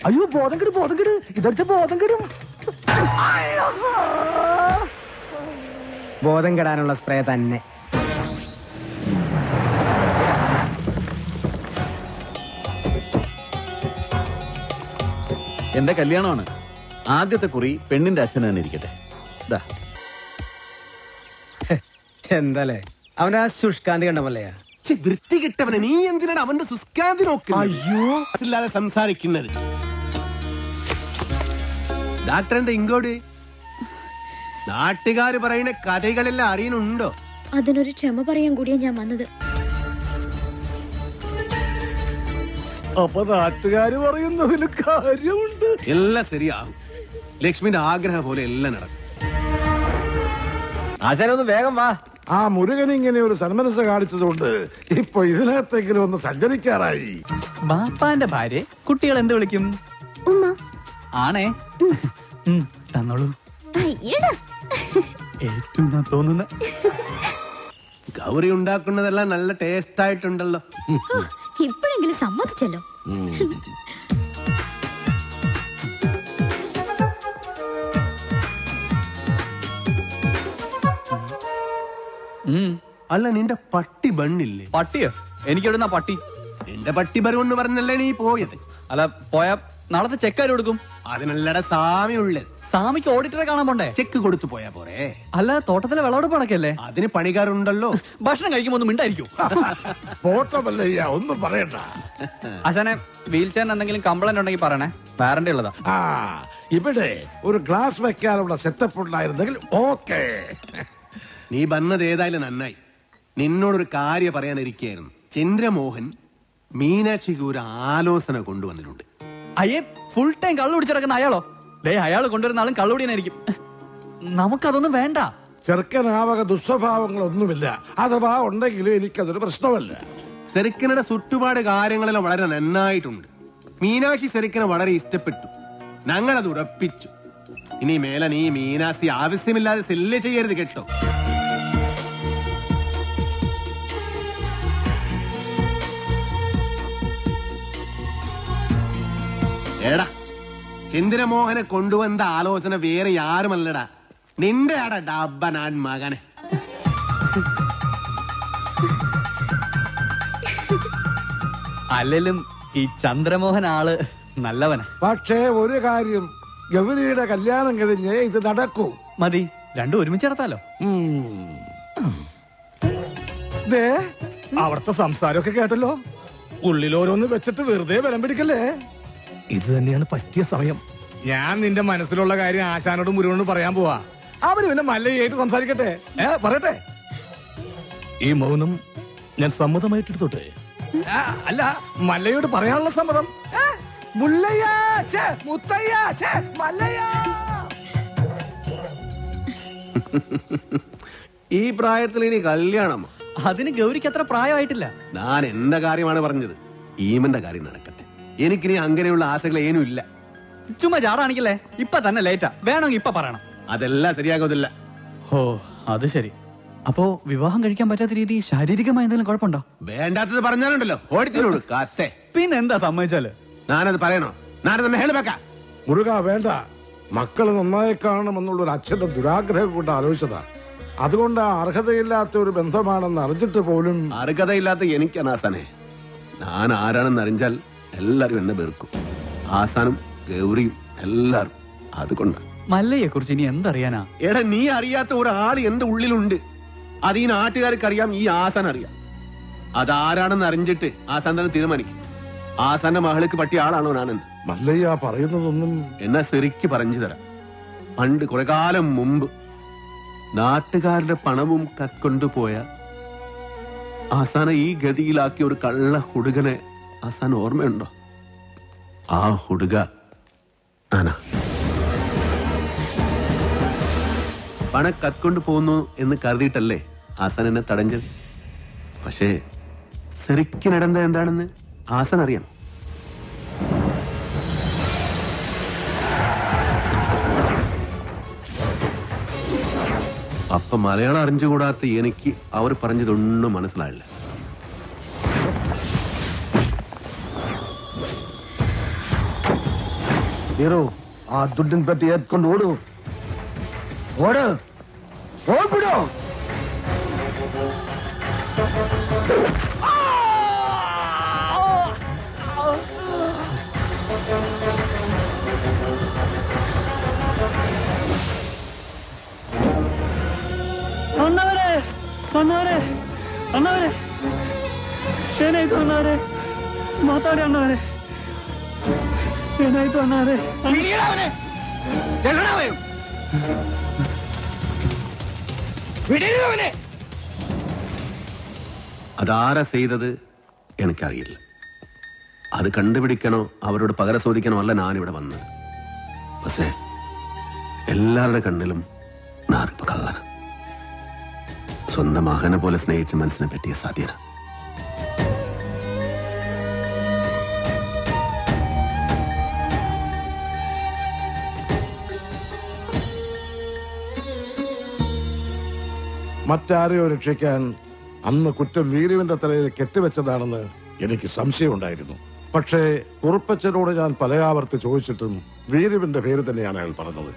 അയ്യോ, ബോധം കെടും, ബോധം കെടും. ഇതടിച്ച ബോധം കെടും. ബോധം കെടാനുള്ള സ്പ്രേ തന്നെ. എന്റെ കല്യാണമാണ്. ആദ്യത്തെ കുറി പെണ്ണിന്റെ അച്ഛൻ തന്നെ ഇരിക്കട്ടെ. എന്താലേ അവനാ ശുഷ്കാന്തി കണ്ട മല്ലയാ. വൃത്തി കിട്ടവനെ, നീ എന്തിനാണ് അവന്റെ സുസ്കാന്തി നോക്കുക? അയ്യോ, ഇല്ലാതെ സംസാരിക്കുന്നത്. ഡാക്ടർ എന്താ ഇങ്ങോട്ട്? നാട്ടുകാര് പറയുന്ന കഥകളെല്ലാം അറിയുന്നുണ്ടോ? അതിനൊരു ക്ഷമ പറയാൻ കൂടിയാ ഞാൻ വന്നത്. അപ്പൊ നാട്ടുകാര് പറയുന്നതിൽ കാര്യമുണ്ട്. എല്ലാം ശരിയാകും. ലക്ഷ്മിന്റെ ആഗ്രഹം പോലെ എല്ലാം നടക്കും. ആശാനൊന്ന് വേഗം വാ. ആ മുരുകൻ ഇങ്ങനെ ഒരു സന്മനസ് കാണിച്ചതുകൊണ്ട് ഇപ്പൊ ഇതിനകത്തെങ്കിലും ഒന്ന് സഞ്ചരിക്കാറായി. ബാപ്പാന്റെ ഭാര്യ കുട്ടികൾ എന്ത് വിളിക്കും? ഉമ്മ. ആണേ, തന്നോളൂ. ഏറ്റവും തോന്നുന്ന ഗൗരി ഉണ്ടാക്കുന്നതെല്ലാം നല്ല ടേസ്റ്റ് ആയിട്ടുണ്ടല്ലോ. ഇപ്പോഴെങ്കിലും സമ്മതിച്ചല്ലോ. അല്ല, നിന്റെ പട്ടി ബണ്ണില്ലേ? പട്ടിയോ? എനിക്കെവിടുന്ന പട്ടി? നിന്റെ പട്ടി ബരുവെന്ന് പറഞ്ഞല്ലേ നീ പോയത്? അല്ല, പോയാ നാളത്തെ ചെക്കാര് കൊടുക്കും. അതിനല്ലട സാമ്യമുള്ളത്. സ്വാമിക്ക് ഓഡിറ്ററെ കാണാൻ പോണ്ടേ? ചെക്ക് കൊടുത്തു പോയാ പോരെ? അല്ല, തോട്ടത്തിലെ വിളവെടുപ്പ് നടക്കല്ലേ? അതിന് പണിക്കാരുണ്ടല്ലോ. ഭക്ഷണം കഴിക്കുമ്പോ ഒന്നും മിണ്ടായിരിക്കും. പോട്ടമല്ലയ്യ, ഒന്നും പറയണ്ട. അച്ഛനെ വീൽ ചെയറിന് എന്തെങ്കിലും കംപ്ലൈന്റ് ഉണ്ടെങ്കിൽ പറയണേ, വാറണ്ടി ഉള്ളതാ. ഇവിടെ ഒരു ഗ്ലാസ് വെക്കാനുള്ള സെറ്റപ്പ് ഉണ്ടായിരുന്നെങ്കിൽ ഓക്കെ. നീ വന്നത് ഏതായാലും നന്നായി. നിന്നോടൊരു കാര്യം പറയാനിരിക്കുകയായിരുന്നു. ചന്ദ്രമോഹൻ മീനാക്ഷിക്ക് ഒരു ആലോചന കൊണ്ടുവന്നിട്ടുണ്ട്. അയ്യേ, ഫുൾ ടൈം കള്ളു കുടിച്ചിടക്കുന്ന അയാളോ? അയാൾ കൊണ്ടുവരുന്ന ആളും കള്ളുടിയനായിരിക്കും. നമുക്കതൊന്നും വേണ്ട. ചെറുക്കനാവക ദുസ്വഭാവങ്ങളൊന്നുമില്ല. അഥവാ ഉണ്ടെങ്കിലും എനിക്കതൊരു പ്രശ്നമല്ല. സെറിക്കനുടെ ചുറ്റുപാട് കാര്യങ്ങളെല്ലാം വളരെ നന്നായിട്ടുണ്ട്. മീനാക്ഷി സെറിക്കനെ വളരെ ഇഷ്ടപ്പെട്ടു. ഞങ്ങളത് ഉറപ്പിച്ചു. ഇനി മേലെ നീ മീനാക്ഷി ആവശ്യമില്ലാതെ സെല്ല് ചെയ്യരുത് കേട്ടോ. ഏടാ, ചന്ദ്രമോഹനെ കൊണ്ടുവന്ന ആലോചന വേറെ ആരുമല്ലടാ, നിന്റെ ആടാ ഡബ്ബനാൻ മകനെ. അല്ലെങ്കിലും ഈ ചന്ദ്രമോഹൻ ആള് നല്ലവനാ. പക്ഷേ ഒരു കാര്യം, ഗൗരിയുടെ കല്യാണം കഴിഞ്ഞ് ഇത് നടക്കൂ. മതി, രണ്ടും ഒരുമിച്ച് നടത്താലോ. അവിടുത്തെ സംസാരമൊക്കെ കേട്ടല്ലോ. ഉള്ളിലോരോന്ന് വെച്ചിട്ട് വെറുതെ ബലം പിടിക്കല്ലേ. ഇത് തന്നെയാണ് പറ്റിയ സമയം. ഞാൻ നിന്റെ മനസ്സിലുള്ള കാര്യം ആശാനോടും മുരുകനോടും പറയാൻ പോവാ. അവര് പിന്നെ മല്ലയായിട്ട് സംസാരിക്കട്ടെ. പറയട്ടെ. ഈ മൗനം ഞാൻ സമ്മതമായിട്ടെടുത്തോട്ടെ. അല്ല, മല്ലയോട് പറയാനുള്ള സമ്മതം. ഈ പ്രായത്തിൽ ഇനി കല്യാണം? അതിന് ഗൗരിക്ക് അത്ര പ്രായമായിട്ടില്ല. ഞാൻ എന്റെ കാര്യമാണ് പറഞ്ഞത്. ഈമന്റെ കാര്യം നടക്കട്ടെ. എനിക്കിനി അങ്ങനെയുള്ള ആശകൾ ഏനും ഇല്ല. ചുമ്മാ ചാടാണിക്കല്ലേ. ഇപ്പൊ തന്നെ ലേറ്റാ. വേണമെങ്കിൽ ഇപ്പൊ പറയണം. അതെല്ലാം ശരിയാകുന്നില്ല. ഓ, അത് ശരി. അപ്പോ വിവാഹം കഴിക്കാൻ പറ്റാത്ത രീതി ശാരീരികമായ എന്തെങ്കിലും കുഴപ്പമുണ്ടോ? വേണ്ടാത്തത് പറഞ്ഞാലുണ്ടല്ലോ ഓടിത്തിനോട് കാത്തേ. പിന്നെന്താ സമ്മതിച്ചാല്? ഞാനത് പറയണോ? ഞാനത് ഹേളുവെക്കാം. മുരുക വേണ്ട. മക്കള് നന്നായി കാണണമെന്നുള്ളൊരു അച്ഛന്റെ ദുരാഗ്രഹം കൊണ്ട് ആലോചിച്ചതാ. അതുകൊണ്ട് അർഹതയില്ലാത്ത ഒരു ബന്ധമാണെന്ന് അറിഞ്ഞിട്ട് പോലും. അർഹതയില്ലാത്ത എനിക്കാണ് ആസാനെ. ഞാൻ ആരാണെന്ന് അറിഞ്ഞാൽ എല്ലാരും എന്നെ വെറുക്കും. ആസാനും ഗൗരിയും എല്ലാരും. അതുകൊണ്ട് മല്ലയെ കുറിച്ച് ഇനി എന്തറിയാനാ? എടാ, നീ അറിയാത്ത ഒരാൾ എന്റെ ഉള്ളിലുണ്ട്. അത് ഈ നാട്ടുകാർക്ക് അറിയാം, ഈ ആസാൻ അറിയാം. അതാരാണെന്ന് അറിഞ്ഞിട്ട് ആസാൻ തന്നെ തീരുമാനിക്കും. ആസാന്റെ മകൾക്ക് പറ്റിയ ആളാണോ ഞാനെന്ന്. മല്ലയ്യ പറയുന്നതൊന്നും എന്നാ ശരിക്ക് പറഞ്ഞു തരാം. പണ്ട് കുറെ കാലം മുമ്പ് നാട്ടുകാരുടെ പണവും കത്കൊണ്ടുപോയ ആസാനെ ഈ ഗതിയിലാക്കിയ ഒരു കള്ള ഹുടുകനെ ആസാൻ ഓർമ്മയുണ്ടോ? ആ ഹുടുക ആനാ. പണം കത്കൊണ്ടു പോകുന്നു എന്ന് കരുതിയിട്ടല്ലേ ആസാൻ എന്നെ തടഞ്ഞത്. പക്ഷേ ശരിക്കും നടന്നത് എന്താണെന്ന് ആസാൻ അറിയാം. അപ്പൊ മലയാളം അറിഞ്ഞുകൂടാത്ത എനിക്ക് അവർ പറഞ്ഞതൊന്നും മനസ്സിലായില്ല. ആ ദുഡിൻ പെട്ടി എത്കൊണ്ട് ഓടൂ. ഓട്, ഓടിപ്പിടോ. ಅಣ್ಣವರೇ, ಅಣ್ಣವರೇ, ಅಣ್ಣವರೇ, ಏನಾಯ್ತು ಅಣ್ಣವರೇ? ಮಾತಾಡಿ ಅಣ್ಣವರೇ, ಏನಾಯ್ತು ಅಣ್ಣವರೇ? അതാരാ ചെയ്തത് എനിക്കറിയില്ല. അത് കണ്ടുപിടിക്കണോ അവരോട് പകരം ചോദിക്കണോ അല്ല ഞാനിവിടെ വന്നത്. പക്ഷേ എല്ലാവരുടെ കണ്ണിലും ഞാനിപ്പോ കള്ളന. സ്വന്തം മകനെ പോലെ സ്നേഹിച്ച മനസ്സിനെ പറ്റിയ സാധ്യത. മറ്റാരെയോ രക്ഷിക്കാൻ അന്ന് കുറ്റം വീരുവിന്റെ തലയിൽ കെട്ടിവെച്ചതാണെന്ന് എനിക്ക് സംശയമുണ്ടായിരുന്നു. പക്ഷേ കുറുപ്പച്ചനോട് ഞാൻ പലയാവർത്തി ചോദിച്ചിട്ടും വീരുവിന്റെ പേര് തന്നെയാണ് അയാൾ പറഞ്ഞത്.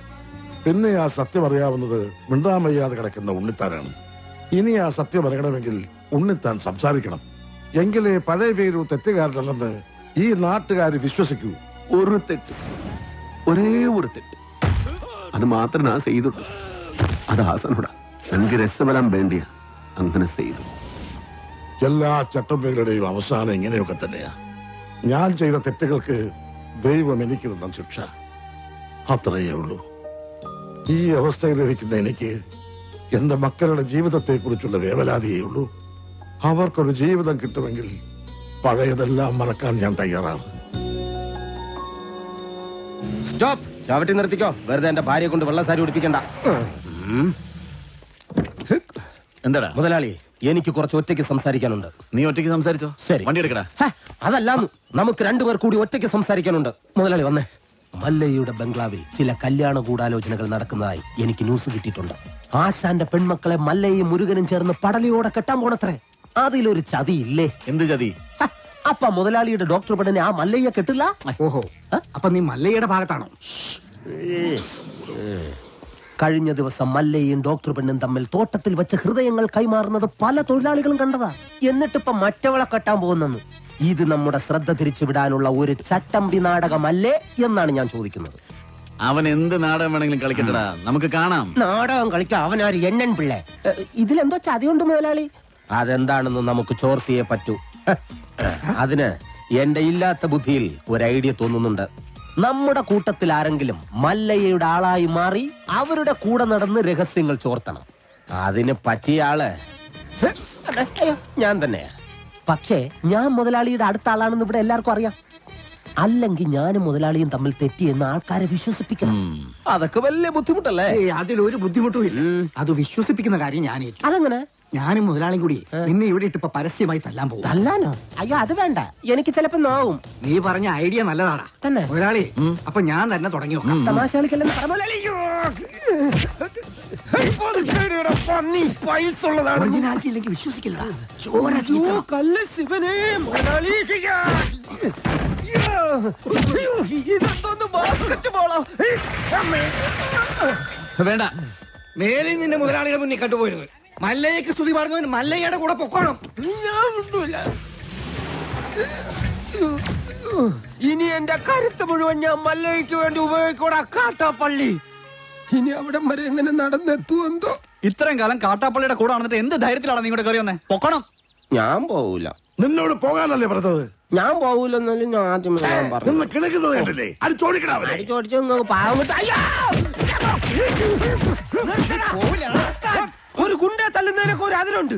പിന്നെ ആ സത്യം അറിയാവുന്നത് മിണ്ടാമയ്യാതെ കിടക്കുന്ന ഉണ്ണിത്താനാണ്. ഇനി ആ സത്യം അറിയണമെങ്കിൽ ഉണ്ണിത്താൻ സംസാരിക്കണം. എങ്കിലേ പഴയ വീരു തെറ്റുകാരനല്ലെന്ന് ഈ നാട്ടുകാർ വിശ്വസിക്കൂ. ഒരു തെറ്റ്, ഒരേ ഒരു തെറ്റ്. അത് മാത്രം ഞാൻ ചെയ്തിട്ടു. അത് ആസനോടാ എനിക്ക് രസബലം വേണ്ടിയ അങ്ങനെ ചെയ്തു. എല്ലാ ചട്ടമ്പികളുടെയും അവസാനം ഇങ്ങനെയൊക്കെ തന്നെയാ. ഞാൻ ചെയ്ത തെറ്റുകൾക്ക് ദൈവം എനിക്ക് തന്ന ശിക്ഷ അത്രയേ ഉള്ളൂ. ഈ അവസ്ഥയിലിരിക്കുന്ന എനിക്ക് എന്റെ മക്കളുടെ ജീവിതത്തെ കുറിച്ചുള്ള വേവലാതിയേ ഉള്ളൂ. അവർക്കൊരു ജീവിതം കിട്ടുമെങ്കിൽ പഴയതെല്ലാം മറക്കാൻ ഞാൻ തയ്യാറാണ്. സ്റ്റോപ്പ്. ചവിട്ടി നിർത്തിക്കോ. വെറുതെ എന്റെ ഭാര്യയെ കൊണ്ട് വെള്ളസാരി ഉടിപ്പിക്കണ്ട. എന്താടാ മുതലാളി, എനിക്ക് കുറച്ച് ഒറ്റയ്ക്ക് സംസാരിക്കാനുണ്ട്. നീ ഒറ്റയ്ക്ക് സംസാരിച്ചോ? ശരി, വണ്ടി എടുക്കടാ. അതല്ലാന്ന് നമുക്ക് രണ്ടുപേർ കൂടി ഒറ്റയ്ക്ക് സംസാരിക്കാനുണ്ട്. മുതലാളി വന്നേ. മല്ലയ്യയുടെ ബംഗ്ലാവിൽ ചില കല്യാണ ഗൂഢാലോചനകൾ നടക്കുന്നതായി എനിക്ക് ന്യൂസ് കിട്ടിയിട്ടുണ്ട്. ആശാന്റെ പെൺമക്കളെ മല്ലയും മുരുകനും ചേർന്ന് പടലിയോടെ കെട്ടാൻ പോണത്രേ. അതിലൊരു ചതിയില്ലേ? എന്ത് ചതി? അപ്പ മുതലാളിയുടെ ഡോക്ടർ പെണ്ണിനെ ആ മല്ലയ്യ കെട്ടില്ല. ഓഹോ, അപ്പൊ നീ മല്ലയ്യയുടെ ഭാഗത്താണോ? കഴിഞ്ഞ ദിവസം മല്ലയും ഡോക്ടർ പെണ്ണും തമ്മിൽ തോട്ടത്തിൽ വെച്ച് ഹൃദയങ്ങൾ കൈമാറുന്നത് പല തൊഴിലാളികളും കണ്ടതാ. എന്നിട്ടിപ്പൊ മറ്റവളെ കെട്ടാൻ പോകുന്നെന്ന്. ഇത് നമ്മുടെ ശ്രദ്ധ തിരിച്ചുവിടാനുള്ള ഒരു ചട്ടമ്പി നാടകമല്ലേ എന്നാണ് ഞാൻ ചോദിക്കുന്നത്. അവൻ എന്ത് നാടകം വേണമെങ്കിലും കളിക്കട്ടടാ, നമുക്ക് കാണാം. നാടകം കളിക്കാം. അവനാര് എണ്ണൻ പിള്ളേ. ഇതിലെന്തോ ചതിയുണ്ട് മുതലാളി. അതെന്താണെന്ന് നമുക്ക് ചോർത്തിയേ പറ്റൂ. അതിന് എന്റെ ഇല്ലാത്ത ബുദ്ധിയിൽ ഒരു ഐഡിയ തോന്നുന്നുണ്ട്. നമ്മുടെ കൂട്ടത്തിൽ ആരെങ്കിലും മല്ലയ്യയുടെ ആളായി മാറി അവരുടെ കൂടെ നടന്ന് രഹസ്യങ്ങൾ ചോർത്തണം. അതിന് പറ്റിയ ആള് ഞാൻ തന്നെയാ. പക്ഷേ ഞാൻ മുതലാളിയുടെ അടുത്ത ആളാണെന്ന് ഇവിടെ എല്ലാവർക്കും അറിയാം. അല്ലെങ്കിൽ ഞാനും മുതലാളിയും തമ്മിൽ തെറ്റിയെന്ന് ആൾക്കാരെ വിശ്വസിപ്പിക്കണം. അതൊക്കെ വലിയ ബുദ്ധിമുട്ടല്ലേ? അതിലൊരു ബുദ്ധിമുട്ടും ഇല്ല. അത് വിശ്വസിപ്പിക്കുന്ന കാര്യം ഞാൻ ഏറ്റു. അതെങ്ങനെ? ഞാനും മുതലാളിയും കൂടി നിന്നെ ഇവിടെ ഇട്ടിപ്പോ പരസ്യമായി തല്ലാൻ പോകും. തല്ലാനോ? അയ്യോ, അത് വേണ്ട. എനിക്ക് ചിലപ്പോ നോവും. നീ പറഞ്ഞ ഐഡിയ നല്ലതാണ് തന്നെ മുതലാളി. അപ്പൊ ഞാൻ തന്നെ തുടങ്ങി നോക്കാം. തമാശ കളിക്കല്ലെന്ന് ഒറിജിനാലിറ്റി ഇല്ലെങ്കിൽ വിശ്വസിക്കില്ല. ചോര ശിവനെ വേണ്ട. മേലിൽ നിന്റെ മുതലാളിയുടെ മുന്നിൽ കണ്ടുപോരുത്. മല്ലയ്യക്ക് സ്തുതി പറഞ്ഞവൻ മല്ലയ്യയുടെ കൂടെ പൊക്കോണം. ഇനി എന്റെ കരുത്ത് മുഴുവൻ ഞാൻ മല്ലയ്ക്ക് വേണ്ടി ഉപയോഗിക്കൂടാ. കാട്ടാപ്പള്ളി ഇനി അവിടം വരെ എങ്ങനെ നടന്നെത്തുമെന്തോ. ഇത്രയും കാലം കാട്ടാപ്പള്ളിയുടെ കൂടെ നടന്നിട്ട് എന്ത് ധൈര്യത്തിലാണ് നീ ഇങ്ങോട്ട് കയറി വന്നേ? പൊക്കണം. ഞാൻ പോവൂല. നിന്നോട് പോകാനല്ലേ പറഞ്ഞത്? ഞാൻ പോവൂലെന്നാലും ഞാൻ ആദ്യമേ ഞാൻ പറഞ്ഞു. കിണക്കുന്നത് കണ്ടില്ലേ? അത് ചോദിക്കണേ. ചോദിച്ചു പാവം. ഒരു ഗുണ്ടെ തല്ലുന്നതിനൊക്കെ ഒരു അതിലുണ്ട്.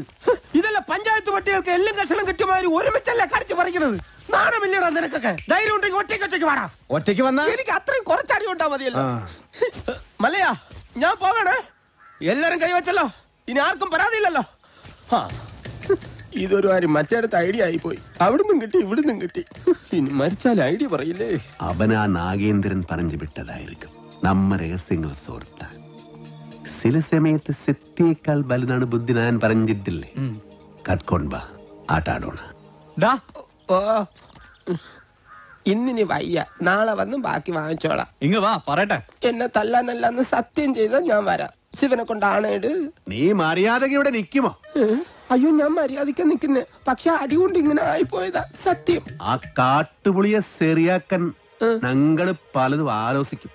ഇതല്ല പഞ്ചായത്ത് പട്ടികൾക്ക് എല്ലാം കഷണം കിട്ടിയമാതിരി ഒരുമിച്ചല്ല കടിച്ചു പറിക്കണത്. നാണമില്ലടാ നിനക്കൊക്കെ. ധൈര്യം ഉണ്ടെങ്കിൽ ഒറ്റയ്ക്ക് വാടാ. ഒറ്റയ്ക്ക് വന്നാ എനിക്ക് അത്രയും കുറച്ചടി ഉണ്ടാ മതിയല്ലോ. മല്ലയാ, ഞാൻ പോകണേ. എല്ലാരും കൈവച്ചല്ലോ. ഇനി ആർക്കും പരാതിയില്ലല്ലോ. ഇതൊരു കാര്യം മറ്റേടത്ത് ഐഡിയ ആയിപ്പോയി. അവിടുന്നും കിട്ടി ഇവിടുന്നും കിട്ടി. ഇനി മരിച്ചാൽ ഐഡിയ പറയില്ലേ? അവനാ നാഗേന്ദ്രൻ പറഞ്ഞു വിട്ടതായിരിക്കും നമ്മ രഹസ്യങ്ങൾ സോർത്താൻ. ചില സമയത്ത് സത്യേക്കാൾ ബലനാണ് ബുദ്ധി. ഞാൻ പറഞ്ഞിട്ടില്ലേ? കട്ട്കൊണ്ടാ ആട്ടാടോണ. ഇന്നിനി വയ്യ, നാളെ വന്ന് ബാക്കി വാങ്ങിച്ചോളാം. ഇങ്ങ് വാ പറയട്ടെ. എന്നെ തല്ലാനല്ലാന്ന് സത്യം ചെയ്താൽ ഞാൻ വരാം. ശിവനെ കൊണ്ടാണേട്. നീ മര്യാദയോടെ നിൽക്കുമോ? അയ്യോ, ഞാൻ മര്യാദയ്ക്ക് നിൽക്കുന്നേ. പക്ഷെ അടികൊണ്ട് ഇങ്ങനെ ആയിപ്പോയതാ സത്യം. ആ കാട്ടുപുളിയെ ശരിയാക്കാൻ ഞങ്ങള് പലതും ആലോചിക്കും.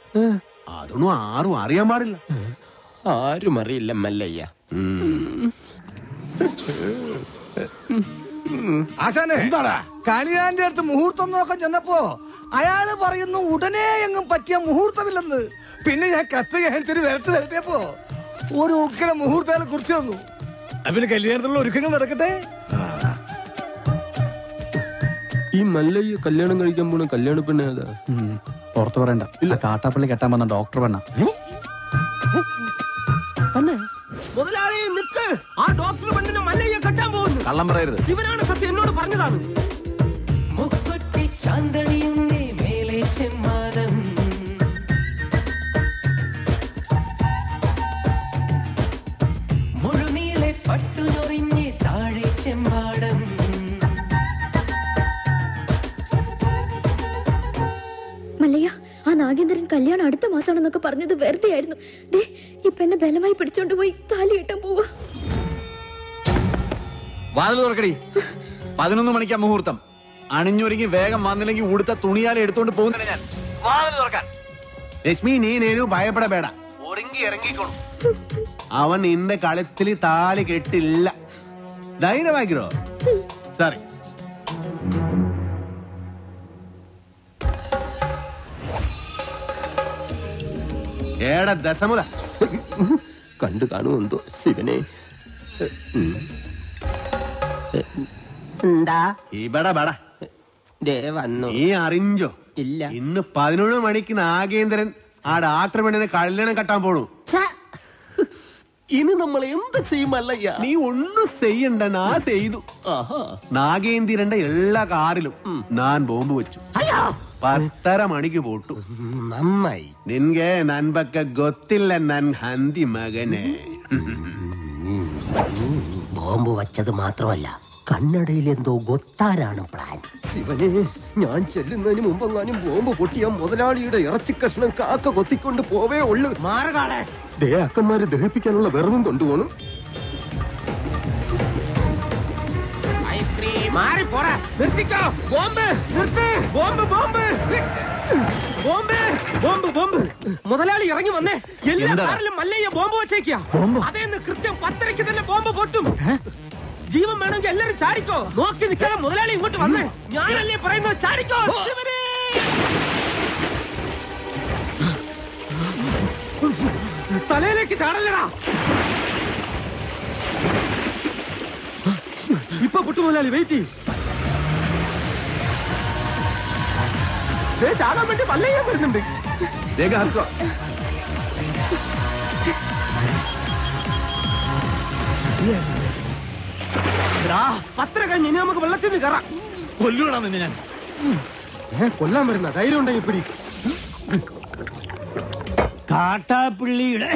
അതൊന്നും ആരും അറിയാൻ പാടില്ല. ആരും അറിയില്ല മല്ലയ്യ. ആശാനെ, എന്താടാ കണിയാന്റെ അടുത്ത് മുഹൂർത്തം നോക്കാൻ ചെന്നപ്പോ അയാള് പറയുന്നു ഉടനെ എങ്ങും പറ്റിയ മുഹൂർത്തമില്ലെന്ന്. പിന്നെ ഞാൻ കത്ത് കാണിച്ചൊരു വിരട്ട് തരട്ടിയപ്പോ ഒരു ഉഗ്ര മുഹൂർത്തം കുറിച്ച് തന്നു. അതിന് കല്യാണത്തിലുള്ള ഒരുക്കങ്ങൾ നടക്കട്ടെ. ഈ മല്ലയ്യ കല്യാണം കഴിക്കാൻ പോണ കല്യാണ പെണ്ണ ഏതാ? പുറത്തു പറയണ്ട. ഇല്ല, കാട്ടാപ്പള്ളി കെട്ടാൻ വന്ന ഡോക്ടർ പെണ്ണ. മുതലാളി നിക്ക്. ആ ഡോക്ടർ പെണ്ണിനെ മല്ലയ്യ കെട്ടാൻ പോകുന്നു. കള്ളം പറയരുത്. ശിവനാണ് സത്യം എന്നോട് പറഞ്ഞതാണ്. മല്ലയ്യ, ആ നാഗേന്ദ്രൻ കല്യാണം അടുത്ത മാസമാണെന്നൊക്കെ പറഞ്ഞത് വെറുതെ ആയിരുന്നു. ദേ ഇപ്പൊ എന്നെ ബലമായി പിടിച്ചോണ്ട് പോയി താലി കെട്ടാൻ പോവാ. വാതിൽ തുറക്കടി. 11 മണിക്കാ മുഹൂർത്തം. അണിഞ്ഞൊരുങ്ങി വേഗം വന്നില്ലെങ്കിൽ ഉടുത്ത തുണിയാലെ എടുത്തോണ്ട് പോകുന്നില്ല ഞാൻ. വാതിൽ തുറക്കാൻ. ലക്ഷ്മി, നീ നേരു ഭയപ്പെടಬೇಡ. ഒരുങ്ങി ഇറങ്ങിക്കോളും. അവൻ നിന്റെ കളത്തിൽ താലി കെട്ടില്ല. ധൈര്യമാക്കിരോ? സോറി. ഏടാ ദശമുല കണ്ടു കാണുമെന്തോ ശിവനെ. എന്താ ഇവിടെ ബടാ വന്നു നീ അറിഞ്ഞോ? ഇല്ല. ഇന്ന് 11 മണിക്ക് നാഗേന്ദ്രൻ ആ ഡാക്ടർ പെണ്ണിനെ കല്യാണം കെട്ടാൻ പോണു. ഇനി നമ്മൾ എന്ത് ചെയ്യുമല്ലയ്യ? നീ ഒന്നും ചെയ്യണ്ട, നാ ചെയ്തു. നാഗേന്ദ്രന്റെ എല്ലാ കാറിലും ഞാൻ ബോംബ് വെച്ചു. 10:30 മണിക്ക് പോട്ടു. നന്നായി. നിൻಗೆ ನನ್ ಬಗ್ಗೆ ಗೊತ್ತಿಲ್ಲ ನನ್ ಹಂದಿ ಮಗನೇ. ബോംബ് വച്ചത് മാത്രമല്ല, കണ്ണടയിൽ എന്തോ ഗൊത്താരാണ് പ്ലാൻ. ശിവനെ, ഞാൻ ചെല്ലുന്നതിന് മുമ്പെങ്ങാനും ബോംബ് പൊട്ടിയ മുതലാളിയുടെ ഇറച്ചി കഷ്ണം കാക്ക കൊത്തിക്കൊണ്ട് പോവേ ഉള്ളു. മാറുകാളെ അക്കന്മാരെ ദഹിപ്പിക്കാനുള്ള വെറുതും കൊണ്ടുപോകണം. മുതലാളി ഇറങ്ങി വന്നേ. എല്ലാ കാറിലും മല്ലയ്യ ബോംബ് വെച്ചേക്കാ. അതേന്ന് കൃത്യം 10:30 തന്നെ ബോംബ് പൊട്ടും. ജീവൻ വേണമെങ്കിൽ എല്ലാരും ചാടിക്കോ. നോക്കി നിൽക്കാതെ മുതലാളി ഇങ്ങോട്ട് വന്നേ. ഞാനല്ലേ പറയുന്നത്, ചാടിക്കോ. തലയിലേക്ക് ചാടല്ലടാ. ഇപ്പൊ പൊട്ടു മുതലാളി, വെയിറ്റ് ചെയ്യും. ചാടാൻ വേണ്ടി മല്ലയ്യ വരുന്നുണ്ട്. പത്ര കഴിഞ്ഞ് ഇനി നമുക്ക് വെള്ളത്തിൽ കയറാം. കൊല്ലൂടാ നിന്നെ ഞാൻ. കൊല്ലാൻ വരുന്ന ധൈര്യം ഉണ്ടെങ്കിൽ പിടി. കാട്ടാപ്പിള്ളിയുടെ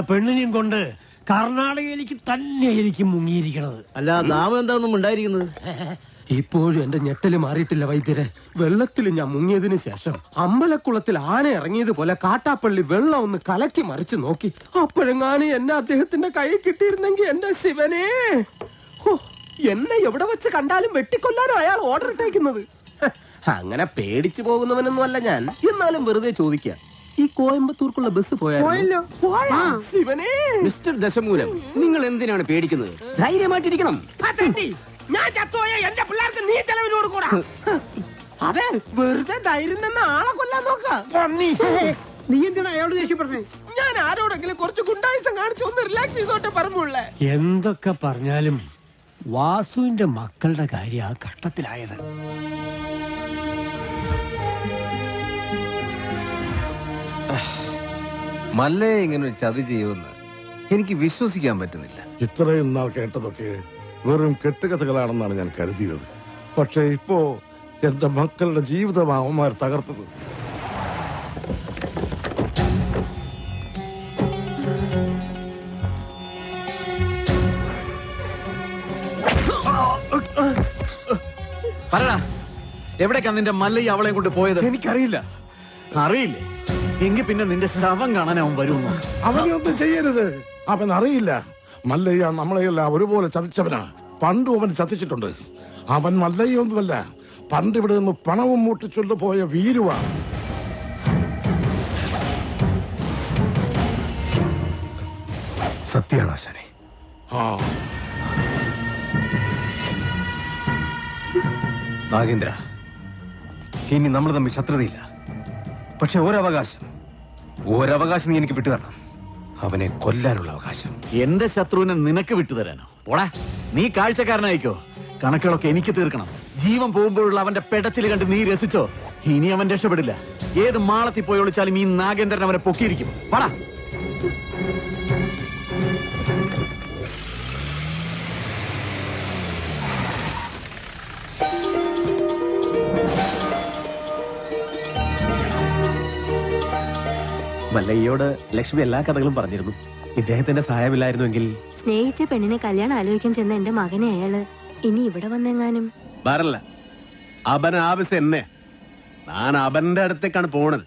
പെണ്ണിനെയും കൊണ്ട് കർണാടകയിലേക്ക് തന്നെയായിരിക്കും മുങ്ങിയിരിക്കണത്. അല്ല, നാമം എന്താണെന്നും ഉണ്ടായിരിക്കുന്നത്. ഇപ്പോഴും എന്റെ ഞെട്ടല് മാറിയിട്ടില്ല വൈദ്യരെ. വെള്ളത്തിൽ ഞാൻ മുങ്ങിയതിനു ശേഷം അമ്പലക്കുളത്തിൽ ആന ഇറങ്ങിയതുപോലെ കാട്ടാപ്പള്ളി വെള്ളം ഒന്ന് കലക്കി മറിച്ച് നോക്കി. അപ്പോഴെങ്ങാനും എന്നെ അദ്ദേഹത്തിന്റെ കൈ കിട്ടിയിരുന്നെങ്കിൽ എന്റെ ശിവനെ, എന്നെ എവിടെ വെച്ച് കണ്ടാലും വെട്ടിക്കൊല്ലാനോ അയാൾ ഓർഡർ ഇട്ടേക്കുന്നത്. അങ്ങനെ പേടിച്ചു പോകുന്നവനൊന്നും അല്ല ഞാൻ. എന്നാലും വെറുതെ ചോദിക്കാം, ഈ കോയമ്പത്തൂർക്കുള്ള ബസ് പോയാലോ? ശിവനെ, മിസ്റ്റർ ദശമൂലം, നിങ്ങൾ എന്തിനാണ് പേടിക്കുന്നത്? ധൈര്യമായിട്ടിരിക്കണം. ഞാൻ ചത്തോയ എന്റെ പിള്ളേർക്ക് നീ ചെലവിന് കൊടുക്കൂടാ. അതെ, വെറുതെ ധൈര്യം നിന്ന് ആളെ കൊല്ലാൻ നോക്കാം. നീ എന്തിനാ അയാളോട് ദേഷ്യപ്പെടുന്നേ? ഞാൻ ആരോടെങ്കിലും കുറച്ച് ഗുണ്ടായുസം കാണിച്ചു ഒന്ന് റിലാക്സ് ചെയ്തോട്ടെ പറഞ്ഞുള്ളേ. എന്തൊക്കെ പറഞ്ഞാലും വാസുവിന്റെ മക്കളുടെ കാര്യം ആ കഷ്ടത്തിലായത്. മല്ലയെ ഇങ്ങനെ ഒരു ചതി ചെയ്യുമെന്ന് എനിക്ക് വിശ്വസിക്കാൻ പറ്റുന്നില്ല. ഇത്രയും നാൾ കേട്ടതൊക്കെ വെറും കെട്ടുകഥകളാണെന്നാണ് ഞാൻ കരുതിയത്. പക്ഷേ ഇപ്പോ എന്റെ മക്കളുടെ ജീവിതം അവന്മാർ തകർത്തത്. പറടാ, എവിടേക്കാ നിന്റെ മല്ലയ്യ അവളെയും കൊണ്ട് പോയത്? എനിക്കറിയില്ല. അറിയില്ലേ? എങ്കിൽ പിന്നെ നിന്റെ ശവം കാണാൻ അവൻ വരുന്നു. അവനൊന്നും ചെയ്യരുത്. അവൻ അറിയില്ല. മല്ലയ്യ നമ്മളെയെല്ലാം ഒരുപോലെ ചതിച്ചവനാ. പണ്ടും അവൻ ചതിച്ചിട്ടുണ്ട്. അവൻ മല്ലയ്യൊന്നുമല്ല, പണ്ട് ഇവിടെ നിന്ന് പണവും മൂട്ടിച്ചൊല്ലു പോയ വീരുവാ. സത്യാണ് ആശാനെ. നാഗേന്ദ്ര, ഇനി നമ്മൾ തമ്മിൽ ശത്രുതയില്ല. പക്ഷെ ഒരവകാശം നീ എനിക്ക് വിട്ടുതരണം. അവനെ കൊല്ലാനുള്ള അവകാശം. എന്റെ ശത്രുവിനെ നിനക്ക് വിട്ടുതരാനോ? പോടാ, നീ കാഴ്ചക്കാരനായിക്കോ. കണക്കുകളൊക്കെ എനിക്ക് തീർക്കണം. ജീവൻ പോകുമ്പോഴുള്ള അവന്റെ പെടച്ചിൽ കണ്ട് നീ രസിച്ചോ? ഇനി അവൻ രക്ഷപ്പെടില്ല. ഏത് മാളത്തിൽ പോയി ഒളിച്ചാലും ഈ നാഗേന്ദ്രൻ അവനെ പൊക്കിയിരിക്കും. പോടാ. മല്ലയ്യോട് ലക്ഷ്മി എല്ലാ കഥകളും പറഞ്ഞിരുന്നു. ഇദ്ദേഹത്തിന്റെ സഹായമില്ലായിരുന്നുവെങ്കിൽ സ്നേഹിച്ച പെണ്ണിനെ കല്യാണം ആലോചിക്കാൻ ചെന്ന എന്റെ മകനെ അയാള് ഇനി ഇവിടെ വന്നെങ്ങാനും വരല്ല. അവൻ ആവശ്യം എന്നെ. ഞാൻ അവന്റെ അടുത്തേക്കാണ് പോണത്.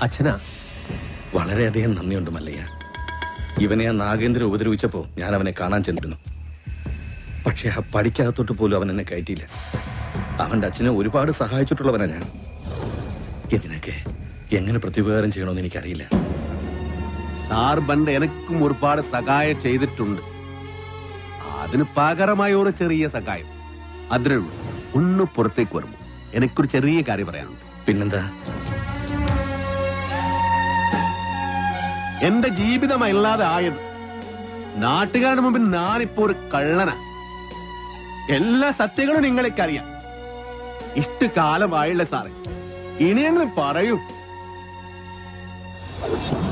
അച്ഛനാ, വളരെയധികം നന്ദിയുണ്ട് മല്ലയ്യ. ഇവനെ ആ നാഗേന്ദ്രൻ ഉപദ്രവിച്ചപ്പോ ഞാൻ അവനെ കാണാൻ ചെന്നിരുന്നു. പക്ഷെ ആ പടിക്കകത്തോട്ട് പോലും അവൻ എന്നെ കയറ്റിയില്ല. അവന്റെ അച്ഛനെ ഒരുപാട് സഹായിച്ചിട്ടുള്ളവനാ ഞാൻ. ഇതിനൊക്കെ എങ്ങനെ പ്രത്യുപകാരം ചെയ്യണമെന്ന് എനിക്കറിയില്ല. സാർ പണ്ട് എനക്കും ഒരുപാട് സഹായം ചെയ്തിട്ടുണ്ട്. അതിന് പകരമായ ഒരു ചെറിയ സഹായം അതിനേ ഉള്ളൂ. ഒന്ന് പുറത്തേക്ക് വരുമ്പോ എനിക്കൊരു ചെറിയ കാര്യം പറയാനുണ്ട്. പിന്നെന്താ? എന്റെ ജീവിതമല്ലാതെ ആയത് നാട്ടുകാരുടെ മുമ്പിൽ ഞാനിപ്പോ ഒരു കള്ളനാ. എല്ലാ സത്യങ്ങളും നിങ്ങൾക്കറിയാം. ഇഷ്ടകാലമായില്ല സാറേ, ഇനിയെങ്കിലും പറയൂ.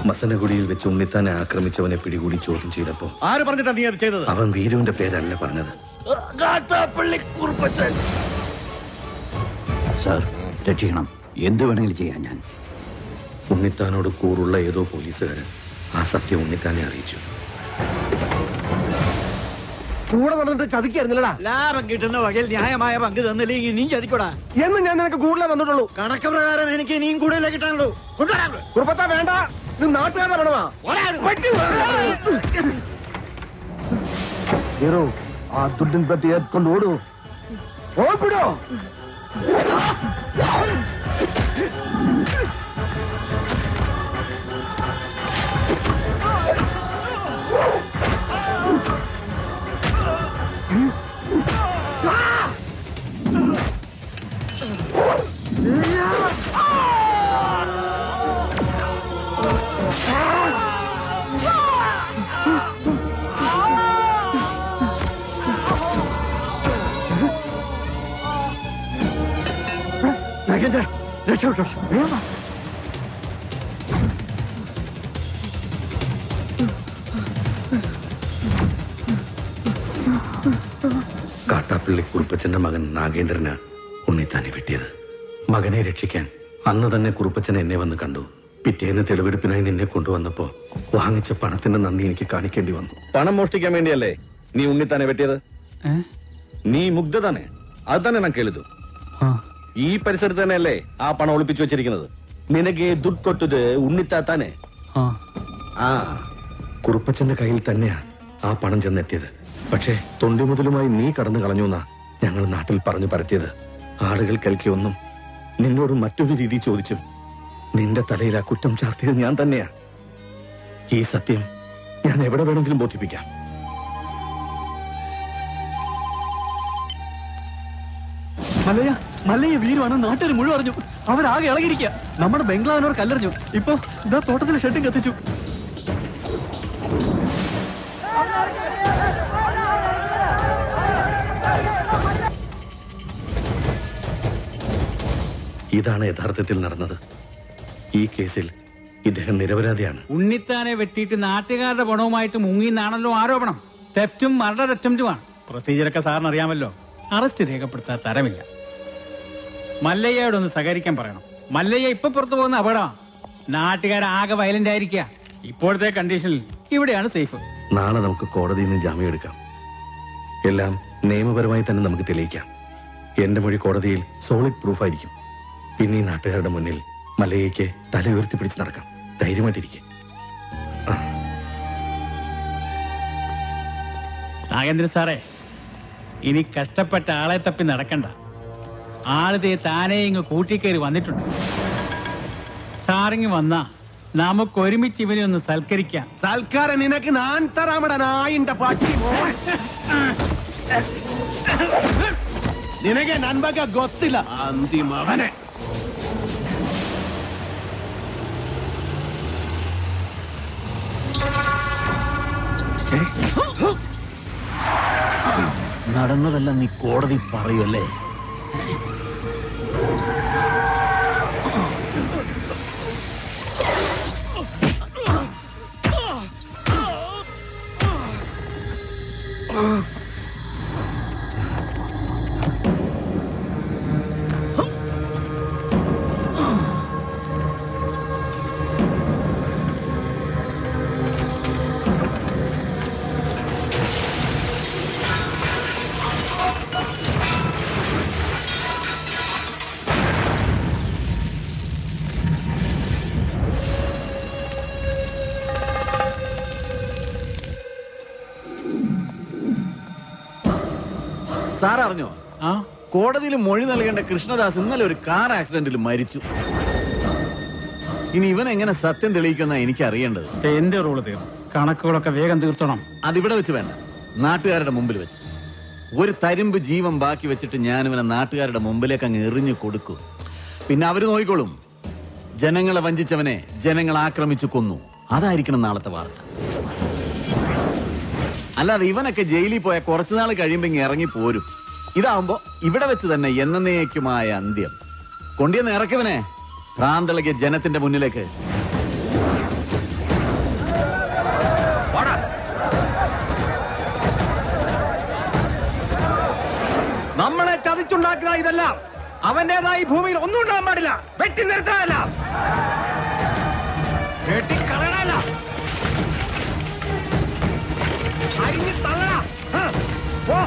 മസനഗുഡിയിൽ വെച്ച് ഉണ്ണിത്താനെ ആക്രമിച്ചവനെ പിടികൂടി ചോദ്യം ചെയ്തപ്പോ ആര് പറഞ്ഞിട്ടാ നീ അത് ചെയ്തത്? അവൻ വീരുവിന്റെ പേരല്ല പറഞ്ഞത്. സാർ രക്ഷിക്കണം, എന്ത് വേണമെങ്കിലും ചെയ്യാൻ ഞാൻ. ഉണ്ണിത്താനോട് കൂറുള്ള ഏതോ പോലീസുകാരൻ ആ സത്യം ഉണ്ണിത്താനെ അറിയിച്ചു. കൂടെ നടന്നിട്ട് ചതിക്കായിരുന്നില്ലടാ. ലാഭം കിട്ടുന്ന വകയിൽ ന്യായമായ പങ്ക് തന്നില്ലെങ്കിൽ നീ ചതിക്കൂടാ എന്ന് ഞാൻ നിനക്ക് കൂടുതലേ തന്നിട്ടുള്ളൂ. കണക്ക് പ്രകാരം എനിക്ക് ഇനിയും കൂടുതലേ കിട്ടാനുള്ളൂ. കുറുപ്പച്ച വേണ്ട, ഇത് നാട്ടുകാരുടെ പണമാ. ഹീറോ ആ ദുഡിൻ പെട്ടി ഏത്കൊണ്ട് ഓടൂ. ഓടിപ്പിടോ. രക്ഷപ്പെട്ടോ. കാട്ടാപ്പള്ളി കുറുപ്പച്ചന്റെ മകൻ നാഗേന്ദ്രന് ഉണ്ണിത്താനെ വെട്ടിയത്. മകനെ രക്ഷിക്കാൻ അന്ന് തന്നെ കുറുപ്പച്ചൻ എന്നെ വന്ന് കണ്ടു. പിറ്റേന്ന് തെളിവെടുപ്പിനായി നിന്നെ കൊണ്ടുവന്നപ്പോ വാങ്ങിച്ച പണത്തിന്റെ നന്ദി എനിക്ക് കാണിക്കേണ്ടി വന്നു. പണം മോഷ്ടിക്കാൻ വേണ്ടിയല്ലേ നീ ഉണ്ണിത്താനെ വെട്ടിയത്? നീ മുഗ്ധ തന്നെ, അത് തന്നെ ഞാൻ കേളിതു. ഈ പരിസരത്ത് തന്നെയല്ലേ ആ പണം ഒളിപ്പിച്ചു വെച്ചിരിക്കുന്നത്? നിനക്ക് ദുഡ് കൊട്ടത് ഉണ്ണിത്താത്താനെ. ആ കുറുപ്പച്ചന്റെ കയ്യിൽ തന്നെയാ ആ പണം ചെന്നെത്തിയത്. പക്ഷേ തൊണ്ടി മുതലുമായി നീ കടന്നു കളഞ്ഞു എന്നാ ഞങ്ങൾ നാട്ടിൽ പറഞ്ഞു പരത്തിയത്. ആളുകൾ കേൾക്കിയൊന്നും നിന്നോട് മറ്റൊരു രീതി ചോദിച്ചും നിന്റെ തലയിൽ ആ കുറ്റം ചാർത്തിയത് ഞാൻ തന്നെയാ. ഈ സത്യം ഞാൻ എവിടെ വേണമെങ്കിലും ബോധിപ്പിക്കാം. മല്ലയ്യ, മല്ലയ്യ വീരുവാണ് നാട്ടുകാർ മുഴുവൻ അറിഞ്ഞു. അവരാകെ ഇളകിയിരിക്കുക. നമ്മുടെ ബംഗ്ലാവിനോർ കല്ലെറിഞ്ഞു. ഇപ്പൊ ഇതാ തോട്ടത്തിൽ ഷെഡും കത്തിച്ചു. ഇതാണ് യഥാർത്ഥത്തിൽ നടന്നത്. ഈ കേസിൽ ഇദ്ദേഹം നിരപരാധിയാണ്. ഉണ്ണിത്താനെ വെട്ടിയിട്ട് നാട്ടുകാരുടെ പണവുമായിട്ട് മുങ്ങിന്നാണല്ലോ ആരോപണം. തെഫ്റ്റും മർഡർ അറ്റംപ്റ്റുമാണ്. പ്രൊസീജിയറൊക്കെ സാറിന് അറിയാമല്ലോ. അറസ്റ്റ് രേഖപ്പെടുത്താൻ തരമില്ല. മല്ലയ്യയോടൊന്ന് സഹകരിക്കാൻ പറയണം. മല്ലയ്യ ഇപ്പൊ പുറത്തു പോകുന്ന അപകടമാണ്. നാട്ടുകാരാകെ വയലന്റ് ആയിരിക്കുക. ഇപ്പോഴത്തെ കണ്ടീഷനിൽ ഇവിടെയാണ് സേഫ്. നാളെ നമുക്ക് കോടതിയിൽ നിന്ന് ജാമ്യം എടുക്കാം. എല്ലാം നിയമപരമായി തന്നെ നമുക്ക് തെളിയിക്കാം. എന്റെ മൊഴി കോടതിയിൽ സോളിഡ് പ്രൂഫായിരിക്കും. പിന്നെ ഈ നാട്ടുകാരുടെ മുന്നിൽ മല്ലയ്യയ്ക്ക് തല ഉയർത്തി പിടിച്ച് നടക്കാം. ധൈര്യമായിട്ടിരിക്കെ. നാഗേന്ദ്രൻ സാറേ, ഇനി കഷ്ടപ്പെട്ട ആളെ തപ്പി നടക്കണ്ട. ആളിതേ താനേ ഇങ്ങ് കൂട്ടിക്കയറി വന്നിട്ടുണ്ട്. സാറിങ് വന്നാ നമുക്ക് ഒരുമിച്ച് ഇവനെ ഒന്ന് സൽക്കരിക്കാം. സൽക്കാരം നിനക്ക് ഞാൻ തരാമടാ നായിന്റെ പട്ടി മോൻ. നിനക്ക് നൻപക ಗೊತ್ತಿಲ್ಲ അന്തിമവനെ. നടന്നതെല്ലാം നീ കോടതി പറയുമല്ലേ? സാർ അറിഞ്ഞോ? കോടതിയിൽ മൊഴി നൽകേണ്ട കൃഷ്ണദാസ് ഇന്നലെ ഒരു കാർ ആക്സിഡന്റിൽ മരിച്ചു. ഇനി ഇവൻ എങ്ങനെ സത്യം തെളിയിക്കുന്ന എനിക്ക് അറിയേണ്ടത്. എന്റെ റോള് തീർന്നു. കണക്കുകളൊക്കെ വേഗം തീർത്തണം. അതിവിടെ വെച്ച് വേണ്ട, നാട്ടുകാരുടെ മുമ്പിൽ വെച്ച്. ഒരു തരിമ്പ് ജീവൻ ബാക്കി വെച്ചിട്ട് ഞാനിവനെ നാട്ടുകാരുടെ മുമ്പിലേക്ക് അങ്ങ് എറിഞ്ഞു കൊടുക്കും. പിന്നെ അവര് നോക്കിക്കോളും. ജനങ്ങളെ വഞ്ചിച്ചവനെ ജനങ്ങൾ ആക്രമിച്ചു കൊന്നു. അതായിരിക്കണം നാളത്തെ വാർത്ത. അല്ലാതെ ഇവനൊക്കെ ജയിലിൽ പോയ കുറച്ചുനാൾ കഴിയുമ്പോ ഇങ്ങ് ഇറങ്ങി പോരും. ഇതാവുമ്പോ ഇവിടെ വെച്ച് തന്നെ എന്നേക്കുമായ അന്ത്യം. കൊണ്ടിയെന്ന് ഇറക്കിവനെ ഭ്രാന്തളകിയ ജനത്തിന്റെ മുന്നിലേക്ക്. നമ്മളെ ചതിച്ചുണ്ടാക്കുക ഇതെല്ലാം അവന്റേതായി ഭൂമിയിൽ ഒന്നും ഉണ്ടാകാൻ പാടില്ല. വെട്ടി നിർത്താനല്ല, വെട്ടിക്കളയണല്ല, അരിഞ്ഞ് തള്ളണ. പോ.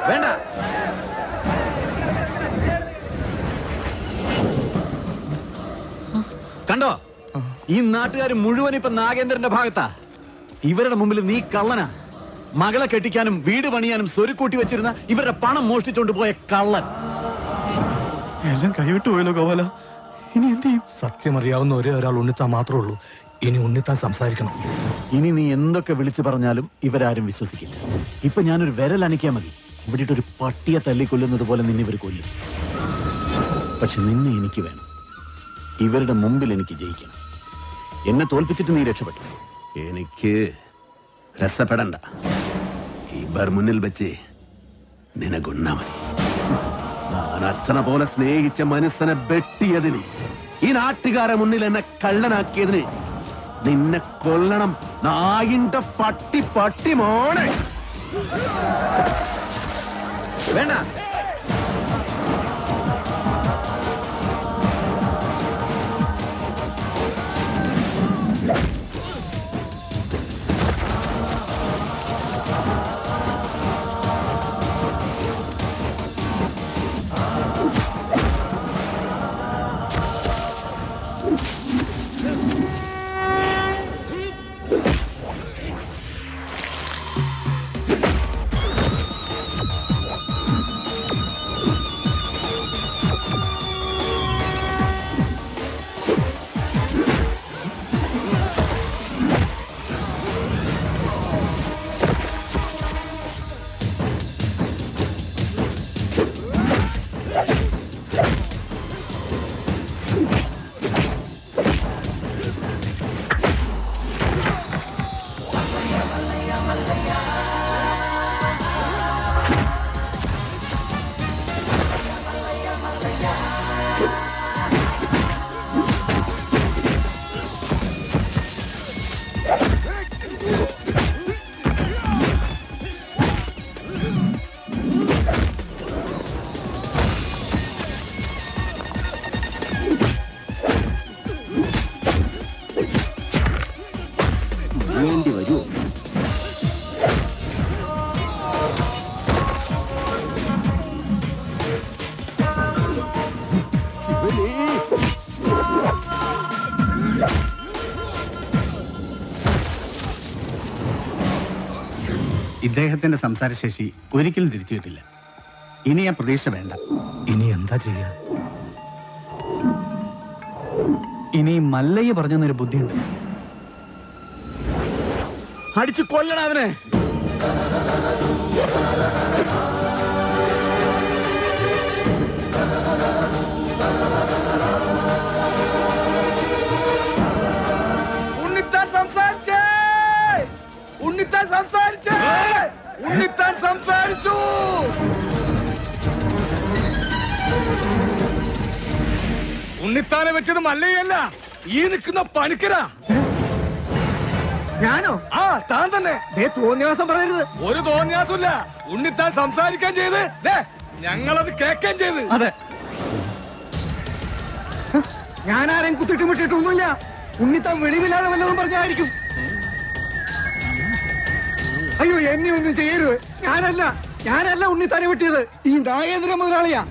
വേണ്ട, കണ്ടോ? ഈ നാട്ടുകാർ മുഴുവൻ ഇപ്പൊ നാഗേന്ദ്രന്റെ ഭാഗത്താ. ഇവരുടെ മുമ്പിൽ നീ കള്ളനാ. മകളെ കെട്ടിക്കാനും വീട് പണിയാനും സ്വരുക്കൂട്ടി വെച്ചിരുന്ന ഇവരുടെ പണം മോഷ്ടിച്ചോണ്ട് പോയ കള്ളൻ. എല്ലാം കൈവിട്ടു പോയല്ലോ ഗോപാല. ഇനി എന്ത് ചെയ്യും? സത്യം അറിയാവുന്ന ഒരേ ഒരാൾ ഉണ്ണിത്താൻ മാത്രമേ ഉള്ളൂ. ഇനി ഉണ്ണിത്താൻ സംസാരിക്കണം. ഇനി നീ എന്തൊക്കെ വിളിച്ചു പറഞ്ഞാലും ഇവരാരും വിശ്വസിക്കില്ല. ഇപ്പൊ ഞാനൊരു വിരൽ അനക്കിയാൽ മതി, ഇവിടെ ഒരു പട്ടിയെ തല്ലിക്കൊല്ലുന്നത് പോലെ നിന്നെ ഇവർ കൊല്ലും. പക്ഷെ നിന്നെ എനിക്ക് വേണം. ഇവരുടെ മുമ്പിൽ എനിക്ക് ജയിക്കണം. എന്നെ തോൽപ്പിച്ചിട്ട് നീ രക്ഷപ്പെട്ടു. എനിക്ക് രസപ്പെടണ്ട. ഇവർ മുന്നിൽ വെച്ച് നിനകൊന്നാ മതി. ഞാൻ അച്ഛനെ പോലെ സ്നേഹിച്ച മനസ്സിനെ വെട്ടിയതിന്, ഈ നാട്ടുകാരെ മുന്നിൽ എന്നെ കള്ളനാക്കിയതിന് നിന്നെ കൊല്ലണം. നായിന്റെ പട്ടി പട്ടി മോനെ. വേണ്ട, വേണ്ടി വരൂ. ഇദ്ദേഹത്തിന്റെ സംസാരശേഷി ഒരിക്കലും തിരിച്ചു കിട്ടില്ല. ഇനി ആ പ്രതീക്ഷ വേണ്ട. ഇനി എന്താ ചെയ്യാ? ഇനി മല്ലയ്യ പറഞ്ഞൊരു ബുദ്ധിയുണ്ട്. അടിച്ചു കൊല്ലണം അവനെ. ഉണ്ണിത്താൻ സംസാരിച്ചേ! ഉണ്ണിത്താൻ സംസാരിച്ചേ! ഉണ്ണിത്താൻ സംസാരിച്ചു! ഉണ്ണിത്താനെ വെച്ചത് മല്ലയല്ല, ഈ നിൽക്കുന്ന പണിക്കരാ. ഞാനോ? ആ, താൻ തന്നെ. തോന്നിയാസം പറയരുത്. ഒരു തോന്നിയാസമില്ല. ഉണ്ണിത്താൻ സംസാരിക്കാൻ ചെയ്ത് ഞങ്ങളത് കേൾക്കാൻ ചെയ്ത്. അതെ, ഞാനാരെയും കുത്തിട്ടുമിട്ടിട്ടൊന്നുമില്ല. ഉണ്ണിത്താൻ വെളിവില്ലാതെ വല്ലതും പറഞ്ഞായിരിക്കും. അയ്യോ എന്നെ ഒന്നും ചെയ്യരുത്. ഞാനല്ല ഉണ്ണിത്താനെ വെട്ടിയത്, ഈ നാഗേന്ദ്ര മുതലാളിയാ.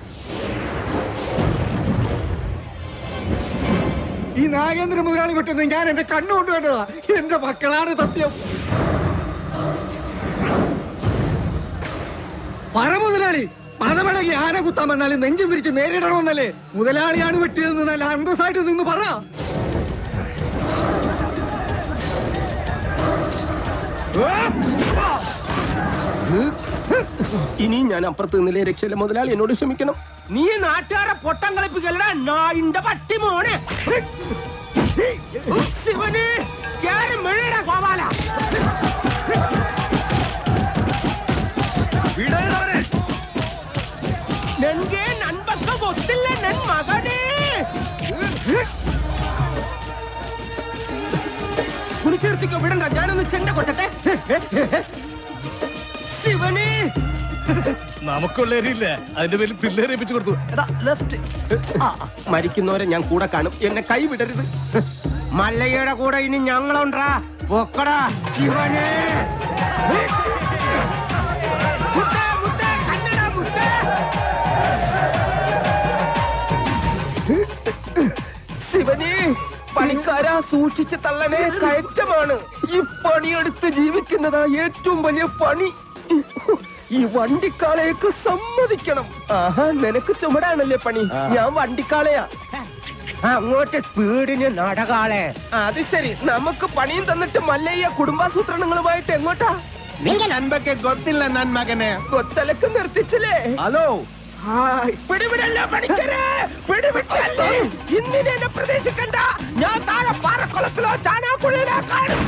ഈ നാഗേന്ദ്ര മുതലാളി വെട്ടുന്നത് ഞാൻ എന്റെ കണ്ണുകൊണ്ട് കണ്ടതാ. എന്റെ മക്കളാണ് സത്യം. പറ മുതലാളി, പണമിളകി ആന കുത്താൻ വന്നാലും നെഞ്ചും പിരിച്ച് നേരിടണമെന്നല്ലേ? മുതലാളിയാണ് വെട്ടിയതെന്ന് നല്ല അന്തസ്സായിട്ട് നിന്ന് പറ. ഇനി ഞാൻ അപ്പുറത്ത് നിന്നില്ലേ രക്ഷയില്ല മുതലാളി, എന്നോട് ക്ഷമിക്കണം. നീ നാട്ടുകാരെ പൊട്ടം കളിപ്പിക്കലടാ നായിന്റെ പട്ടി മോനെ. ശിവന് കേറി മെഴുകടാ ഗോപാല. നൻകെ നൻപക്ക ಗೊತ್ತಿಲ್ಲ ನನ್ ಮಗನೇ. കുറിച്ചെടുത്തിക്കോ, വിടണ്ട, ഞാനൊന്ന് ചെണ്ട കൊട്ടട്ടെ. ശിവന് നമുക്കുള്ളവരില്ല, അതിന്റെ പേരിൽ പിള്ളേരെ ഏൽപ്പിച്ചു കൊടുത്തു. മരിക്കുന്നവരെ ഞാൻ കൂടെ കാണും, എന്നെ കൈ വിടരുത്. മല്ലയ്യയുടെ കൂടെ ഇനി ഞങ്ങളുണ്ടാ. പൊക്കടാ ശിവനെ. ശിവനെ, പണിക്കാരാ സൂക്ഷിച്ച് തള്ളനെ, കയറ്റമാണ്. ഈ പണിയെടുത്ത് ജീവിക്കുന്നതാ ഏറ്റവും വലിയ പണി. ഈ വണ്ടിക്കാളയൊക്കെ സമ്മതിക്കണം. ആഹാ, നിനക്ക് ചുമടാണല്ലേ പണി, ഞാൻ വണ്ടിക്കാളയാ. അങ്ങോട്ട് സ്പീഡിന് നടകാളെ. അത് ശരി, നമുക്ക് പണിയും തന്നിട്ട് മല്ലയ്യ കുടുംബാസൂത്രണങ്ങളുമായിട്ട് എങ്ങോട്ടാ? നൻപൊക്കെ ഗൊത്തില്ല നൻ മകനെ. കൊത്തലക്ക് നിർത്തിച്ചില്ലേ? ഹലോ, പിടിവിടല്ല പണിക്കരെ, പിടിവിട്ടല്ലേ. ഇന്നിനെ എന്നെ പ്രതീക്ഷിക്കണ്ട. ഞാൻ താഴെ പാറക്കുളത്തിലോ ചാണാക്കുഴിയിലോ കാണും.